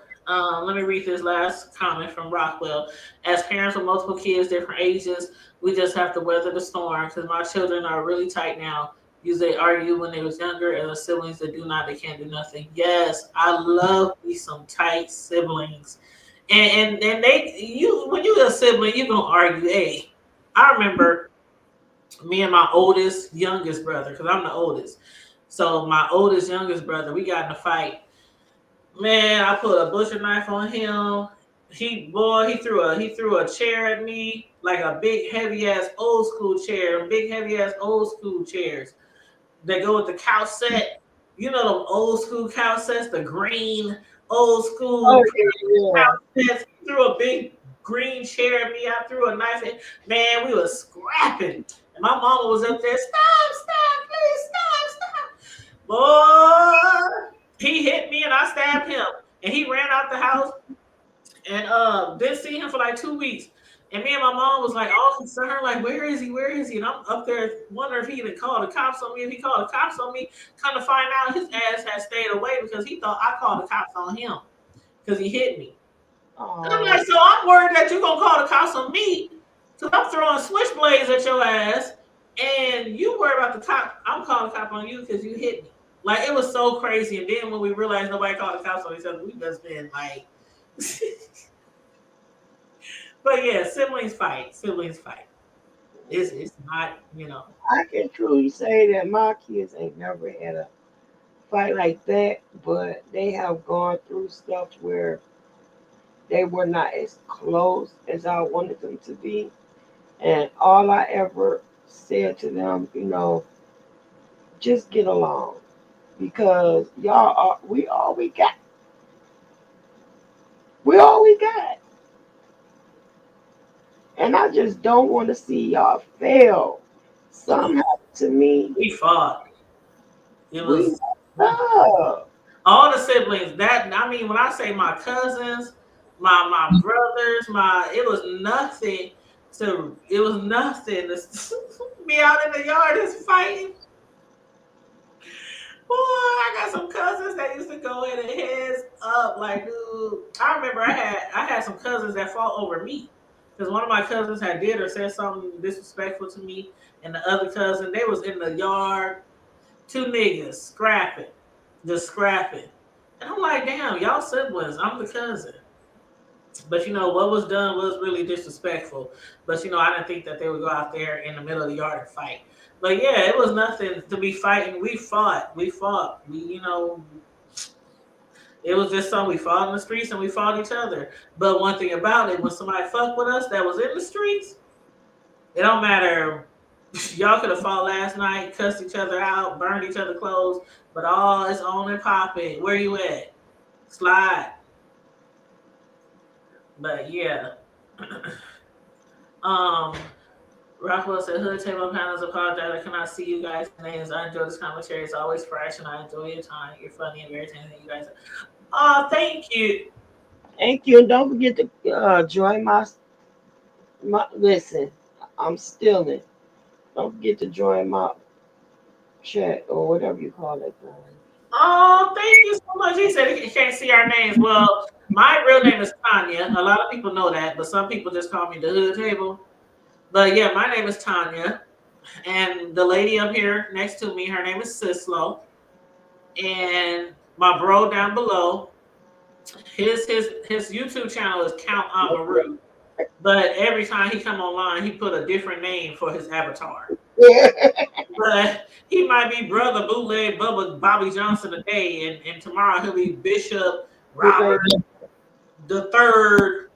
let me read this last comment from Rockwell. As parents with multiple kids, different ages, we just have to weather the storm because my children are really tight now. Usually they argue when they was younger, and the siblings that do not, they can't do nothing. Yes, I love me some tight siblings. And when you're a sibling, you're gonna argue. Hey, I remember me and my youngest brother, because I'm the oldest. So my youngest brother, we got in a fight. Man, I put a butcher knife on him. He threw a chair at me, like a big heavy ass old school chair, chairs that go with the couch set. You know them old school couch sets, the green old school couch sets. He threw a big green chair at me. I threw a knife at. Man, we was scrapping. And my mama was up there, stop, please stop. Boy, he hit me and I stabbed him. And he ran out the house and didn't see him for like 2 weeks. And me and my mom was like all concerned, like, where is he? Where is he? And I'm up there wondering if he even called the cops on me. If he called the cops on me, come to find out his ass had stayed away because he thought I called the cops on him because he hit me. And I'm like, so I'm worried that you're going to call the cops on me because I'm throwing switchblades at your ass. And you worry about the cop. I'm calling the cop on you because you hit me. Like, it was so crazy. And then when we realized nobody called the cops on each other, we just been like... But yeah, siblings fight. Siblings fight. It's not, you know. I can truly say that my kids ain't never had a fight like that, but they have gone through stuff where they were not as close as I wanted them to be. And all I ever said to them, just get along because y'all are we all we got. We all we got. And I just don't want to see y'all fail. Something happened to me. We fought. It We was love. all the siblings. That I mean, when I say my cousins, my brothers, it was nothing to be out in the yard just fighting. Boy, I got some cousins that used to go in and heads up. Like, dude, I remember I had some cousins that fought over me. Because one of my cousins had did or said something disrespectful to me, and the other cousin, they was in the yard, two niggas scrapping, just scrapping. And I'm like, damn, y'all siblings, I'm the cousin. But what was done was really disrespectful. But I didn't think that they would go out there in the middle of the yard and fight. But yeah, it was nothing to be fighting. We fought. It was just something we fought in the streets and we fought each other. But one thing about it, when somebody fucked with us that was in the streets, it don't matter. Y'all could have fought last night, cussed each other out, burned each other clothes, but all it's on and popping. Where you at? Slide. But yeah. Rockwell said, Hood Table Panels apologize. I cannot see you guys' names. I enjoy this commentary. It's always fresh, and I enjoy your time. You're funny and very talented. You guys. Oh, thank you. Thank you. And don't forget to join my. Listen, I'm stealing. Don't forget to join my chat or whatever you call that thing. Oh, thank you so much. He said he can't see our names. Well, my real name is Tanya. A lot of people know that, but some people just call me the Hood Table. But yeah, my name is Tanya. And the lady up here next to me, her name is Sislo. And my bro down below, his YouTube channel is Count Amaru. But every time he come online, he put a different name for his avatar. But he might be Brother Bootleg Bobby Johnson today, and tomorrow he'll be Bishop Robert the Third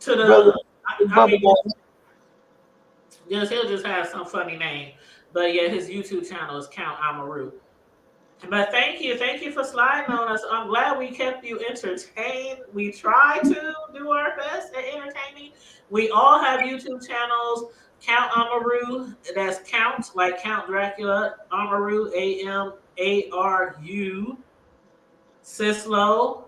to the. I mean, he'll just have some funny name. But yeah, his YouTube channel is Count Amaru. But thank you for sliding on us. I'm glad we kept you entertained. We try to do our best at entertaining. We all have YouTube channels. Count Amaru, that's Count, like Count Dracula. Amaru, Amaru. Sislo,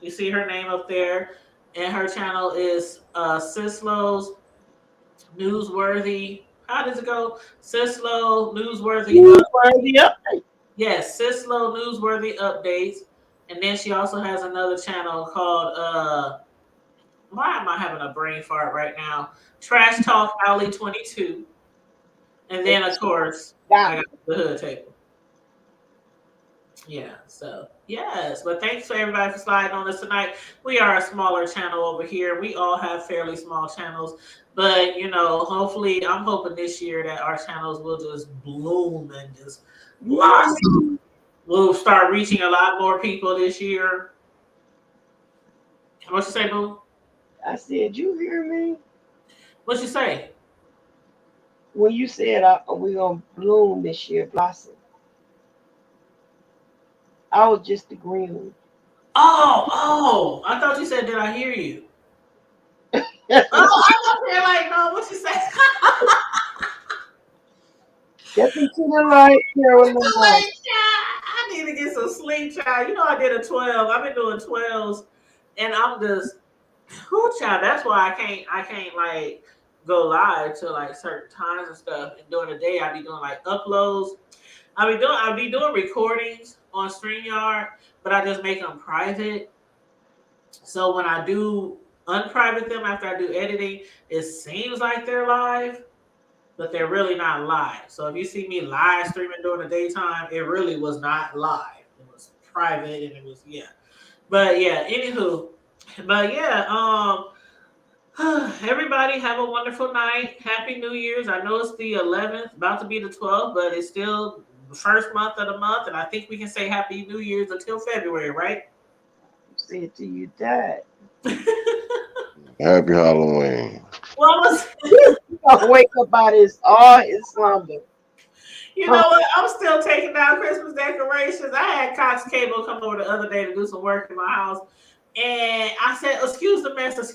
you see her name up there. And her channel is Sislo's Newsworthy. How does it go? Sislo Newsworthy Updates. Yes, Sislo Newsworthy Updates. And then she also has another channel called why am I having a brain fart right now? Trash Talk Alley 22. And then of course I got the Hood Table. Yeah, so yes, but thanks for everybody for sliding on us tonight. We are a smaller channel over here. We all have fairly small channels, but hopefully, I'm hoping this year that our channels will just bloom and just blossom. We'll start reaching a lot more people this year. What you say, Boo? I said, you hear me? What you say? When you said we're gonna bloom this year, blossom. I was just agreeing. Oh! I thought you said, "Did I hear you?" Oh, I was there like, no. What you say? Step into the light, Carolina. I need to get some sleep, child. I did a 12. I've been doing 12s, and I'm just Whoo, child, that's why I can't like go live to like certain times and stuff. And during the day, I be doing like uploads. I be doing recordings on StreamYard, but I just make them private. So when I do unprivate them after I do editing, it seems like they're live, but they're really not live. So if you see me live streaming during the daytime, it really was not live. It was private and it was yeah. But yeah, anywho. But yeah, everybody have a wonderful night. Happy New Year's. I know it's the 11th, about to be the 12th, but it's still the first month of the month, and I think we can say Happy New Year's until February, right? Say it till you die. Happy Halloween. Well, I'll wake up out his slumber. you know what? I'm still taking down Christmas decorations. I had Cox Cable come over the other day to do some work in my house. And I said, excuse the mess, because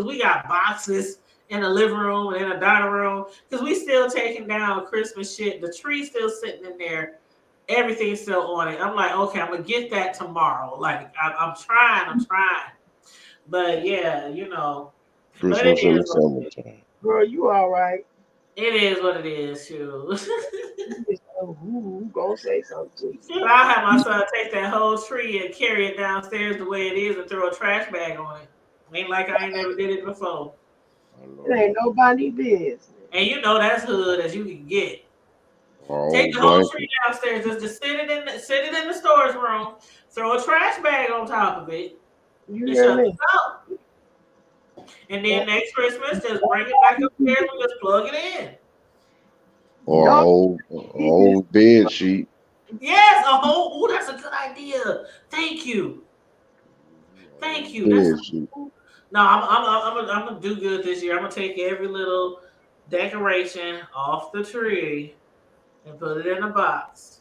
we got boxes in the living room and in the dining room. Because we still taking down Christmas shit. The tree's still sitting in there. Everything's still on it. I'm like, okay, I'm going to get that tomorrow. Like, I'm trying. But yeah, you know. But it Christmas in the is what it is. summertime. Girl, you all right? It is what it is, shoot. Who gonna say something to you? I'll have my son take that whole tree and carry it downstairs the way it is and throw a trash bag on it. Ain't like I ain't never did it before. It ain't nobody business. And you know that's hood as you can get. Our Take old the whole blanket. tree downstairs, just sit it in the storage room, throw a trash bag on top of it, You and hear shut me? it out. And then next Christmas, just bring it back upstairs and just plug it in. Or No, old bed sheet. Yes, a whole. Ooh, that's a good idea. Thank you. Thank you. That's Bed sheet. no. I'm gonna do good this year. I'm gonna take every little decoration off the tree and put it in a box.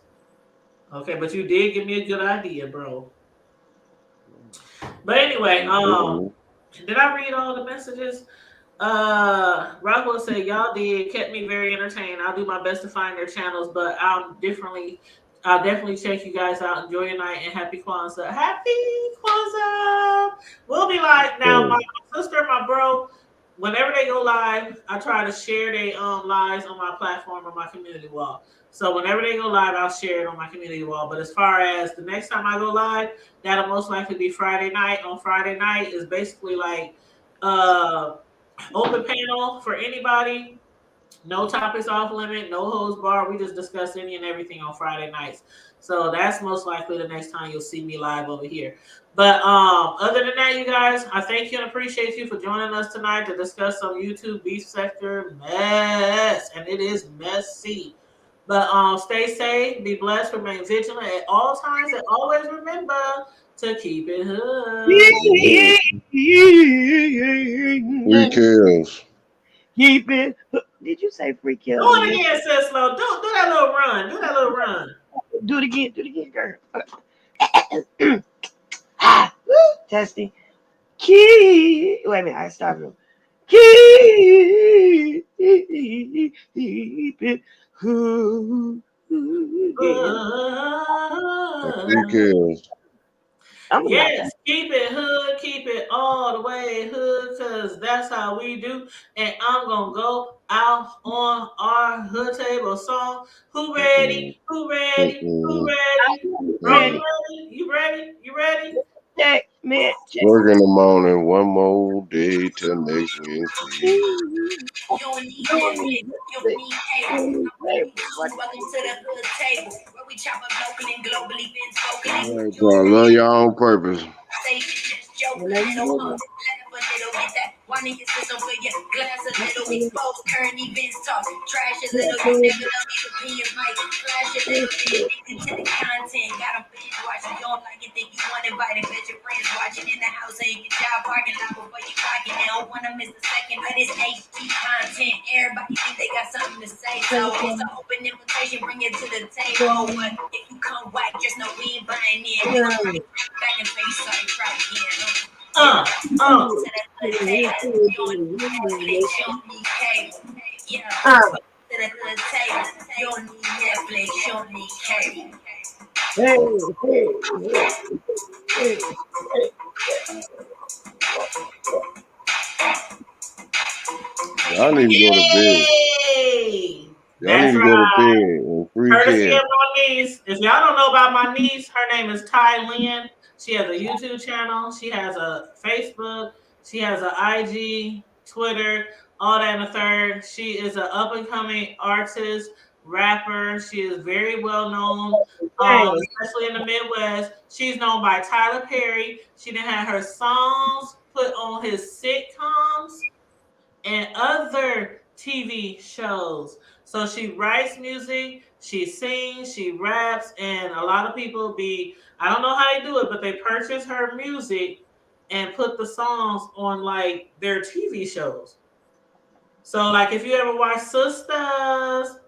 Okay, but you did give me a good idea, bro. But anyway, did I read all the messages? Rockwell said y'all did kept me very entertained. I'll do my best to find their channels, but I'll definitely check you guys out. Enjoy your night and happy Kwanzaa. Happy Kwanzaa. We'll be live now. My sister and my bro, whenever they go live, I try to share their lives on my platform on my community wall. So whenever they go live, I'll share it on my community wall. But as far as the next time I go live, that'll most likely be Friday night. On Friday night is basically like open panel for anybody. No topics off limit, no holds bar. We just discuss any and everything on Friday nights. So that's most likely the next time you'll see me live over here. But other than that, you guys, I thank you and appreciate you for joining us tonight to discuss some YouTube beef sector mess. And it is messy. But stay safe, be blessed, remain vigilant at all times, and always remember to keep it hood. Free kills. Keep it. Did you say free kill? Do it again, sis slow. Do that little run. Do that little run. Do it again, girl. Testing. Wait a minute, I started. Keep it. Free kills. Yes, keep it hood, keep it all the way hood, because that's how we do. And I'm going to go out on our hood table song. Who ready? Who ready? Who ready? Ready. You ready? You ready? Check, man. Check. Work in the morning, one more day till next Wednesday. You don't need Netflix, you don't need cable. Welcome to the hood table, where we chop up local and globally, been All spoken. right, I love y'all on purpose. Say just joke, little laugh a little, get that one in your system for your glass a little, expose current events, talk trash a little, you never know me to be in mic, flash a little, get addicted to the content, got a binge watching, you don't like it, think you want invited, bet your friends watching in the house, ain't your job parking lot before you clock it, they don't wanna miss a second of this HD content, everybody think they got something to say, so it's an open invitation, bring it to the table, but if you come whack, just know we ain't buying in, we gon' bring it back and say sorry, try again. Hey. Y'all need to go to bed. Yay! Y'all need That's to go to right. bed and free Courtesy Ken. of my niece. If y'all don't know about my niece, her name is Ty Lynn. She has a YouTube channel. She has a Facebook. She has an IG, Twitter, all that and the third. She is an up and coming artist, rapper. She is very well known, Dang. especially in the Midwest. She's known by Tyler Perry. She done had her songs put on his sitcoms and other TV shows. So she writes music, she sings, she raps, and a lot of people I don't know how they do it, but they purchase her music and put the songs on like their TV shows. So like if you ever watch Sisters,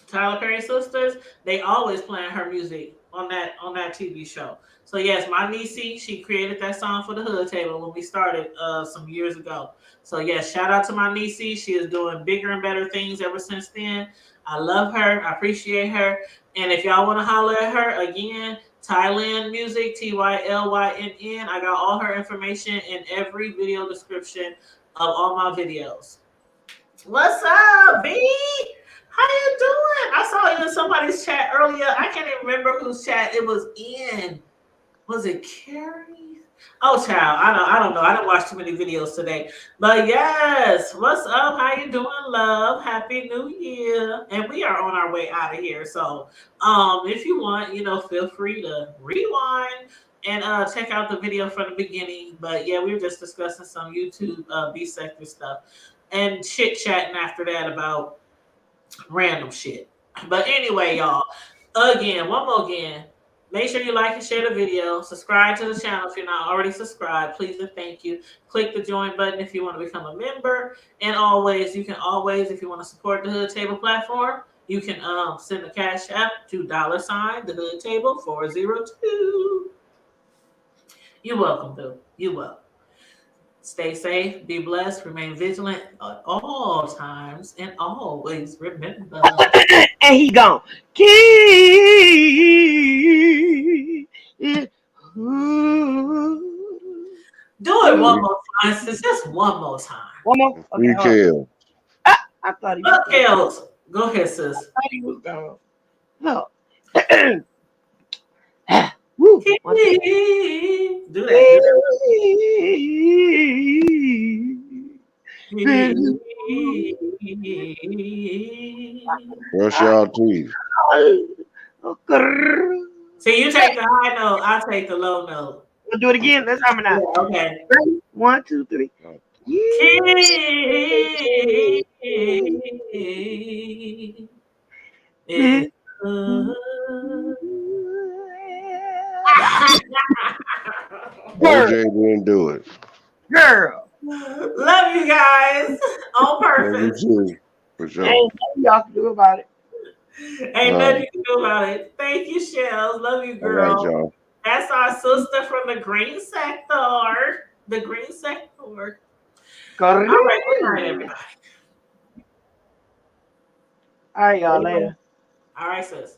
Tyler Perry Sisters, they always playing her music on that TV show. So yes, my niecey, she created that song for the Hood Table when we started some years ago. So yes, shout out to my niecey. She is doing bigger and better things ever since then. I love her. I appreciate her. And if y'all want to holler at her again, Thailand Music, TYLYNN. I got all her information in every video description of all my videos. What's up, B? How you doing? I saw you in somebody's chat earlier. I can't even remember whose chat it was in. Was it Carrie? Oh, child. I don't know. I don't watch too many videos today. But yes, what's up? How you doing, love? Happy New Year. And we are on our way out of here. So if you want, feel free to rewind and check out the video from the beginning. But yeah, we were just discussing some YouTube B sector stuff and chit chatting after that about random shit. But anyway, y'all, again, one more again. Make sure you like and share the video. Subscribe to the channel if you're not already subscribed. Please and thank you. Click the join button if you want to become a member. And you can always, if you want to support the Hood Table platform, you can send a cash app to $ the Hood Table 402. You're welcome, Bill. You're welcome. Stay safe, be blessed, remain vigilant at all times, and always remember. And he gone. Keep it. Do it one more time, sis. Just one more time. One more. Okay, Free hold on. Ken. I thought he was What else? Go ahead, sis. I thought he was gone. No. Woo. Do One that. Do that. Brush y'all teeth. See, you take the high note, I take the low note. We'll do it again. Let's harmonize. Yeah, okay. Ready? 1, 2, 3. OJ didn't do it. Girl. Love you guys on Love you purpose. too. For sure. Ain't nothing y'all can do about it. Ain't nothing you can do about it. Thank you, Shells. Love you, All right, girl. y'all. That's our sister from the green sector. The green sector. All right, good night, everybody. All right, y'all. Later. All right, sis.